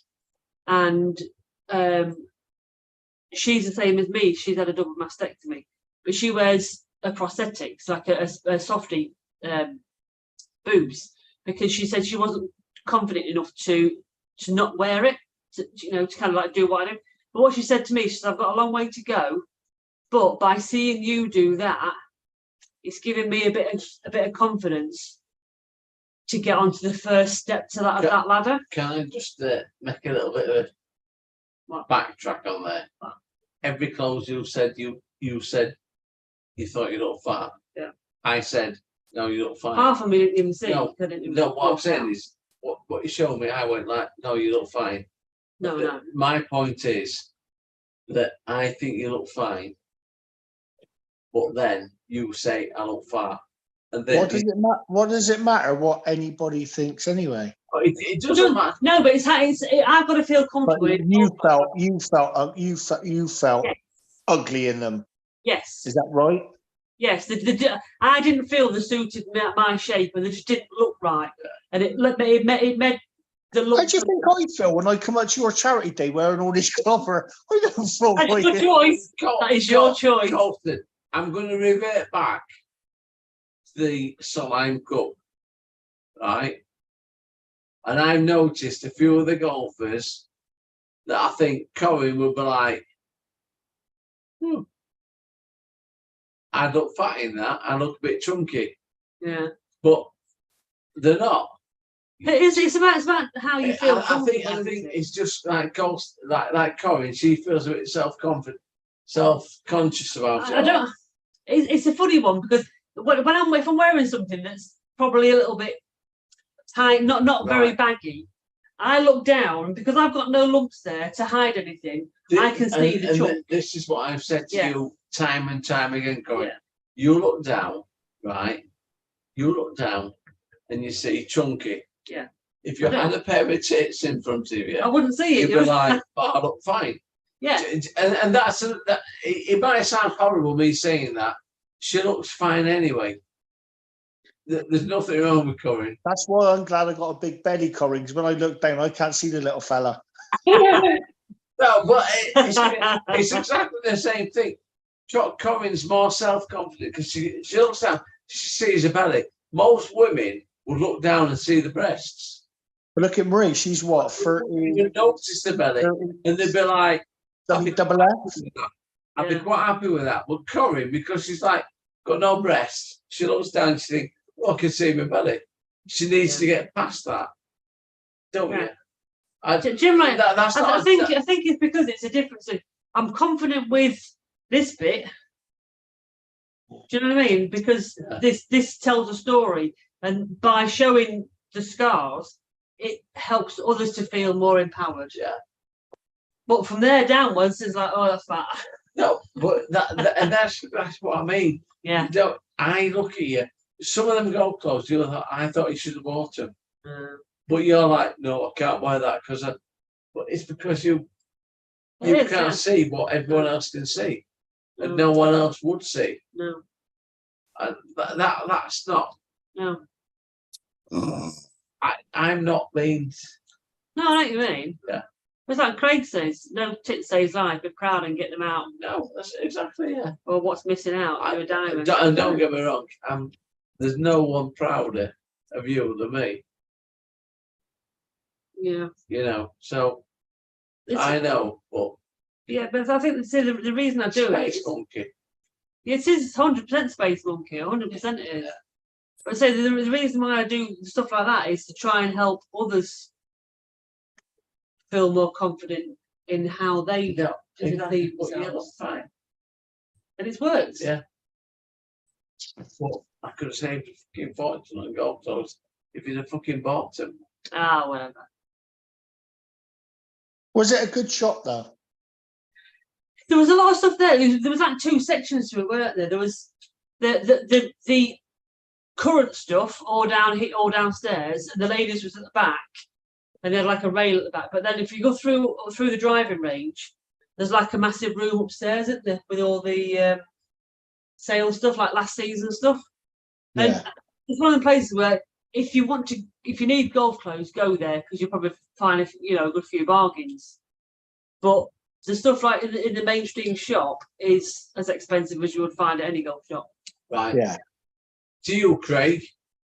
and she's the same as me. She's had a double mastectomy, but she wears a prosthetics, like a softie boobs, because she said she wasn't confident enough to not wear it, to kind of like do what I do. But what she said to me, she said, "I've got a long way to go, but by seeing you do that, it's giving me a bit of confidence to get onto the first step to that ladder." Can I just make a little bit of a backtrack on there? Every clothes you said you thought you looked fat. Yeah. I said, no, you look fine. Half of me didn't even see. No, what I'm saying is, what you showed me, I went like, no, you look fine. No. My point is that I think you look fine, but then you say I look fat. And then What does it matter what anybody thinks anyway? it doesn't matter. No, but I've got to feel comfortable. But you felt Yes. ugly in them. Yes. Is that right? Yes. I didn't feel they suited my shape, and they just didn't look right, and it made the look. How do you think I feel when I come up to your charity day wearing all this cover? I don't feel That's like your it. choice. That is your choice. Colton, I'm going to revert back to the Solheim Cup, right? And I've noticed a few of the golfers that I think Corinne would be like, I look fat in that. I look a bit chunky, Yeah. but they're not. It's about how you feel. I think it's just like Corinne. She feels a bit self-conscious about it. I don't. It's a funny one because if I'm wearing something that's probably a little bit tight, not very baggy, I look down because I've got no lumps there to hide anything. I can see the chunk. This is what I've said to you time and time again, Corinne. Yeah. You look down, right? You look down and you see chunky. Yeah. If you had a pair of tits in front of you, I wouldn't see it. You'd be like, "Oh, I look fine." Yeah. And it might sound horrible me saying that. She looks fine anyway. There's nothing wrong with Corinne. That's why I'm glad I got a big belly, Corinne, because when I look down, I can't see the little fella. No, but it's exactly the same thing. Corinne's more self-confident because she looks down, she sees a belly. Most women would look down and see the breasts. But look at Marie, she's what, 30? You notice the belly, 30, and they'd be like, double F? I'd be quite happy with that. But Corinne, because she's like got no breasts, she looks down and she thinks, "Oh, I can see my belly." She needs to get past that, don't you? Jim, right? That's not. I think it's because it's a difference. I'm confident with this bit. Do you know what I mean? Because this tells a story, and by showing the scars, it helps others to feel more empowered. Yeah. But from there downwards, it's like, oh, that's fat. No, but that's what I mean. Yeah. I look at you. Some of them golf clothes, I thought you should have bought them. But you're like, no, I can't buy that because but it's because you can't see what everyone else can see, and no one else would see. No. And that's not. No. I'm not being. No, I know what you mean. Yeah. It's like Craig says, no tit saves life, be proud and get them out. No, that's exactly Or what's missing out, do a diamond. And don't get me wrong, there's no one prouder of you than me. Yeah. You know, so I know, but yeah, but I think the reason I do Space Monkey. It is 100% Space Monkey, 100% it is. But I say the reason why I do stuff like that is to try and help others feel more confident in how they perceive themselves. Fine. And it's worked. Yeah. Well, I could have saved a fucking fortune on golf clothes if you'd have fucking bought them. Ah, whatever. Was it a good shot though? There was a lot of stuff there. There was like two sections to it, weren't there? There was the current stuff all downstairs, and the ladies was at the back, and they had like a rail at the back. But then if you go through the driving range, there's like a massive room upstairs, isn't there, with all the sales stuff, like last season stuff. And it's one of the places where if you need golf clothes, go there because you'll probably find a good few bargains. But the stuff like in the mainstream shop is as expensive as you would find at any golf shop. Right. Yeah. To you, Craig,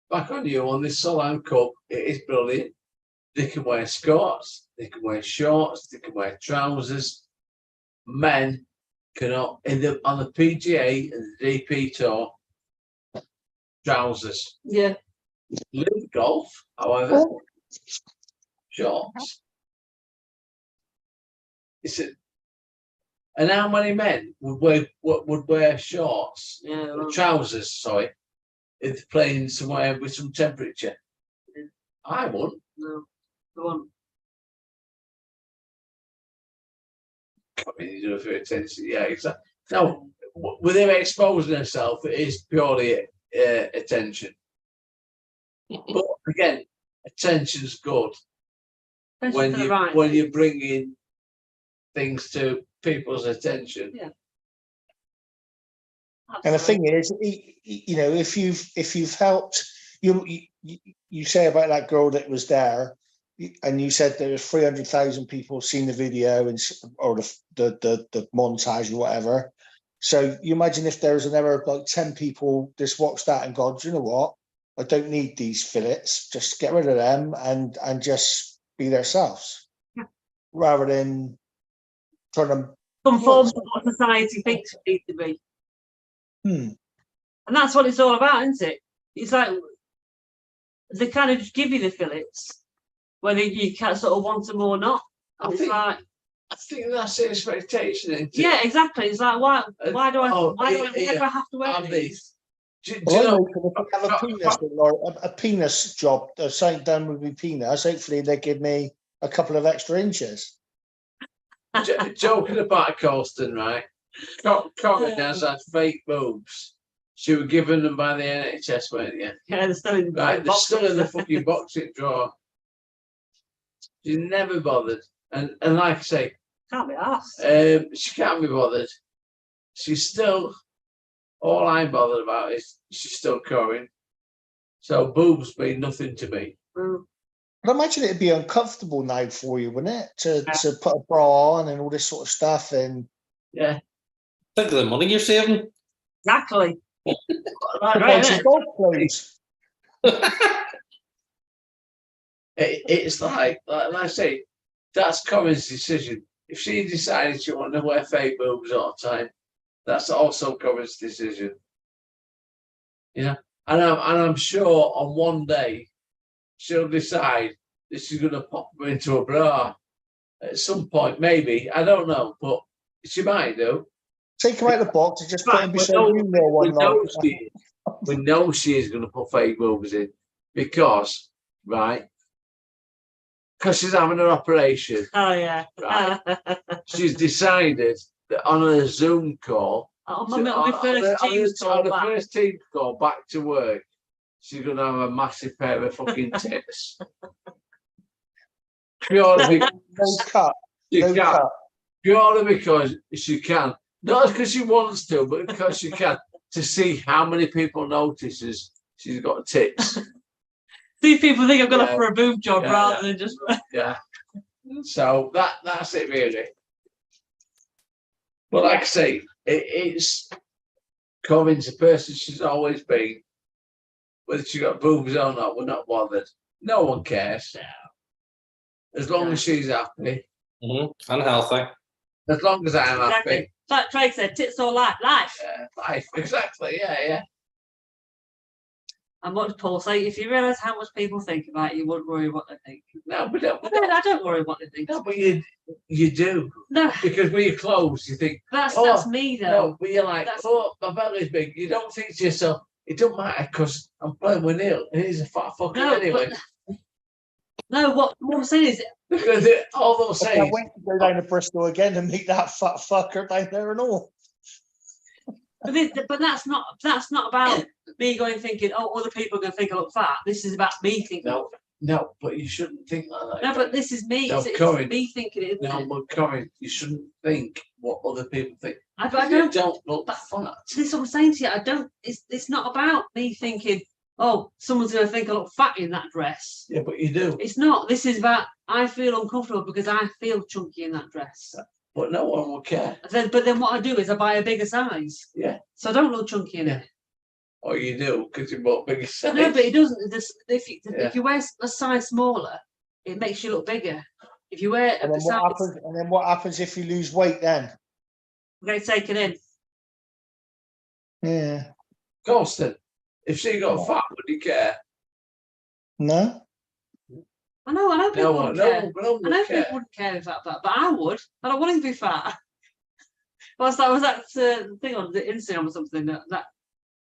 back on you on this Solheim Cup, it is brilliant. They can wear skirts, they can wear shorts, they can wear trousers. Men cannot on the PGA and the DP tour, trousers. Yeah. Live golf, however, shorts. And how many men would wear shorts? Yeah. Well, Trousers, sorry, if they're playing somewhere with some temperature. Yeah. I wouldn't. no. Go on. I mean, you do it for attention. Yeah, exactly. No, with him exposing himself, it is purely attention. But again, attention's good Especially when you bring in things to people's attention. Yeah. And the thing is, if you've helped, you say about that girl that was there, and you said there was 300,000 people seen the video or the montage or whatever. So you imagine if there was another like 10 people just watched that and gone, do you know what? I don't need these fillets. Just get rid of them and just be themselves, rather than trying to conform to what society thinks you need to be. And that's what it's all about, isn't it? It's like they kind of just give you the fillets, whether you can sort of want them or not. And I think that's the expectation, isn't it? yeah, exactly. It's like why do I have to wear these? Do you Well, know, if I have a penis, or a penis job, something done with my penis, hopefully they give me a couple of extra inches. joking about Colston, right? Corinne has had fake boobs. She was given them by the NHS, weren't you? Yeah, they're still in Right, they're still in the fucking boxing drawer. She's never bothered. And like I say, Can't be asked. she can't be bothered. She's still, all I'm bothered about is she's still Corinne. So boobs mean nothing to me. But I imagine it'd be uncomfortable now for you, wouldn't it? To put a bra on and all this sort of stuff. And Yeah, Think of the money you're saving. exactly. buy some golf clothes. It's like I say, that's Corinne's decision. If she decided she wanted to wear fake boobs all the time, that's also Corinne's decision. You know, and I'm sure on one day she'll decide that she's going to pop them into a bra at some point, maybe. I don't know, but she might do. Take them out of the box and just put them beside you there one night. We know she is going to put fake boobs in because, right? Because she's having an operation. Oh yeah. Right. She's decided that on a Zoom call, on the first team call back to work, she's going to have a massive pair of fucking tits. Purely because she can. Not because she wants to, but because she can, to see how many people notices she's got tits. These people think I've got for a boob job rather than just. Yeah. So that's it really. But like I say, it's Corinne's the person she's always been. Whether she got boobs or not, we're not bothered. No one cares. As long as she's happy. And healthy. As long as I'm happy. Like Craig said, tits or life. Life. Yeah, life, exactly. Yeah. And what did Paul say? If you realise how much people think about you, you wouldn't worry what they think. No, we don't. I don't worry what they think. No, but you do. No. Because when you're close, you think. That's me though. No, but you're like, my belly's big. You don't think to yourself, it don't matter because I'm playing with Neil and he's a fat fucker anyway. No, what I'm saying is. Because all they'll say. I went to go down to Bristol again and meet that fat fucker down there and all. But that's not about me going thinking, oh, other people are going to think I look fat. This is about me thinking. No, but you shouldn't think like that. No, but this is me. No, it's me thinking it. No, but Corinne, you shouldn't think what other people think. I don't look fat. This is what I'm saying to you. I don't. It's not about me thinking, oh, someone's going to think I look fat in that dress. Yeah, but you do. It's not. This is about I feel uncomfortable because I feel chunky in that dress. But no one will care. But then what I do is I buy a bigger size. Yeah. So I don't look chunky in it. Oh, you do because you bought bigger size. No, but it doesn't. If you wear a size smaller, it makes you look bigger. If you wear and then what happens if you lose weight then? I'm going to take it in. Yeah. Colston, if she got fat, would you care? No. I know people wouldn't care. I know people wouldn't care if that, but I would. I don't want him to be fat. Was that thing on the Instagram or something? That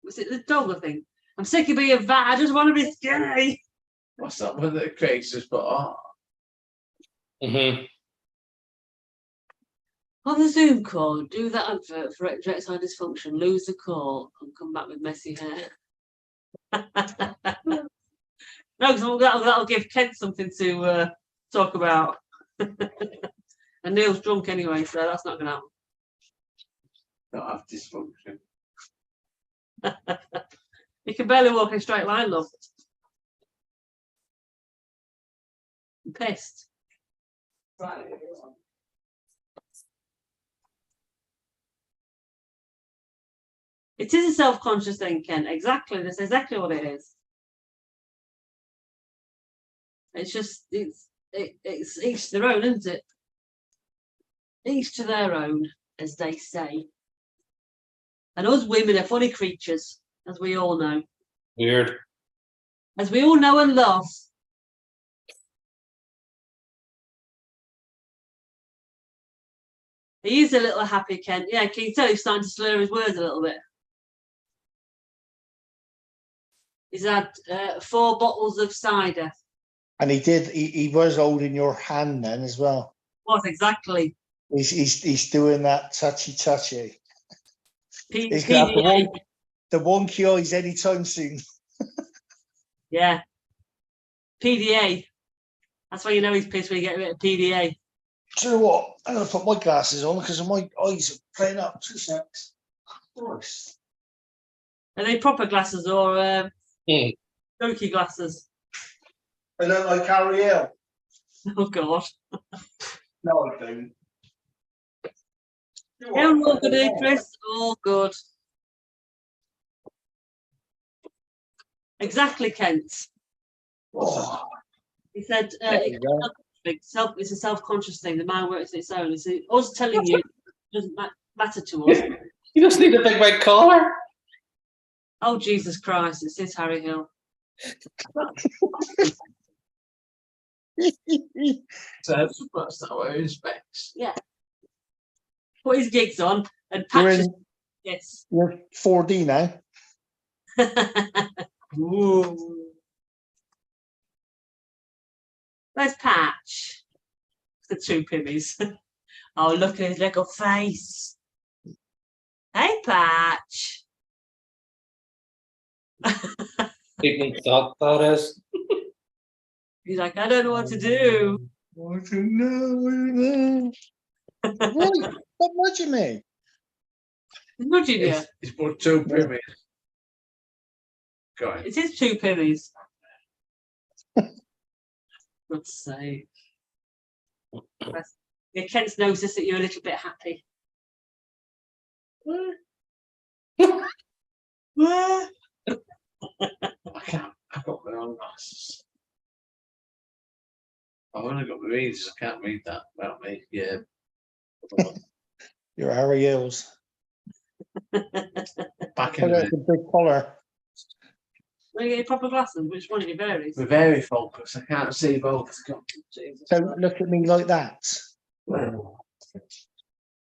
was it. The dogger thing. I'm sick of being fat. I just want to be skinny. What's that with the creators? But on the Zoom call, do that advert for erectile dysfunction. Lose the call and come back with messy hair. No, because that'll give Kent something to talk about. And Neil's drunk anyway, so that's not going to happen. Not have dysfunction. You can barely walk in a straight line, love. I'm pissed. Right. It is a self-conscious thing, Ken. Exactly. That's exactly what it is. It's just it's each their own, isn't it? Each to their own, as they say. And us women are funny creatures, as we all know. Weird. As we all know and love. He is a little happy, Kent. Yeah, can you tell he's starting to slur his words a little bit? He's had 4 bottles of cider. And he was holding your hand then as well. What exactly? He's doing that touchy. He's gonna have PDA. the wonky eyes anytime soon. Yeah. PDA. That's why you know he's pissed when you get a bit of PDA. Do you know what? I'm gonna put my glasses on because my eyes are playing up. 2 seconds. Nice. Are they proper glasses or jokey glasses? I don't like Ariel. Oh God. No, I don't. Yeah, all good, eh, Chris? All good. Exactly, Kent. Oh, He said there you go. it's a self-conscious thing. The mind works on its own. It's us telling you it doesn't matter to us. You just need a big white collar. Oh, Jesus Christ, it's this Harry Hill. So that's not what he expects. Yeah. Put his gigs on and You're patches. in Yes. you're 4D now. Ooh. Where's Patch? The 2 pimmies. Oh, look at his little face. Hey, Patch. People thought that is. He's like, I don't know what to do. What you know? Right, stop nudging me. He's nudging you. He's put 2 pyramids. Go ahead. It is 2 pimmies. God's sake. Yeah, Kent's noticed that you're a little bit happy. I can't. I've got my own glasses. I've only got my readers. I can't read that about me. Yeah. You're Ariel's. Back in Oh, a that's minute. a big collar. When you get your proper glasses, which one of you varies? We're very focused. I can't see both. Jesus. Don't look at me like that.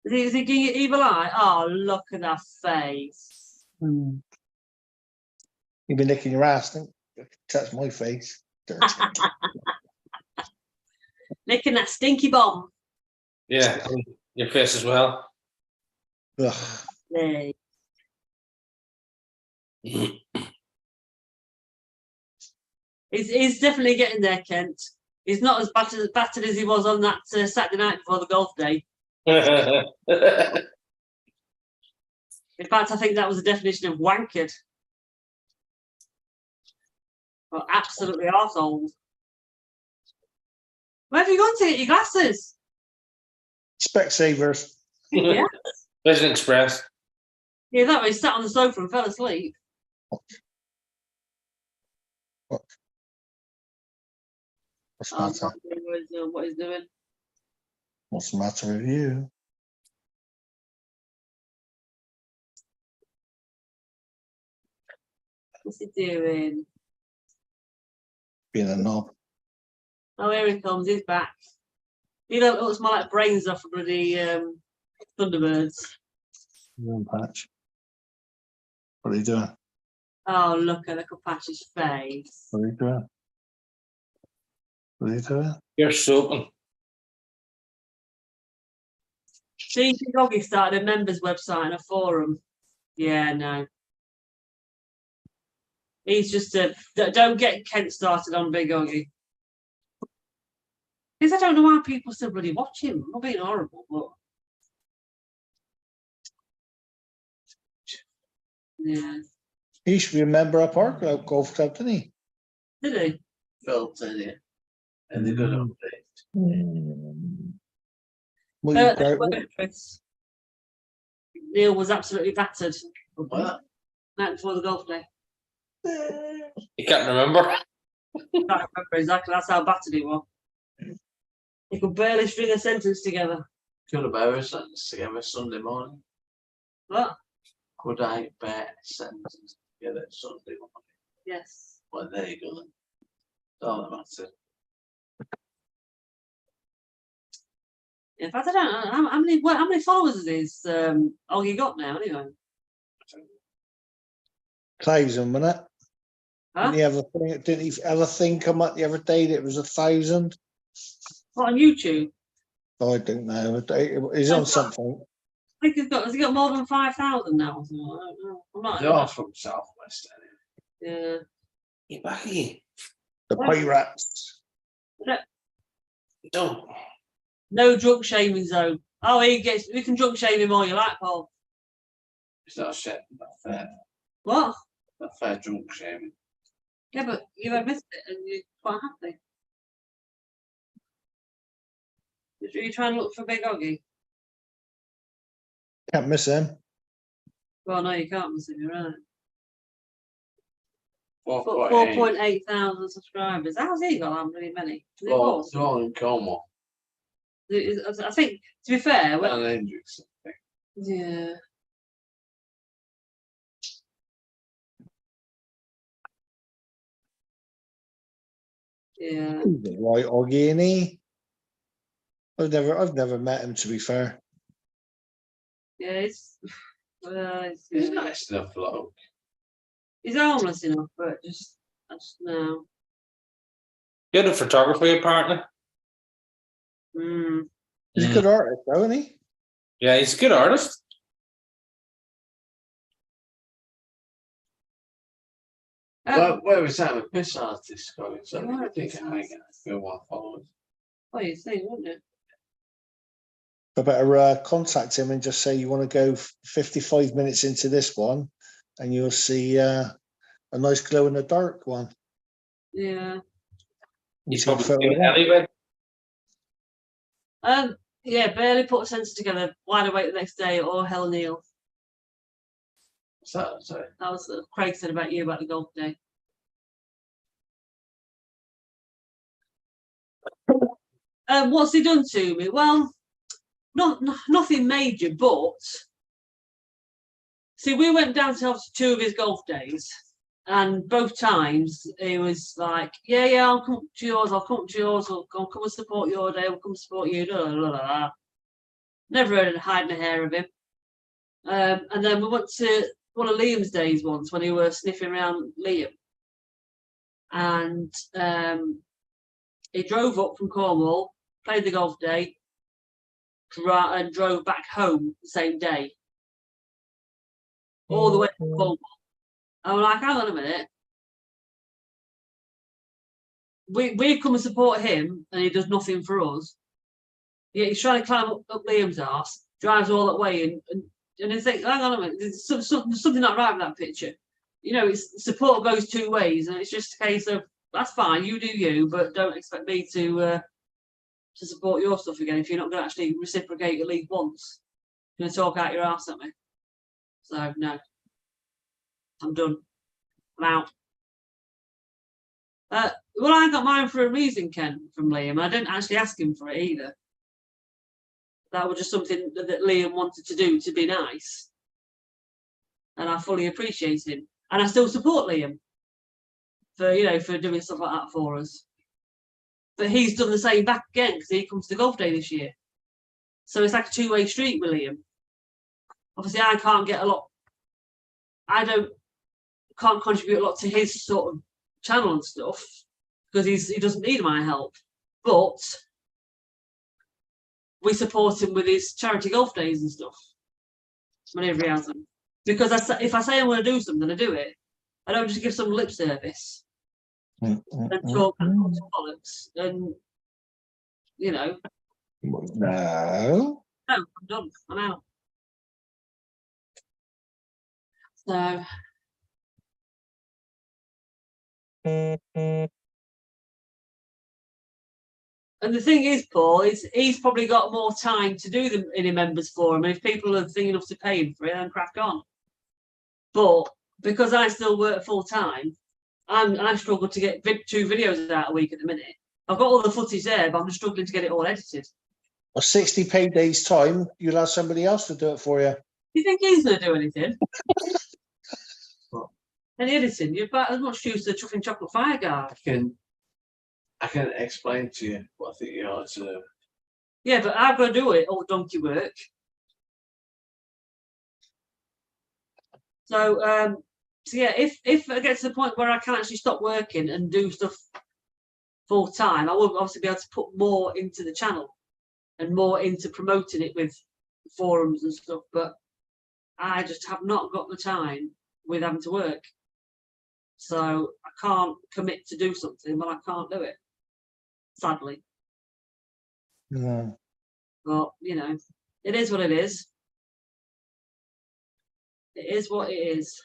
Is he giving you evil eye? Oh, look at that face. You've been licking your ass, don't you? Touch my face. Dirty. Licking that stinky bomb. Yeah, and your face as well. Ugh. There. He's definitely getting there, Kent. He's not as battered as he was on that Saturday night before the golf day. In fact, I think that was the definition of wankered. Well, absolutely arsehole. Where have you gone to get your glasses? Specsavers. Yeah. Vision Express. Yeah, that way he sat on the sofa and fell asleep. What's the Oh, matter? what he's doing. What's the matter with you? What's he doing? Being a knob. Oh, here he comes. He's back. You know, it looks more like brains off of bloody Thunderbirds. Patch. What are you doing? Oh, look at little Patch's face. What are you doing? What are you doing? You're soaping. See, Doggy started a members website and a forum. Yeah, no. He's just don't get Kent started on Big Oggy. Because I don't know why people still bloody watch him. I'm not being horrible, but yeah. He used to be a member of our golf club, didn't he? Did he? Felt in it. And they're good update. Well, you great. Chris. Neil was absolutely battered What? night before the golf day. You can't remember. I can't remember exactly. That's how battered he was. He could barely string a sentence together. Could have better sentences together Sunday morning. What? Could I bear sentences together Sunday morning? Yes. Well, there you go then. That's all that matters. In fact, I don't know how many followers is Oggy got now anyway. 1,000, wasn't it? Huh? Didn't he have a thing come up the other day that it was 1,000? What, on YouTube? Oh, I don't know. He's on something. I think has he got more than 5,000 now? Or something? I don't know. I'm not. They are from Southwest anyway. Yeah. You back here? The pirates. Don't. No drunk shaming zone. Oh, we can drunk shame him all you like, Paul. It's not shit, not fair. What? Not fair drunk shaming. Yeah, but you admitted it and you're quite happy. Are you trying to look for Big Oggy? Can't miss him. Well, no, you can't miss him, you're right. 4.8. 4.8 thousand subscribers. How's he got that many? Is it Well, more? it's all in Cornwall. I think, to be fair, Dan Hendricks, I think. yeah. Yeah. He's all right, Oggy, ain't he? I've never met him, to be fair. Yeah, He's nice enough, bloke. he's harmless enough, but I just no. Good at photography, apparently. Mm. He's a good artist, though, isn't he? Yeah, he's a good artist. Well, where was that with piss artists going? So Yeah, I think piss I might get a few more followers. Well, you think, wouldn't it? I better contact him and just say you want to go 55 minutes into this one, and you'll see a nice glow in the dark one. Yeah. He's He'll probably fill doing it out. anyway. Yeah, barely put a sentence together. Wide awake the next day, or hell Neil. What's that? Sorry. That was Craig said about you about the golf day. What's he done to me? Well, nothing major, but see, we went down to obviously 2 of his golf days, and both times he was like, "Yeah, I'll come to yours. I'll come to yours. I'll come and support your day. I'll come support you." Blah, blah, blah, blah. Never heard hiding a hair of him. And then we went to one of Liam's days once when he was sniffing around Liam, and he drove up from Cornwall, played the golf day, and drove back home the same day, all the way to Cornwall. I'm like, hang on a minute. We come and support him, and he does nothing for us. Yeah, he's trying to climb up Liam's arse, drives all that way, and you think, hang on a minute, there's something not right with that picture. You know, it's support goes 2 ways, and it's just a case of that's fine, you do you, but don't expect me to support your stuff again if you're not going to actually reciprocate at least once. You're going to talk out your arse at me. So no, I'm done. I'm out. Well, I got mine for a reason, Ken, from Liam. I didn't actually ask him for it either. That was just something that Liam wanted to do to be nice. And I fully appreciate him. And I still support Liam for doing stuff like that for us. But he's done the same back again because he comes to the golf day this year. So it's like a 2-way street with Liam. Obviously, I can't get a lot. Can't contribute a lot to his sort of channel and stuff because he doesn't need my help. But we support him with his charity golf days and stuff whenever he has them. Because if I say I'm going to do something, I do it. I don't just give some lip service and talk bollocks and No, I'm done. I'm out. So. And the thing is, Paul, is he's probably got more time to do them in a members forum. And if people are thinking enough to pay him for it, then crack on. But because I still work full time, I struggle to get 2 videos out a week at the minute. I've got all the footage there, but I'm just struggling to get it all edited. A 60 paydays time, you'll have somebody else to do it for you. You think he's going to do anything? Any editing? You've got as much use as a chuffing chocolate fire guard. I can explain to you what I think you ought to do. Yeah, but I've got to do it, all donkey work. So, so yeah, if I get to the point where I can actually stop working and do stuff full time, I will obviously be able to put more into the channel and more into promoting it with forums and stuff. But I just have not got the time with having to work. So I can't commit to do something when I can't do it, sadly. No. But, you know, it is what it is. It is what it is.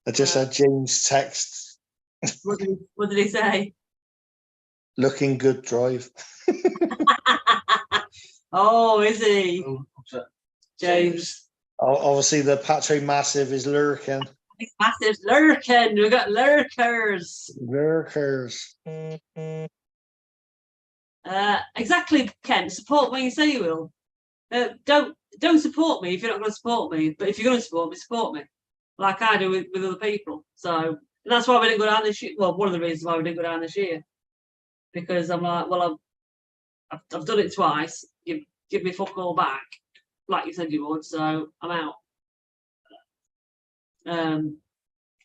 I just had James text, What did he say? looking good drive. Oh, is he? What's that? James. Obviously, the Patro Massive is lurking. He's massive lurking. We've got lurkers. Lurkers. Exactly, Ken. Support when you say you will. Don't support me if you're not going to support me. But if you're going to support me, like I do with other people. So and that's why we didn't go down this year. Well, one of the reasons why we didn't go down this year, because I'm like, well, I've done it twice. You give me fuck all back, like you said you would. So I'm out.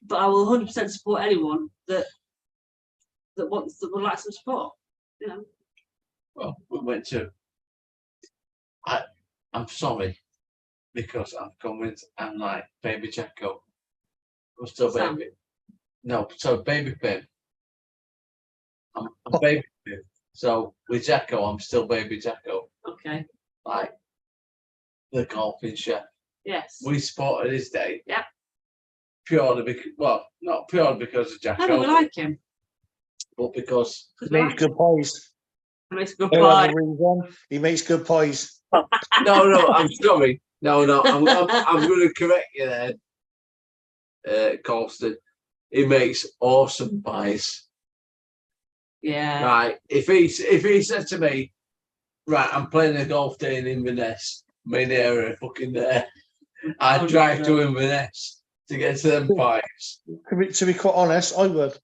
But I will 100% support anyone that would like some support. You know. Well, we went to. I'm sorry, because I'm convinced I'm like Baby Jacko. I'm still Sam. baby. No, so Baby Pin. I'm Baby Pin. So with Jacko, I'm still Baby Jacko. Okay. Like the golfing chef. Yes. We supported his day. Yeah. Purely because, well, not purely because of Jacko. No, but we like him. But because We Makes like good pies. him. Makes good No other pie. reason. He makes good pies. no, I'm sorry. No, I'm going to correct you there, Colston. He makes awesome pies. Yeah. Right. If he said to me, right, I'm playing a golf day in Inverness, me and Aaron are fucking there, I'd drive to Inverness to get to them pies. To be quite honest, I would.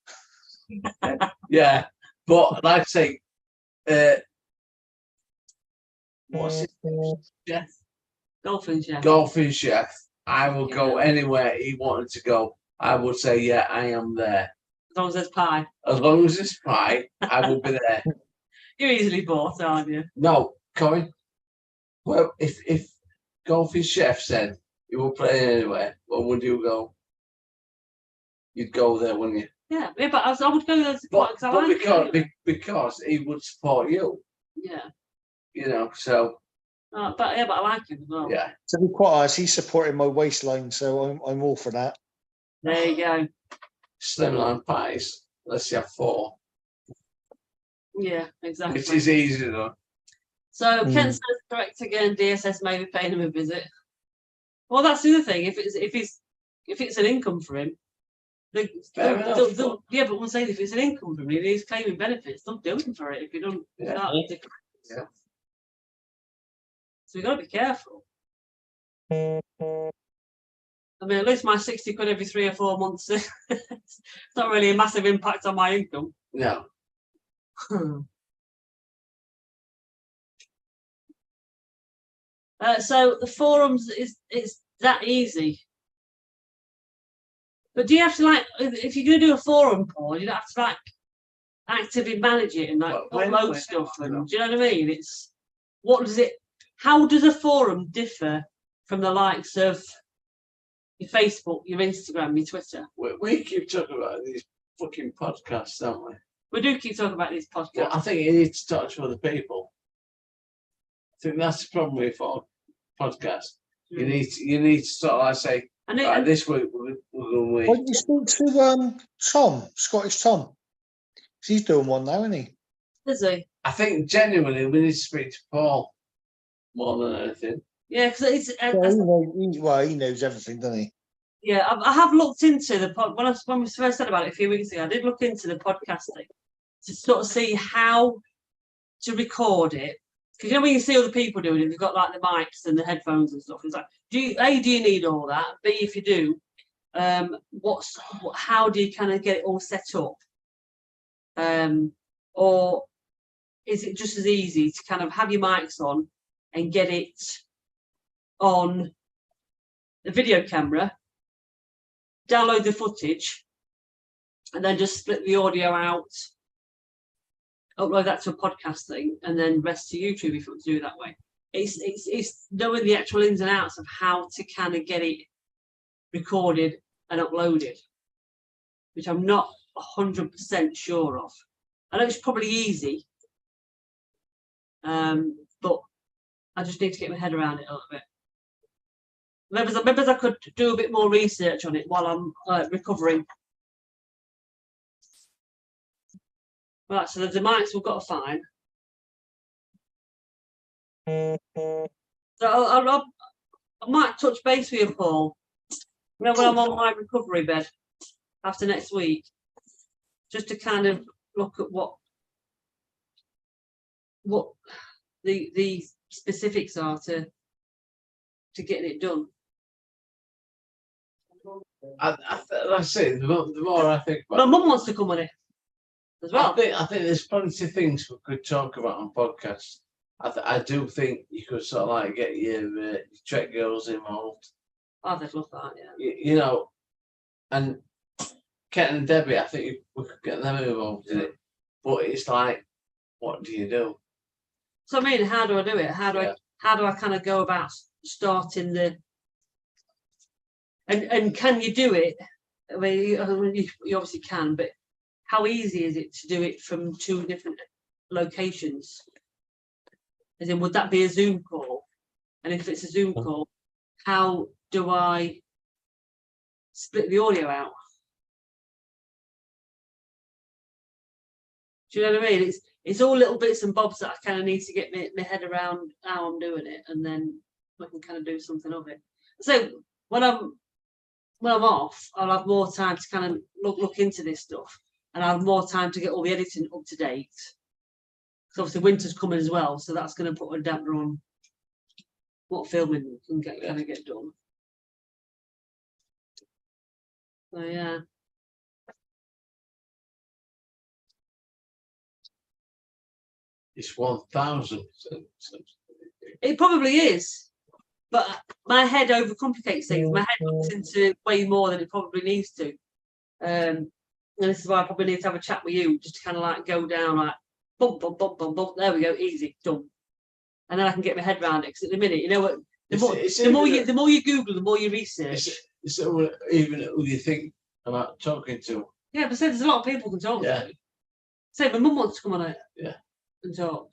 Yeah, but like I say, what's it? Chef? Golfing chef. Golfing chef. I will go anywhere he wanted to go. I would say, yeah, I am there. As long as there's pie. As long as it's pie, I will be there. You're easily bought, aren't you? No, Colin. Well, if golfing chef said you will play anywhere, where would you go? You'd go there, wouldn't you? Yeah, but I would go there to But, I like because he would support you. Yeah. You know, so But I like him as well. yeah. To be quite honest, he's supporting my waistline, so I'm all for that. There you go. Slimline pies. Let's have 4. Yeah, exactly. Which is easy though. So Ken says correct again. DSS may be paying him a visit. Well, that's the other thing. If it's an income for him, yeah, but we'll say if it's an income for him, he's claiming benefits. Don't do him for it if you don't. Yeah. Yeah. So we've got to be careful. I mean, at least my 60 quid every 3 or 4 months, it's not really a massive impact on my income. No. So the forums is that easy. But do you have to if you're going to do a forum, Paul, you don't have to actively manage it and upload stuff. And do you know what I mean? It's how does a forum differ from the likes of your Facebook, your Instagram, your Twitter? We keep talking about these fucking podcasts, don't we? We do keep talking about these podcasts. Well, I think you need to talk to other people. I think that's the problem with podcasts. You need to sort of say, this week we're going to wait. Why don't you speak to Tom, Scottish Tom? He's doing one now, isn't he? Is he? I think genuinely we need to speak to Paul more than anything. Yeah, because it's. He knows everything, doesn't he? Yeah, I have looked into the pod when we first said about it a few weeks ago. I did look into the podcasting to sort of see how to record it. Because you know when you see other people doing it, they've got like the mics and the headphones and stuff. It's like, do you need all that? B, if you do, how do you kind of get it all set up? Or is it just as easy to kind of have your mics on and get it on the video camera, download the footage, and then just split the audio out, upload that to a podcast thing, and then rest to YouTube if you want to do it that way. It's knowing the actual ins and outs of how to kind of get it recorded and uploaded, which I'm not 100% sure of. I know it's probably easy, but I just need to get my head around it a little bit. Maybe I could do a bit more research on it while I'm recovering. Right, so the mics we've got to find. So I might touch base with you, Paul. You know, when I'm on my recovery bed after next week, just to kind of look at what the specifics are to getting it done. I say the more I think about My it, mum wants to come on it as well. I think there's plenty of things we could talk about on podcasts. I do think you could sort of like get your Trek girls involved. Oh, they'd love that, yeah. You know, and Ken and Debbie, I think we could get them involved in it. But it's like, what do you do? So I mean, how do I do it? How do I kind of go about starting the and can you do it? I mean, you obviously can, but how easy is it to do it from 2 different locations? As in, would that be a Zoom call? And if it's a Zoom call, how do I split the audio out? Do you know what I mean? It's all little bits and bobs that I kind of need to get my head around how I'm doing it, and then I can kind of do something of it. So when I'm off, I'll have more time to kind of look into this stuff, and I'll have more time to get all the editing up to date. Because obviously winter's coming as well, so that's going to put a damper on what filming can get done. So yeah. It's 1000%. It probably is, but my head overcomplicates things. My head looks into way more than it probably needs to. And this is why I probably need to have a chat with you, just to kind of like go down like bump, bump, bump, bump, bump. There we go, easy, done. And then I can get my head around it. Because at the minute, you know what? The more you Google, the more you research. It's even who you think about talking to. Yeah, but there's a lot of people can talk to. Say my mum wants to come on it. Yeah. And talk.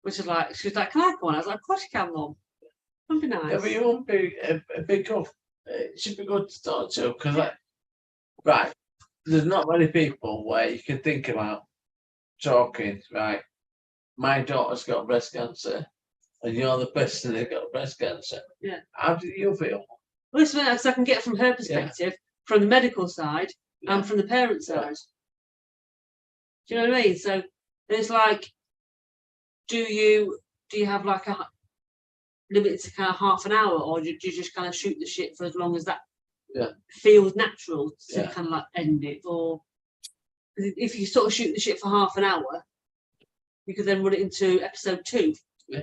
Which is like, she was like, can I come on? I was like, of course you can, Mum. That'd be nice. Yeah, but you won't be a big off. It should be good to talk to because, right, there's not many people where you can think about talking, right? My daughter's got breast cancer, and you're the person that got breast cancer. Yeah. How do you feel? Well, it's because I can get it from her perspective, from the medical side, and from the parent side. Do you know what I mean? So it's like, do you have like a limit to kind of half an hour, or do you just kind of shoot the shit for as long as that feels natural to kind of like end it? Or if you sort of shoot the shit for half an hour, you could then run it into episode 2. Yeah.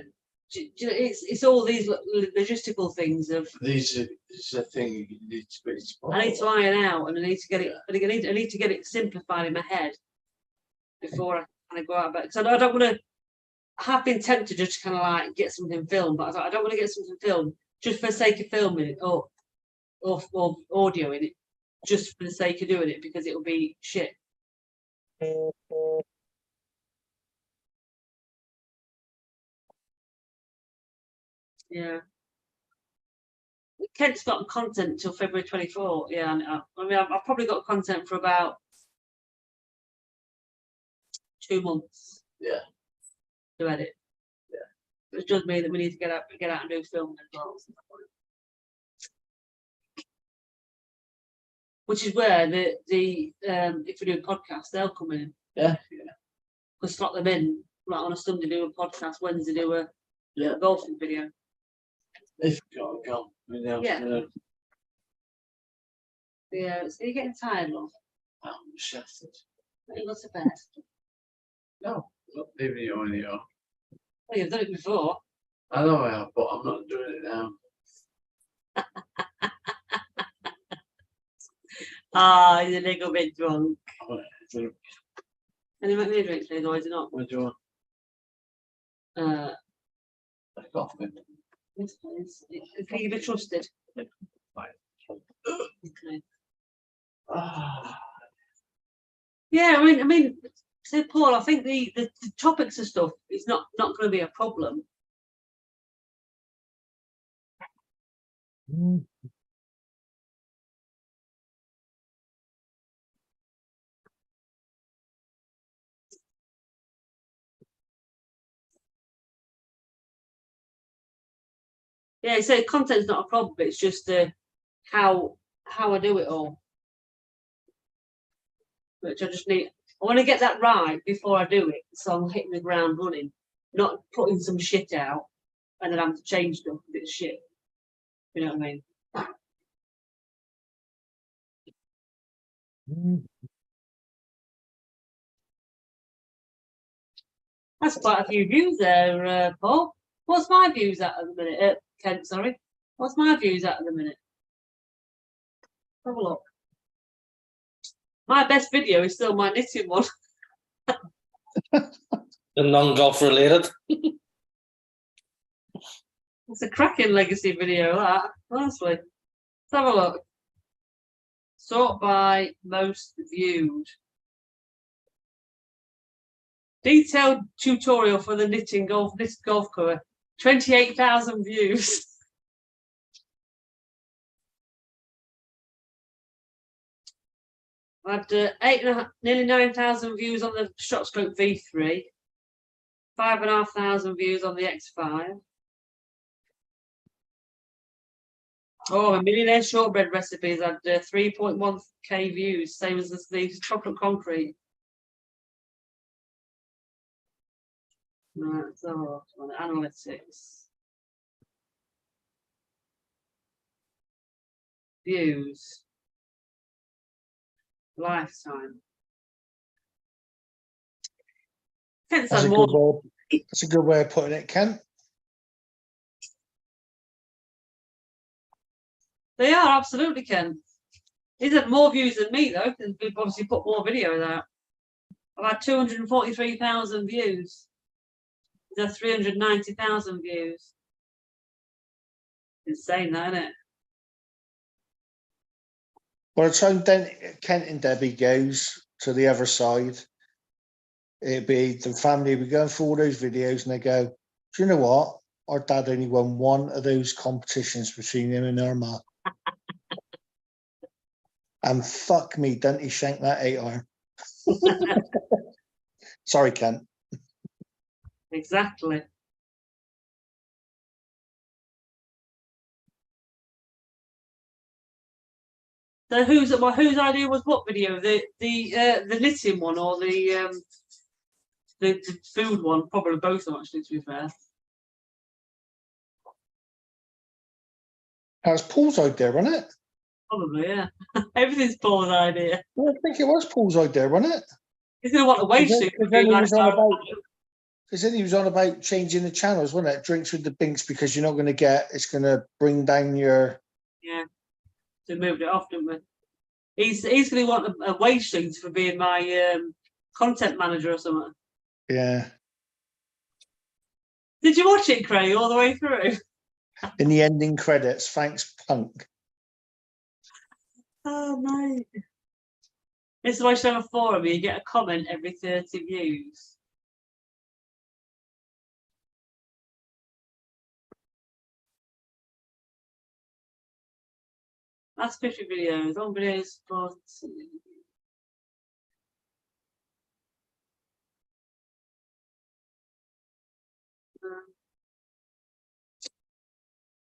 Do you know, it's all these logistical things of This is a thing you need to be. I need to iron out, and I need to get it. I need to get it simplified in my head before I kind of go out of bed. Because I don't want to. I have been tempted just to kind of like get something filmed, but I don't want to get something filmed just for the sake of filming it or audioing it, just for the sake of doing it, because it'll be shit. Yeah. Kent's got content until February 24. Yeah, I mean, I've probably got content for about 2 months. Yeah. To edit. Yeah. Which does mean that we need to get out and do filming as well. which is where the if we do a podcast, they'll come in. Yeah. We'll slot them in. Like on a Sunday do a podcast, Wednesday do a golfing video. If you got a golf. Yeah. Yeah, so you're getting tired, love. I'm shattered. You go to bed. No, not leaving you on your. Well, you've done it before. I know I have, but I'm not doing it now. Ah, he's a little bit drunk. I'm gonna drink. And he might be a drink today, no, is it not? What do you want? A coffee. Yes, please. Can you be trusted? Fine. Okay. Ah, Yeah, I mean, so Paul, I think the topics and stuff is not going to be a problem. Yeah, so content's not a problem. It's just how I do it all, which I just need. I want to get that right before I do it, so I'm hitting the ground running, not putting some shit out and then having to change stuff if it's shit. You know what I mean? That's quite a few views there, Paul. What's my views at the minute? Kent, sorry. What's my views at the minute? Have a look. My best video is still my knitting one. The non-golf related. It's a cracking legacy video, that, honestly. Let's have a look. Sort by most viewed. Detailed tutorial for the knitting golf cover. 28,000 views. I had nearly 9,000 views on the ShotStroke V3. 5,500 views on the X5. Oh, a millionaire shortbread recipes had 3.1k views, same as the chocolate concrete. Right, so on the analytics. Views. Lifetime. Kent's had more. That's a good way of putting it, Kent. They are absolutely, Ken. He's had more views than me though, because we've obviously put more videos out. I've had 243,000 views. He's had 390,000 views. Insane, that, isn't it? By the time Kent and Debbie goes to the other side, it'd be the family will be going through all those videos and they go, do you know what? Our dad only won one of those competitions between him and our mum. And fuck me, don't he shank that 8-iron? Sorry, Kent. Exactly. So whose idea was what video? The knitting one or the food one? Probably both of them, actually, to be fair. That was Paul's idea, wasn't it? Probably, yeah. Everything's Paul's idea. Well, I think it was Paul's idea, wasn't it? He's going to want a wage suit. Because then he was on about changing the channels, wasn't it? Drinks with the binks, because you're not going to get, it's going to bring down your... Yeah. So we moved it off, didn't we? He's going to want a wage suit for being my content manager or something. Yeah. Did you watch it, Craig, all the way through? In the ending credits, thanks, punk. Oh, mate. This is why you should have a forum. You get a comment every 30 views. That's 50 videos. One video is for...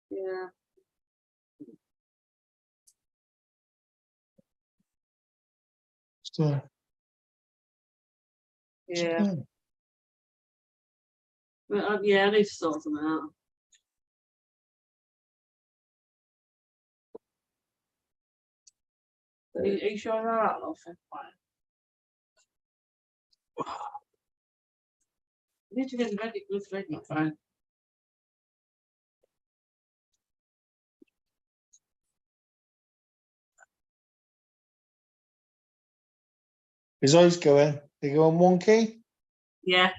Yeah. So, Yeah. Well, yeah, I need to sort them out. Are you sure you're alright, love? Fine. You need to get ready, good ready. Fine. his eyes going. They going wonky. Yeah.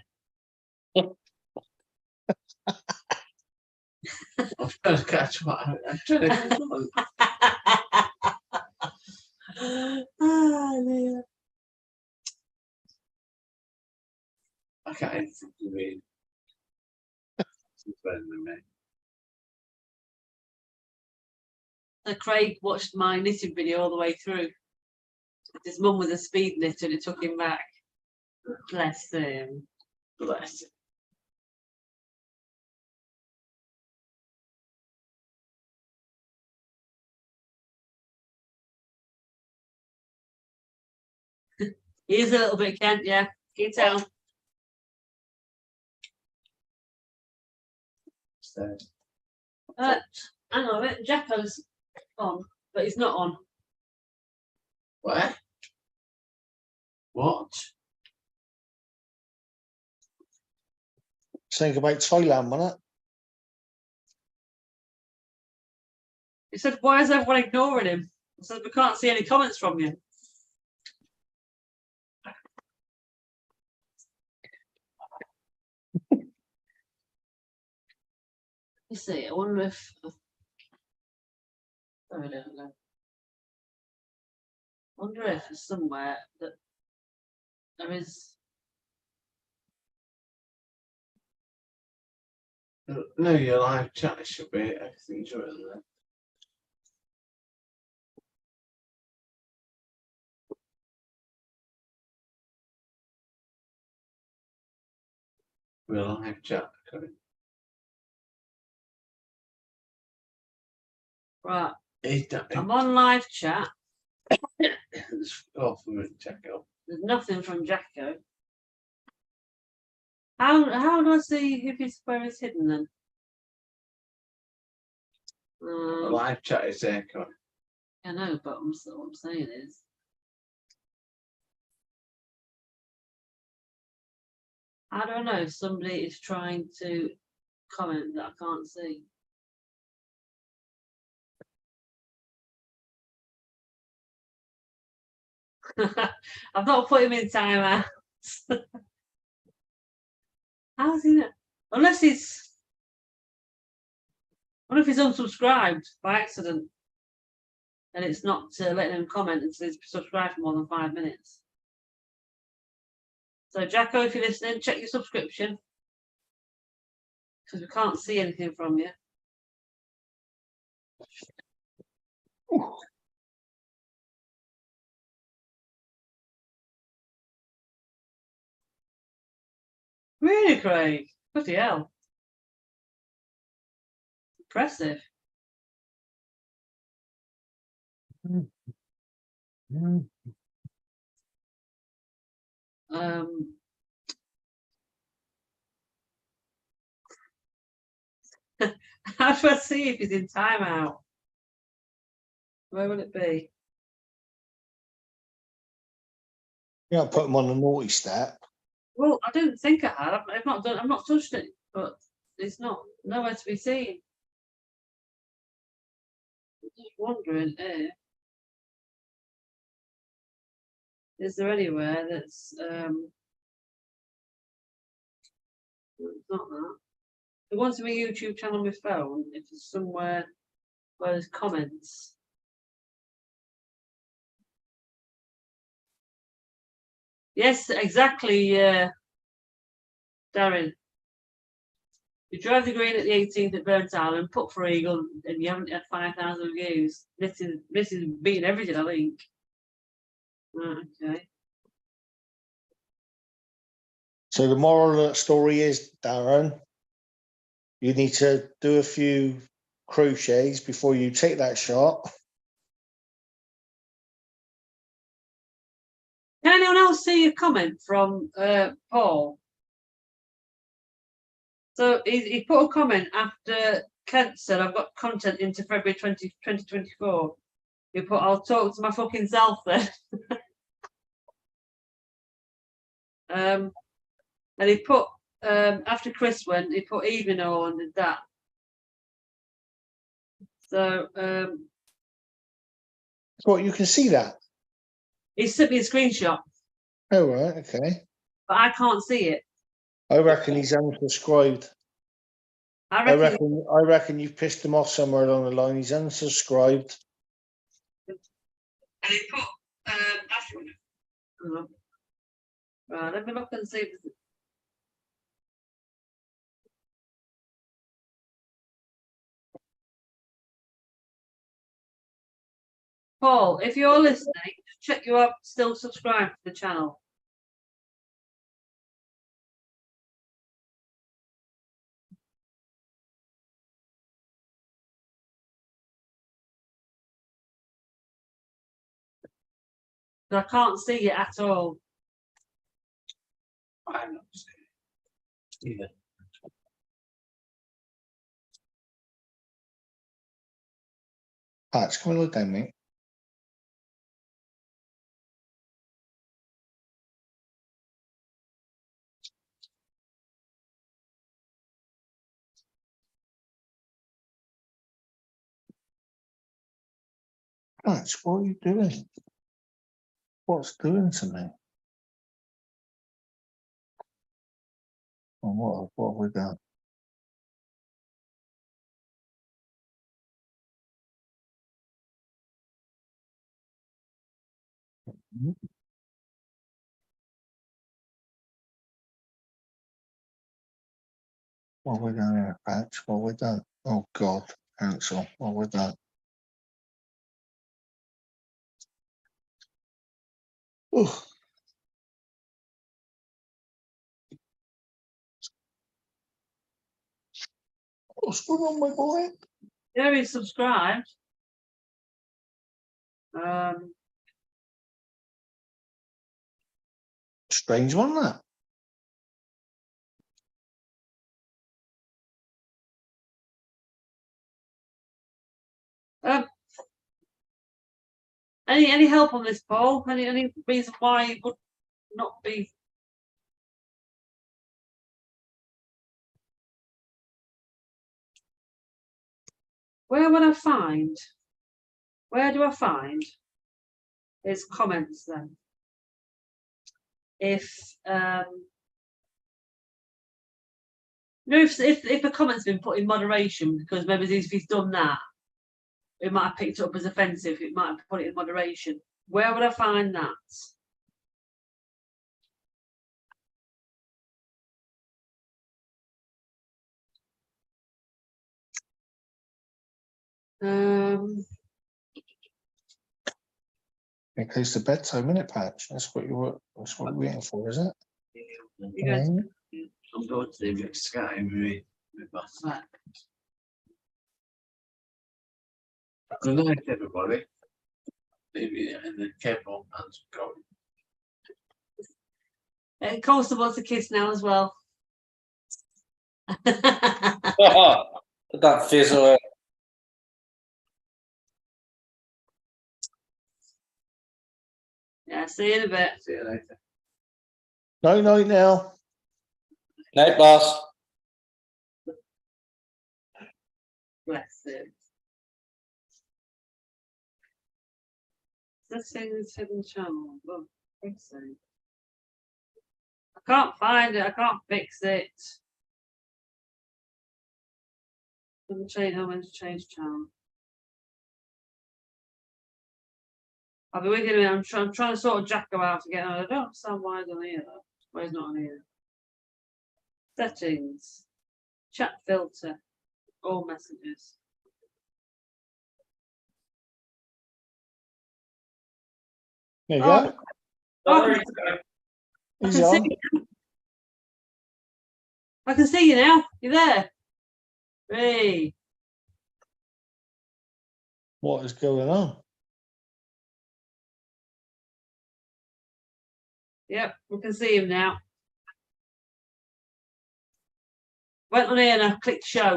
I'm trying to catch what I'm trying to catch on. Oh, dear. I can't even think of it. It's better than me. So Craig watched my knitting video all the way through. His mum was a speed knitter and it took him back. Bless him. Bless it. He is a little bit Kent, yeah. Can you tell? So, Hang on a minute. Jacko's on, but he's not on. where? What? Think about Thailand, wasn't it? He said, why is everyone ignoring him? I said, we can't see any comments from you. You see, I wonder if. Oh, I don't know. I wonder if there's somewhere that there is. No, your live chat should be everything's written there. Real live chat. Okay. Right, He's done I'm on live chat. It's off a minute, check it out. There's nothing from Jacko. How do I see if he's where he's hidden then? The live chat is there, Connie. I know, but what I'm saying is. I don't know if somebody is trying to comment that I can't see. I've not put him in timeout. How's he not? Unless he's. What if he's unsubscribed by accident? And it's not letting him comment until he's subscribed for more than 5 minutes. So, Jacko, if you're listening, check your subscription. Because we can't see anything from you. Really, Craig? Bloody hell. Impressive. How do I see if he's in timeout? Where would it be? Yeah, put him on the naughty step. Well, I don't think I have. I've not done. I've not touched it, but it's not nowhere to be seen. I'm just wondering, is there anywhere that's it's not that. If I go onto my YouTube channel on my phone, if there's somewhere where there's comments. Yes, exactly, Darren. You drive the green at the 18th at Burnt Island, put for Eagle, and you haven't had 5,000 views. This is beating everything, I think. Okay. So the moral of the story is, Darren, you need to do a few crochets before you take that shot. see a comment from Paul? So he put a comment after Kent said, I've got content into February 2024. He put, I'll talk to my fucking self then. And he put, after Chris went, he put evening on and that. So, What, you can see that? he sent me a screenshot, Oh, right, okay. but I can't see it. I reckon he's unsubscribed. I reckon you've pissed him off somewhere along the line. He's unsubscribed. And he put, after, right, let me look and see if there's. Paul, if you're listening, check you are still subscribed to the channel. I can't see it at all. I'm not seeing it either. Patch, come and look down, mate. Patch, what are you doing? What's doing to me? Oh, what have we done? What have we done here, Patch? What have we done? Oh, God, cancel. What have we done? Oh. What's going on, my boy? Yeah, he's subscribed. Strange one, that. Any help on this, Paul? Any reason why it would not be? Where would I find? Where do I find his comments then? If if a comment's been put in moderation, because maybe if he's done that, it might have picked it up as offensive. It might have put it in moderation. Where would I find that? It goes to bedtime, isn't it, Patch? That's what you're waiting for, is it? Yeah. I'm going to the next Sky with my fat. Good night, everybody. Maybe and the cable and going. Coulson wants a kiss now as well. That face away. Yeah, see you in a bit. See you later. Night now. Night, boss. Bless him. This thing is hidden channel. Oh, I think so. I can't find it. I can't fix it. Doesn't change how much change channel. I'll be with you in a minute. I'm trying to sort of Jacko out again. I don't understand why he's on here though. Why he's not on here. Settings. Chat filter. All messages. There you Oh. go. Oh, He's on. I can see you now. You're there. Hey. What is going on? Yep, we can see him now. Went on here and I clicked show.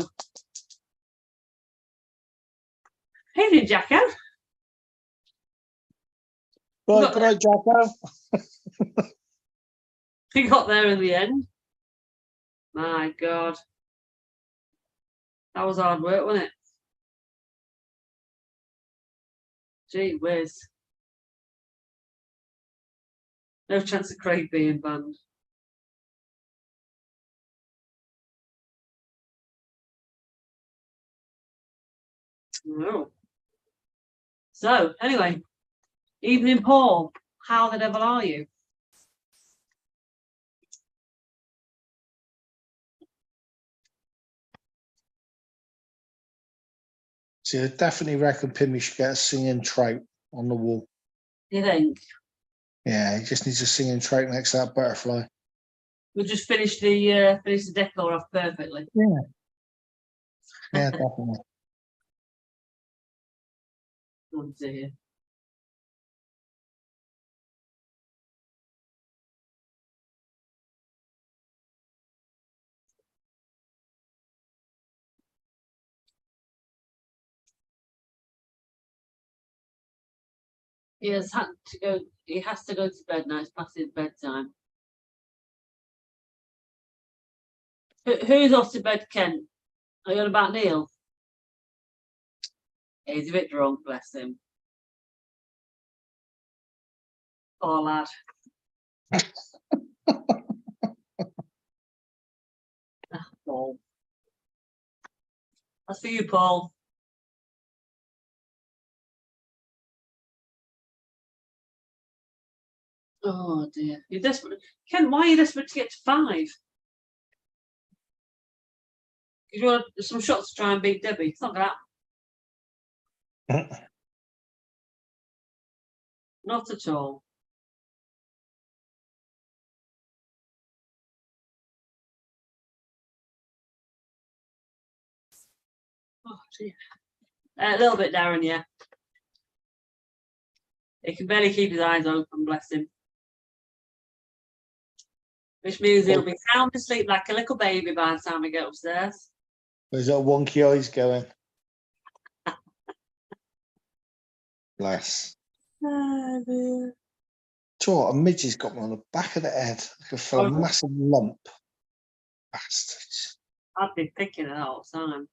Evening, Jacko. Right, good night, Jacko. He got there in the end. My God. That was hard work, wasn't it? Gee whiz. No chance of Craig being banned. No. So, anyway, evening, Paul. How the devil are you? See, I definitely reckon Pimmy should get a singing trout on the wall. You think? Yeah, he just needs a singing trout next to that butterfly. We'll just finish the decor off perfectly. Yeah. Yeah, definitely. Oh dear. He has had to go. He has to go to bed now. It's past his bedtime. Who's off to bed, Ken? Are you on about Neil? He's a bit drunk, bless him. Oh, lad. Paul. That's for you, Paul. Oh dear. You're desperate. Ken, why are you desperate to get to 5? You want some shots to try and beat Debbie. It's not gonna happen. Not at all. Oh dear. A little bit, Darren, yeah. He can barely keep his eyes open, bless him. Which means he'll be sound asleep like a little baby by the time we get upstairs. There's that wonky eyes going. Bless. Oh dear. Do you know what? A midget's got me on the back of the head. Like I feel a massive lump. Bastards. I'd be picking it all the time.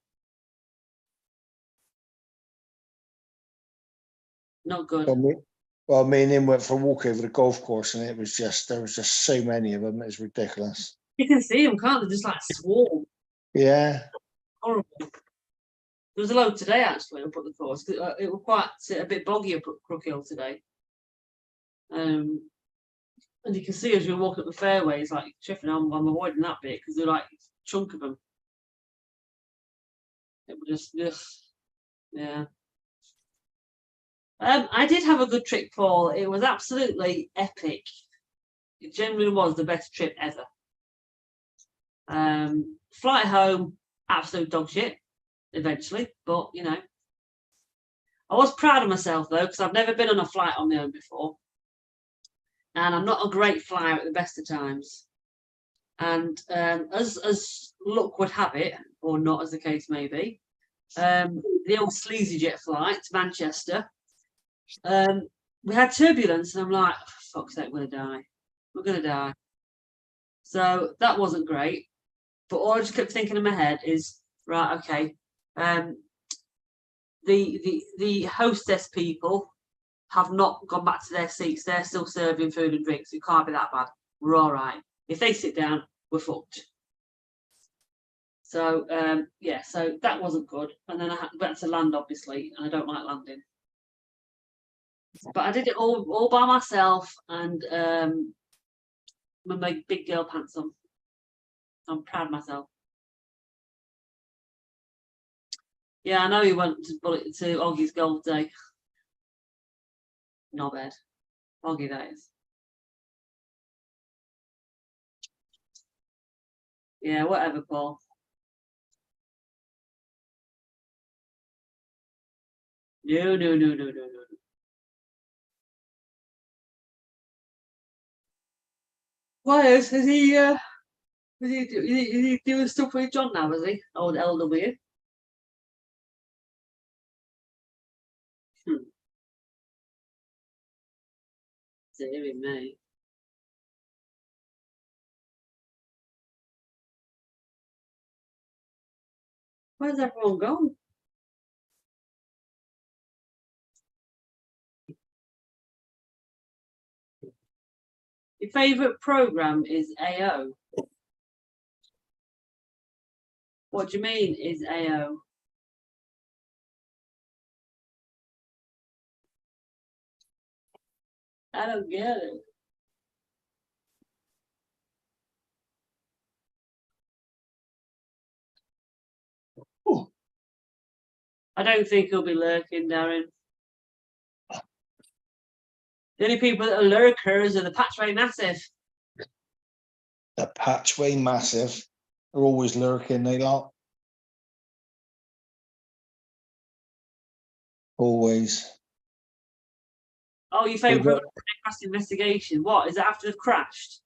Not good. Well, me and him went for a walk over the golf course, and there was just so many of them. It was ridiculous. You can see them, can't they? Just like swarm. Yeah. Horrible. There was a load today actually up at the course. It was quite a bit boggy up at Crook Hill today. And you can see as you walk up the fairways, like tripping on, I'm avoiding that bit because they're like a chunk of them. It was just, yeah. I did have a good trip, Paul. It was absolutely epic. It genuinely was the best trip ever. Flight home, absolute dog shit, eventually, but you know. I was proud of myself though, because I've never been on a flight on my own before. And I'm not a great flyer at the best of times. And as luck would have it, or not as the case may be, the old sleazy jet flight to Manchester, we had turbulence, and I'm like, for fuck's sake, we're gonna die. We're gonna die. So that wasn't great. But all I just kept thinking in my head is, right, okay, the hostess people have not gone back to their seats. They're still serving food and drinks. It can't be that bad. We're all right. If they sit down, we're fucked. So yeah, so that wasn't good. And then I went to land, obviously, and I don't like landing. But I did it all by myself, and with my big girl pants on. I'm proud of myself. Yeah, I know you went to Oggie's golf day. Not bad. Oggie, that is. Yeah, whatever, Paul. No. Why is he? Is he doing stuff with John now? Is he? Old LW. Deary me. Where's everyone gone? Your favourite programme is AO. What do you mean is AO? I don't get it. Ooh. I don't think he'll be lurking, Darren. The only people that are lurkers are the Patchway Massive. The Patchway Massive. They're always lurking, they lot. Always. Oh, your favourite crash investigation. What? Is it after they've crashed?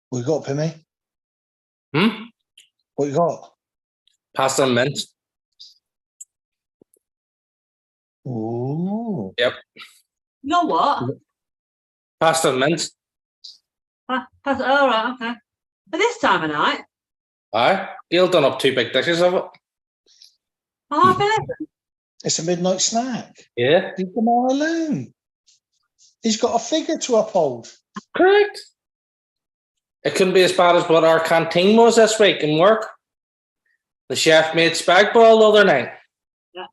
What you got, Pimmy? Hmm? What you got? Pasta and mint. Ooh. Yep. You know what? Pasta and mint. All right, okay. At this time of night? Aye. Gail done up 2 big dishes of it. Oh, I It's a midnight snack. Yeah. Leave them all alone. He's got a figure to uphold. Correct. It couldn't be as bad as what our canteen was this week in work. The chef made spag ball the other night. Yeah.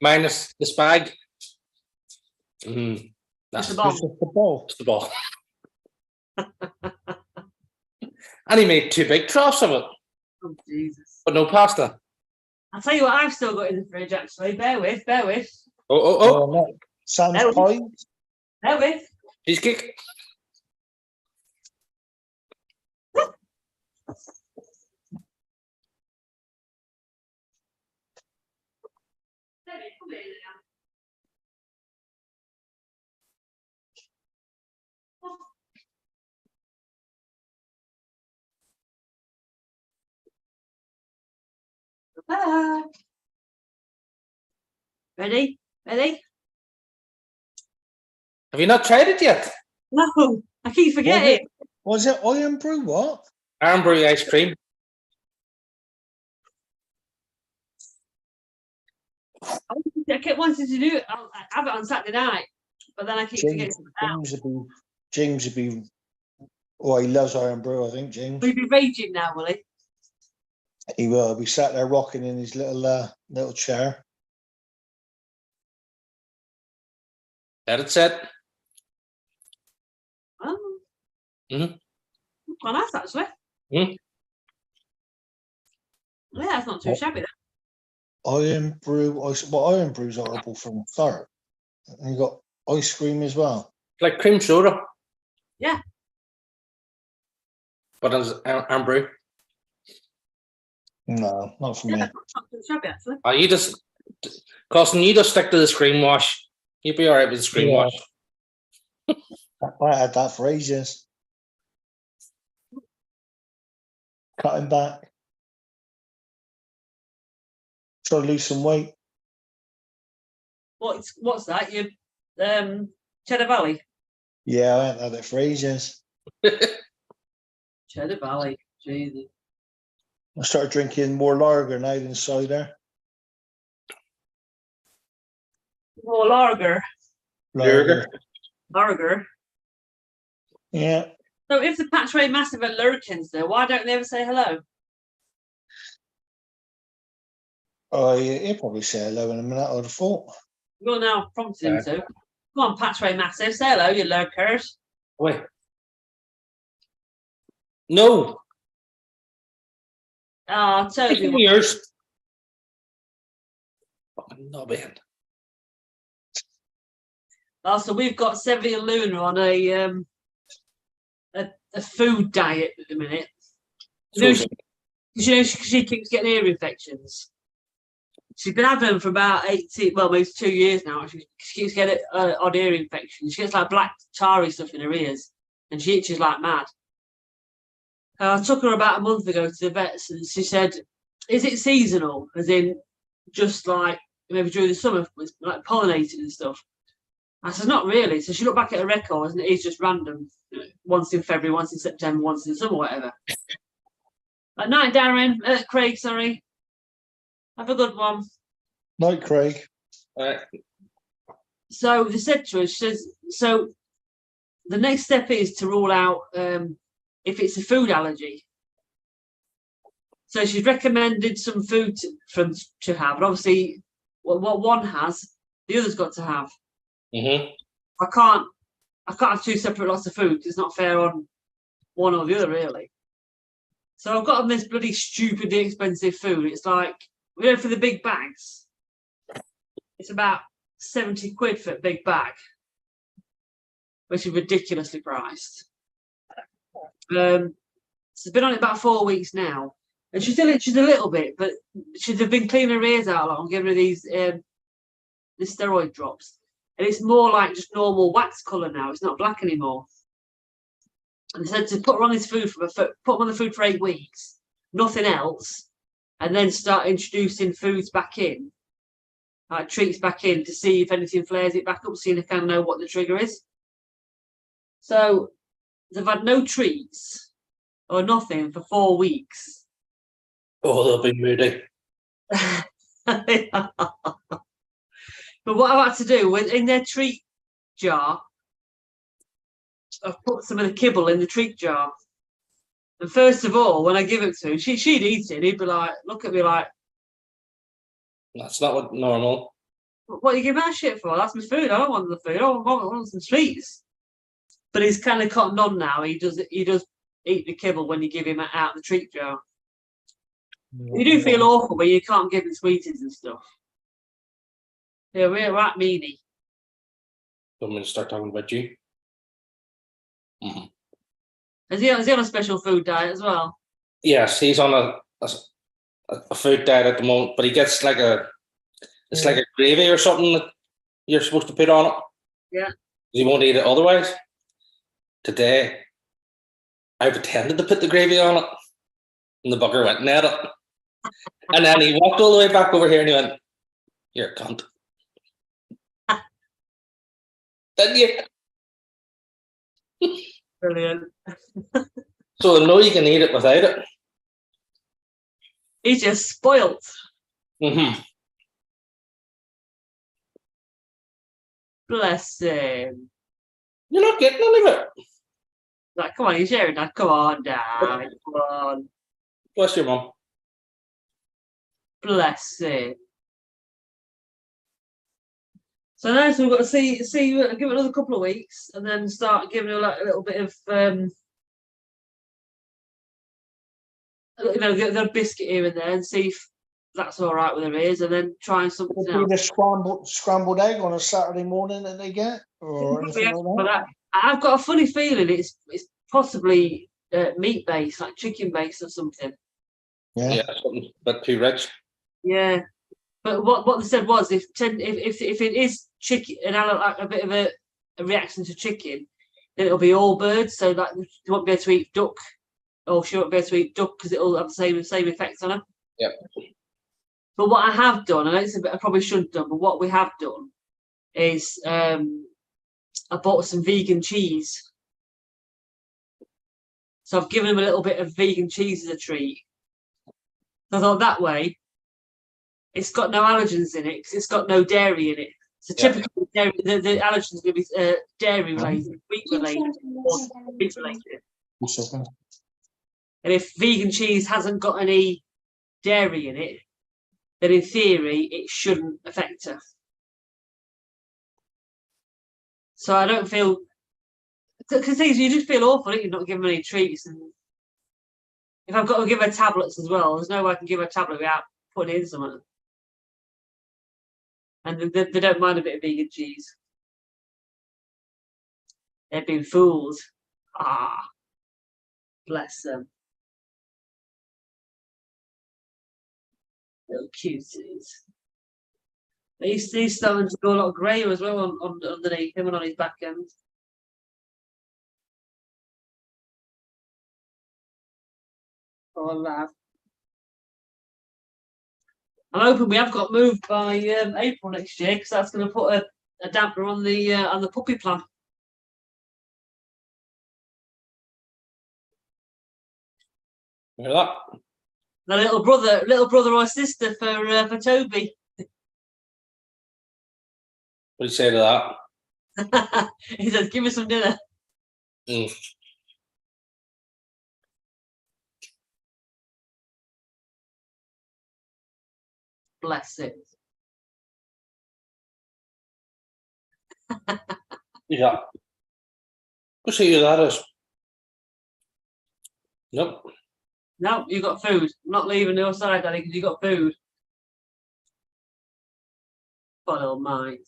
Minus the spag. That's That's the bomb. It's just the ball. the ball. And he made 2 big troughs of it, Oh, Jesus. but no pasta. I'll tell you what I've still got in the fridge, actually. Bear with. Oh. No. Sam's There we- pie. Bear with. Cheesecake. Back. Ready? Have you not tried it yet? No, I keep forgetting. Was it Iron Brew? What? Armbrew ice cream. I kept wanting to do it. I'll have it on Saturday night, but then I keep forgetting. James would be. Oh, he loves Iron Brew. I think James. Will he be raging now, will he? He will. Be sat there rocking in his little chair. That's it. Oh. Mhm. Quite nice, actually. Mhm. Yeah, that's not too shabby. Then. Iron Brew. Iron Brew's horrible from the start. And you got ice cream as well. Like cream soda. Yeah. But it's Armbrew. No, not for me. Yeah, not too shabby, actually. You just, Carson, you just stick to the screen wash. You'll be all right with the screen Yeah. wash. I had that for ages. Cutting back. Trying to lose some weight. What's that? You Cheddar Valley? Yeah, I haven't had it for ages. Cheddar Valley. Jesus. I started drinking more lager now than cider. More lager. Lager. Yeah. So if the Patchway Massive at Lurkins there, why don't they ever say hello? Oh, he'll probably say hello in a minute, I'd have thought. You're now prompting him to. Come on, Patchway Massive, say hello, you lurkers. Wait. No. Oh, Toby. 15 years. Fucking knobbing. Oh, so we've got Sevy and Luna on a food diet at the minute. You know, she keeps getting ear infections. She's been having them for about 18, well, maybe 2 years now. She keeps getting odd ear infection. She gets like black tarry stuff in her ears, and she itches like mad. I took her about a month ago to the vets, and she said, "Is it seasonal? As in, just like maybe during the summer, with like pollinated and stuff?" I said, "Not really." So she looked back at her records, and it is just random. Once in February, once in September, once in summer, whatever. Night, Darren. Craig, sorry. Have a good one. Night, Craig. So they said to her, she says, so the next step is to rule out if it's a food allergy. So she's recommended some food to have, and obviously what one has, the other's got to have. Mm-hmm. I can't have two separate lots of food because it's not fair on one or the other, really. So I've got them this bloody stupidly expensive food. It's like, for the big bags, it's about 70 quid for a big bag, which is ridiculously priced. So it's been on it about 4 weeks now, and she still itches a little bit, but she's been cleaning her ears out a lot and giving her these the steroid drops, and it's more like just normal wax colour now. It's not black anymore. And they said to put her on this food put her on the food for 8 weeks, nothing else, and then start introducing foods back in, like treats back in, to see if anything flares it back up, seeing if I can know what the trigger is. So they've had no treats or nothing for 4 weeks. Oh, they'll be moody. But what I've had to do in their treat jar, I've put some of the kibble in the treat jar. And first of all, when I give it to him, she'd eat it. He'd be like, look at me like, That's not what normal. "What are you giving that shit for? That's my food. I don't want the food. I want some treats." But he's kind of cottoned on now. He does eat the kibble when you give him out the treat jar. You do feel awful when you can't give him sweeties and stuff. Yeah, we're right meanie. Don't mean to start talking about you. Mm-hmm. Is he on a special food diet as well? Yes, he's on a food diet at the moment, but he gets like it's like a gravy or something that you're supposed to put on it. Yeah. He won't eat it otherwise. Today, I pretended to put the gravy on it, and the bugger went and ate it. And then he walked all the way back over here and he went, "You're a cunt." Didn't you? Brilliant. So I know you can eat it without it. He's just spoilt. Mm-hmm. Bless him. You're not getting none of it. Like, come on, you're sharing that. Come on, Dad. Come on. Bless your mum. Bless him. So now we've got to see, give it another couple of weeks, and then start giving her like a little bit of, the biscuit here and there, and see if that's all right with her ears, and then trying something Would be else. the scrambled egg on a Saturday morning that they get, or anything like that? I've got a funny feeling it's possibly meat based, like chicken based or something. Yeah, something a bit too rich. Yeah, but what they said was if it is chicken and like a bit of a reaction to chicken, then it'll be all birds. So like you won't be able to eat duck, or she won't be able to eat duck because it'll have the same effects on her. Yep. But what I have done, and it's a bit I probably shouldn't have done, but what we have done is I bought some vegan cheese. So I've given him a little bit of vegan cheese as a treat. I thought that way, it's got no allergens in it because it's got no dairy in it. So typically, dairy, the allergens are going to be dairy related, wheat related, or meat related. And if vegan cheese hasn't got any dairy in it, then in theory it shouldn't affect her. So I don't feel, because you just feel awful, don't you, not giving her any treats. And if I've got to give her tablets as well, there's no way I can give her a tablet without putting in something. And they don't mind a bit of vegan cheese. They've been fooled. Ah, bless them. Little cuties. He's starting to go a lot of grey as well on underneath him and on his back end. Oh, lad. I'm hoping we have got moved by April next year because that's going to put a damper on the puppy plan. Hear that? The little brother or sister for Toby. What do you say to that? He says, "Give me some dinner." Mm. Bless it. Yeah. Go see who that is. Nope. No, you got food. I'm not leaving the other side, Daddy, because you got food. God almighty.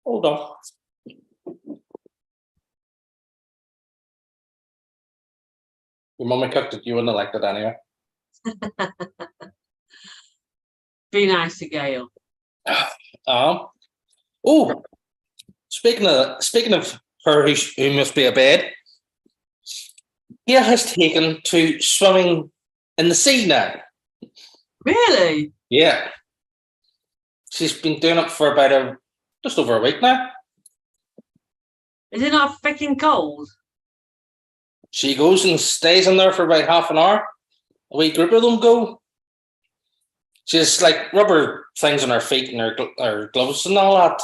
Hold on. Your mummy cooked it, you wouldn't have liked it anyway. Be nice to Gail. Oh, speaking of her who must be a bed, Gail has taken to swimming in the sea now. Really? Yeah. She's been doing it for about just over a week now. Is it not freaking cold? She goes and stays in there for about half an hour. A wee group of them go. She's like rubber things on her feet and her gloves and all that.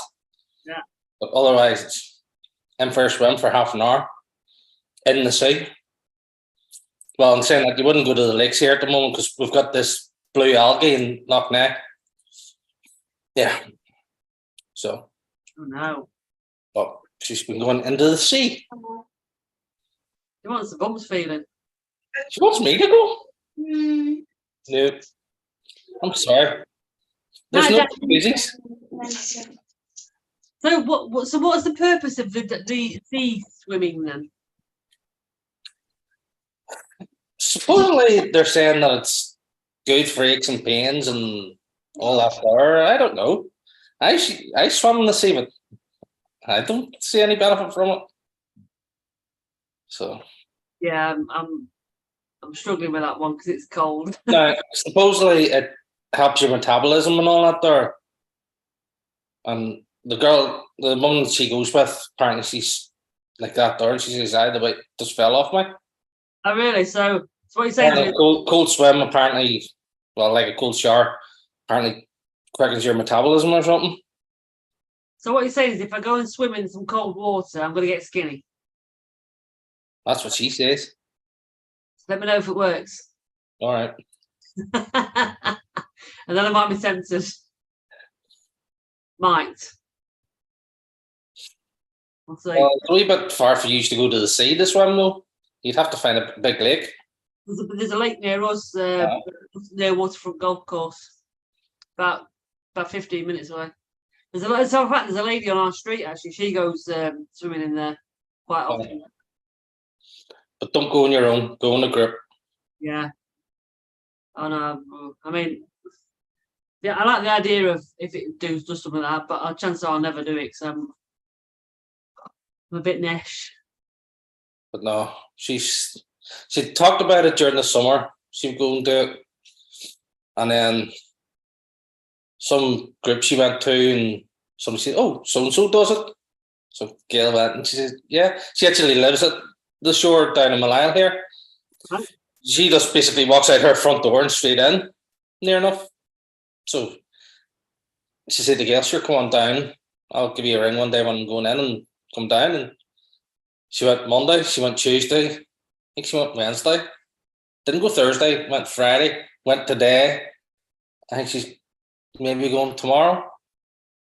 Yeah. But otherwise, it's in for a swim for half an hour in the sea. Well, I'm saying that you wouldn't go to the lakes here at the moment because we've got this blue algae in Loch Ness. Yeah. So. Oh no. But she's been going into the sea. She wants the bumps feeling. She wants me to go. No. I'm sorry. There's no reasons. So what's the purpose of the sea swimming then? Supposedly they're saying that it's good for aches and pains and all that there. I don't know. I swam in the sea, but I don't see any benefit from it. So yeah, I'm struggling with that one because it's cold. now supposedly it helps your metabolism and all that there. And the woman that she goes with, apparently she's like that there, and she says, "I the weight just fell off me." Oh really? So what you're saying? Cold swim apparently, well, like a cold shower, apparently quickens your metabolism or something. So what you're saying is, if I go and swim in some cold water, I'm going to get skinny. That's what she says. Let me know if it works. All right. And then I might be tempted. Might. We'll see. Well, it's a wee bit far for you to go to the sea to swim, though. You'd have to find a big lake. There's a lake near us, near Waterfront Golf Course, about 15 minutes away. There's a lady on our street actually. She goes swimming in there quite often. But don't go on your own. Go in a group. Yeah. I mean, yeah, I like the idea of if it does something like that, but chances are I'll never do it because I'm a bit nesh. But no, she talked about it during the summer. She'd go and do it, and then some group she went to, and somebody said, "Oh, so and so does it." So Gail went, and she said, "Yeah." She actually lives at the shore down in Malile here. Huh? She just basically walks out her front door and straight in, near enough. So she said to Gail, "Sure, come on down. I'll give you a ring one day when I'm going in and come down." And she went Monday, she went Tuesday, I think she went Wednesday. Didn't go Thursday, went Friday, went today. I think she's maybe going tomorrow.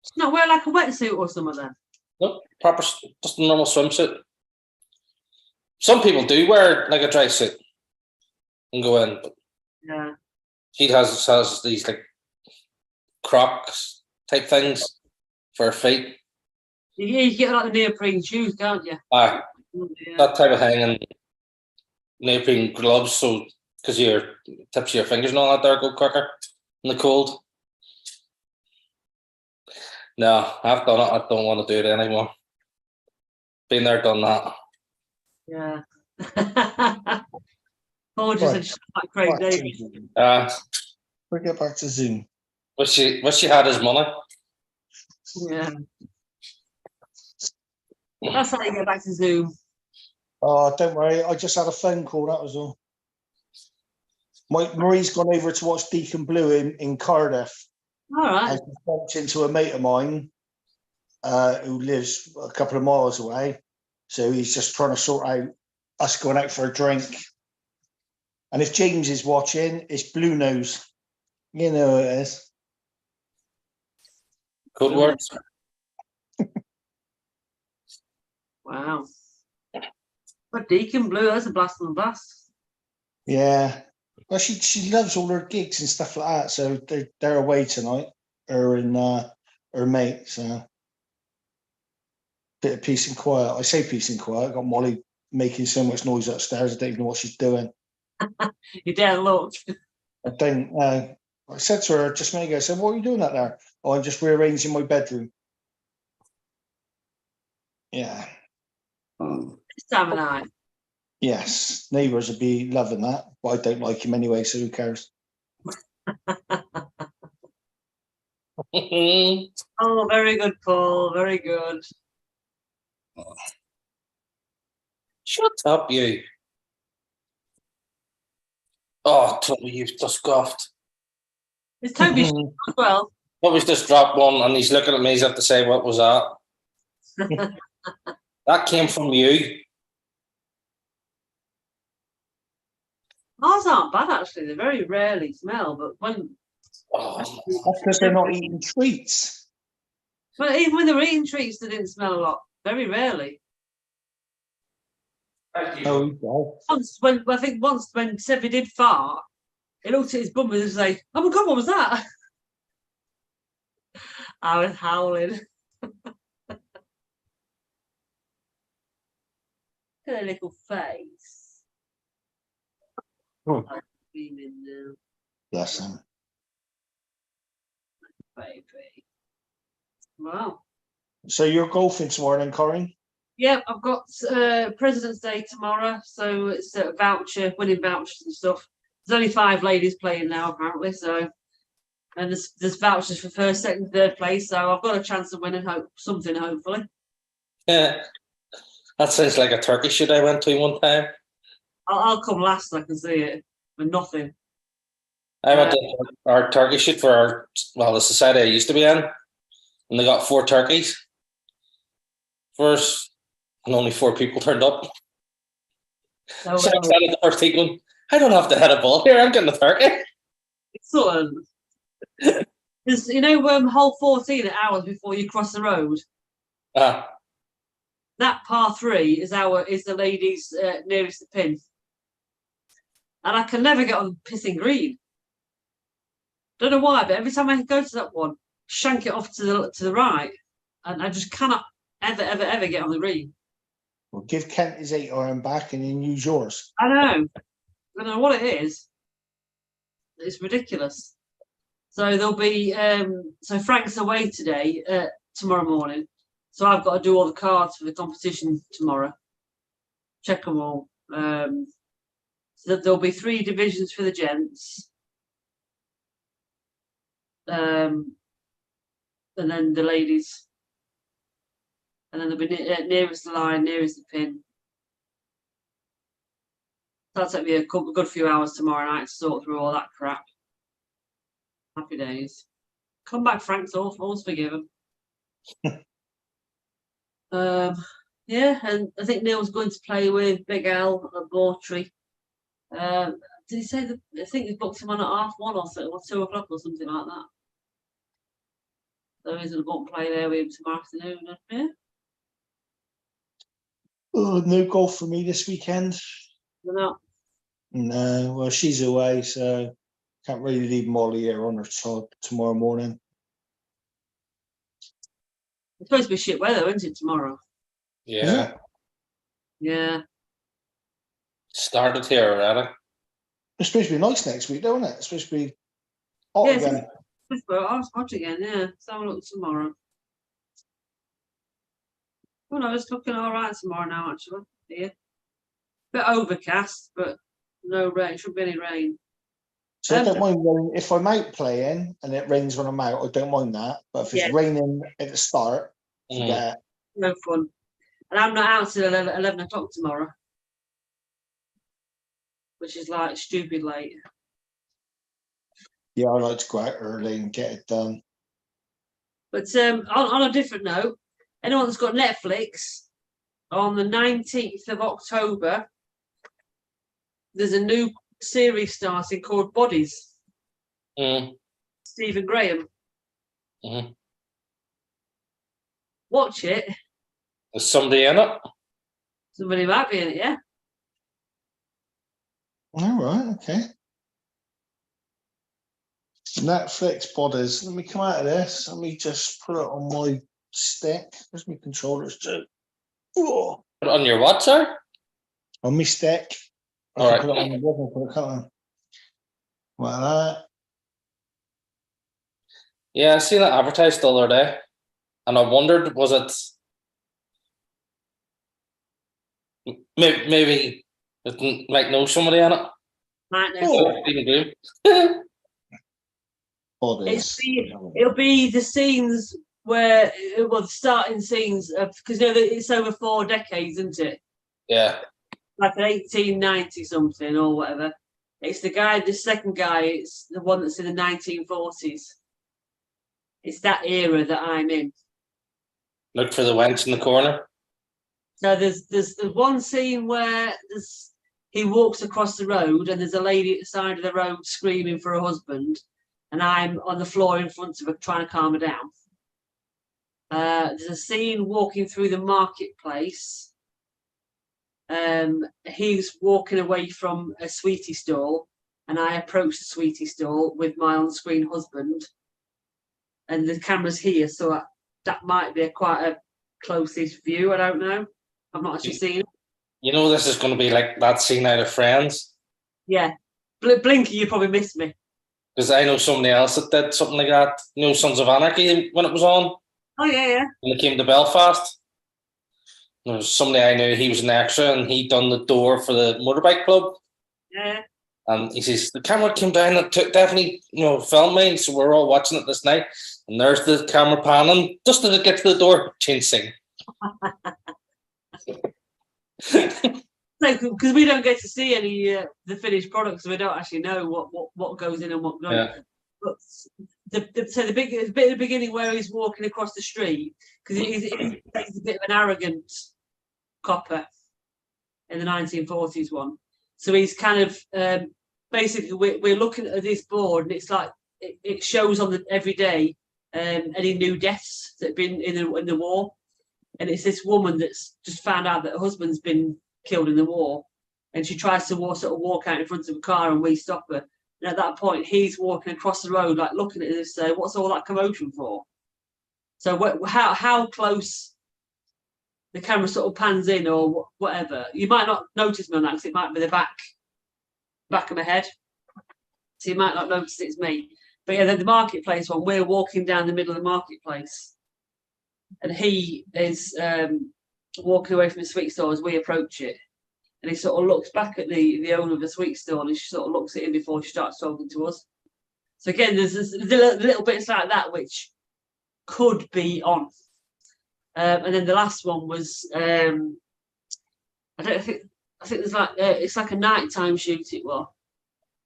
It's not wear like a wetsuit or something then? Nope, proper, just a normal swimsuit. Some people do wear like a dry suit and go in, but yeah, she has these like Crocs type things for her feet. you get like the neoprene shoes, can't you? Aye, Yeah. that type of thing, and neoprene gloves, so because your tips of your fingers and all that there go quicker in the cold. No, I've done it. I don't want to do it anymore. Been there, done that. Yeah. Paul just said she's like Craig Back to David. Zoom. We Get back to Zoom. wish she had his money. Yeah. That's how you get back to Zoom. Oh, don't worry. I just had a phone call. That was all. Marie's gone over to watch Deacon Blue in Cardiff. All right. And she bumped into a mate of mine who lives a couple of miles away. So he's just trying to sort out us going out for a drink. And if James is watching, it's Blue Nose. You know who it is. Good words. Wow. But Deacon Blue, that's a blast from the blast. Yeah. Well, she loves all her gigs and stuff like that. So they're away tonight. Her and her mate. So bit of peace and quiet. I say peace and quiet. I got Molly making so much noise upstairs. I don't even know what she's doing. You dare look. I don't. I said to her just a minute ago, I said, "What are you doing out there?" "Oh, I'm just rearranging my bedroom." Yeah. This time of night. Yes. Neighbours would be loving that, but I don't like him anyway, so who cares? Oh, very good, Paul. Very good. Shut up, you. Oh, Toby, you've just scoffed. It's Toby as well. Toby's just dropped one and he's looking at me as if to say, what was that? That came from you. Ours aren't bad actually. They very rarely smell, but when Oh, That's because they're not eating treats. but even when they were eating treats, they didn't smell a lot. Very rarely. Oh, God. Once when Sevy did fart, he looked at his bum and was like, "Oh my god, what was that?" I was howling. Look at her little face. Hmm. I'm beaming now, Bless him. baby. Wow. So you're golfing tomorrow then, Corinne? Yeah, I've got President's Day tomorrow, so it's a winning vouchers and stuff. There's only 5 ladies playing now, apparently. So, and there's vouchers for first, second, third place. So I've got a chance of winning something, hopefully. yeah. That sounds like a turkey shoot I went to one time. I'll come last. I can see it for nothing. I went to our turkey shoot for the society I used to be in, and they got 4 turkeys first, and only 4 people turned up. So, So I started the first thing going, I don't have to hit a ball here, I'm getting a turkey. excellent. There's, hole 14 at hours before you cross the road. That par 3 is the ladies nearest the pin, and I can never get on pissing green. Don't know why, but every time I go to that one, shank it off to the right, and I just cannot ever get on the green. Well, give Kent his 8-iron back and then use yours. I don't know what it is. It's ridiculous. So there'll be so Frank's away today, tomorrow morning. So I've got to do all the cards for the competition tomorrow. Check them all. So there'll be 3 divisions for the gents. And then the ladies. And then they'll be nearest the line, nearest the pin. That'll take me a good few hours tomorrow night to sort through all that crap. Happy days. Come back, Frank's off. All's forgiven. Yeah, and I think Neil's going to play with Big Al at Bawtry. Did he say that? I think they booked him on at 1:30 or 2 o'clock or something like that. So he's going to go and play there with him tomorrow afternoon. Yeah. Oh, no golf for me this weekend. No. No, well, she's away, so can't really leave Molly here on her top tomorrow morning. It's supposed to be shit weather, isn't it, tomorrow? Yeah. Yeah. Started here already. It's supposed to be nice next week, don't it? It's supposed to be hot Yeah, again. I'll watch again, yeah. So I'll look tomorrow. Well, no, it's looking all right tomorrow now, actually. Here. Bit overcast, but no rain. Shouldn't be any rain. So I don't mind rain. If I'm out playing and it rains when I'm out, I don't mind that. But if it's Yeah. raining at the start, forget it. No fun. And I'm not out till 11 o'clock tomorrow, which is like stupid late. Yeah, I like to go out early and get it done. But on a different note, anyone that's got Netflix, on the 19th of October, there's a new series starting called Bodies. Stephen Graham. Watch it. There's somebody in it. Somebody might be in it, yeah. All right, okay. Netflix Bodies. Let me come out of this. Let me just put it on my stick. Where's my controllers too? Oh. Put it on your what, sir? On my stick. I All can right. put it on the bottom, put it on. Like that. Yeah, I seen it advertised the other day, and I wondered, was it maybe it might know somebody in it? Might know. Oh. Stephen Graham. Bodies. It'll be the scenes where, well, the starting scenes of, because it's over 4 decades, isn't it? Yeah. Like an 1890 something or whatever. It's the second guy, it's the one that's in the 1940s. It's that era that I'm in. Look for the wench in the corner. So there's one scene where he walks across the road and there's a lady at the side of the road screaming for her husband, and I'm on the floor in front of her trying to calm her down. There's a scene walking through the marketplace. He's walking away from a sweetie stall, and I approach the sweetie stall with my on-screen husband, and the camera's here, so that might be quite a close-ish view. I don't know. I've not actually seen it. You know, this is going to be like that scene out of Friends. Yeah. Blinky, you probably missed me. Because I know somebody else that did something like that. You know, Sons of Anarchy when it was on. Oh, yeah. When it came to Belfast. There was somebody I knew, he was an extra, and he done the door for the motorbike club. Yeah. And he says, the camera came down and definitely, filmed me. So we're all watching it this night. And there's the camera panning. Just as it gets to the door, change scene. Because we don't get to see any the finished products, so we don't actually know what goes in and what goes. Yeah. But the bit at the beginning where he's walking across the street, because he's a bit of an arrogant copper in the 1940s one. So he's kind of basically we're looking at this board, and it's like it shows on every day any new deaths that have been in the war. And it's this woman that's just found out that her husband's been killed in the war, and she tries to walk out in front of a car, and we stop her. And at that point, he's walking across the road, like looking at us, saying, "What's all that commotion for?" So how close the camera sort of pans in, or whatever, you might not notice me on that because it might be the back of my head, so you might not notice it's me. But yeah, the marketplace one, we're walking down the middle of the marketplace, and he is walking away from the sweet store as we approach it, and he sort of looks back at the owner of the sweet store, and she sort of looks at him before she starts talking to us. So again, there's little bits like that which could be on. And then the last one was I think there's like it's like a nighttime shoot. It was,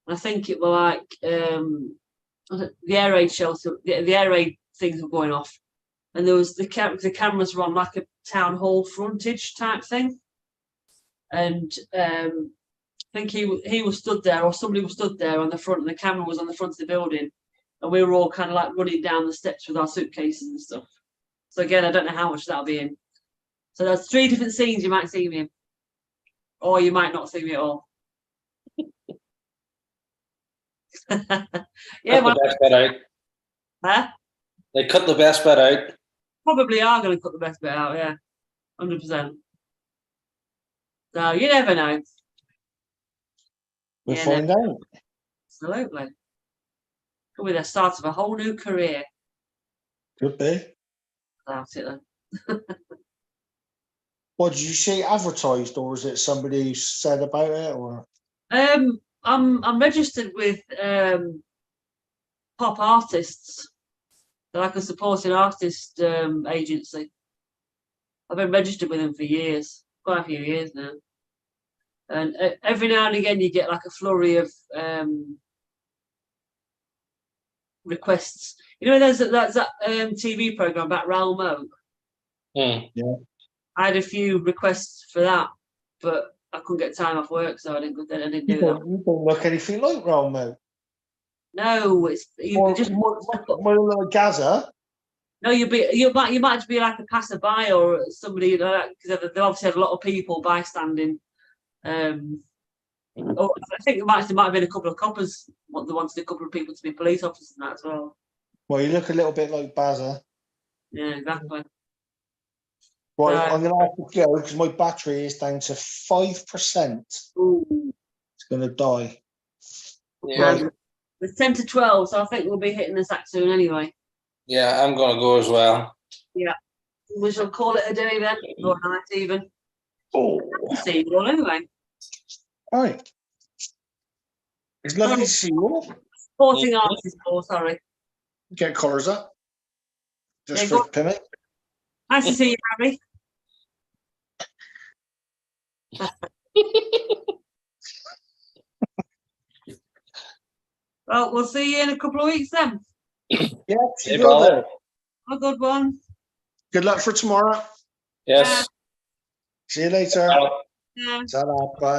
and I think it was like the air raid shelter, the air raid things were going off, and there was the cameras were on like a town hall frontage type thing, and I think he was stood there, or somebody was stood there on the front, and the camera was on the front of the building, and we were all kind of like running down the steps with our suitcases and stuff. So again, I don't know how much that'll be in. So there's 3 different scenes you might see me in, or you might not see me at all. Yeah, cut the best bit out. Huh? They cut the best bit out. Probably are going to cut the best bit out, yeah, 100%. So you never know. We'll find out. Absolutely. Could be the start of a whole new career. Could be. Without it then. What did you see advertised, or was it somebody who said about it, or? I'm registered with pop artists. They're like a supporting artist agency. I've been registered with them for years, quite a few years now. And every now and again, you get like a flurry of requests. You know, there's that TV program about Mont. Yeah. I had a few requests for that, but I couldn't get time off work, so I didn't do that. You don't look anything like Ralmo. No, it's More like Gaza. No, you might be like a passerby or somebody like because they obviously had a lot of people bystanding. I think there might have been a couple of coppers. They wanted a couple of people to be police officers and that as well. Well, you look a little bit like Baza. Yeah, exactly. Right, I'm going to have to go because my battery is down to 5%. Ooh. It's going to die. Yeah. Right. It's 10 to 12, so I think we'll be hitting the sack soon anyway. Yeah, I'm gonna go as well. Yeah. We shall call it a day then, or a night even. Oh. See you all anyway. All right. It's lovely to see you all. Sporting artists, sorry. Get collars up. Just Yeah, for Pimmy. Nice to see you, Harry. Well, we'll see you in a couple of weeks then. Yeah, Hey, brother. A good one. Good luck for tomorrow. Yes. See you later. Bye. Yeah. Ta-ra. Bye.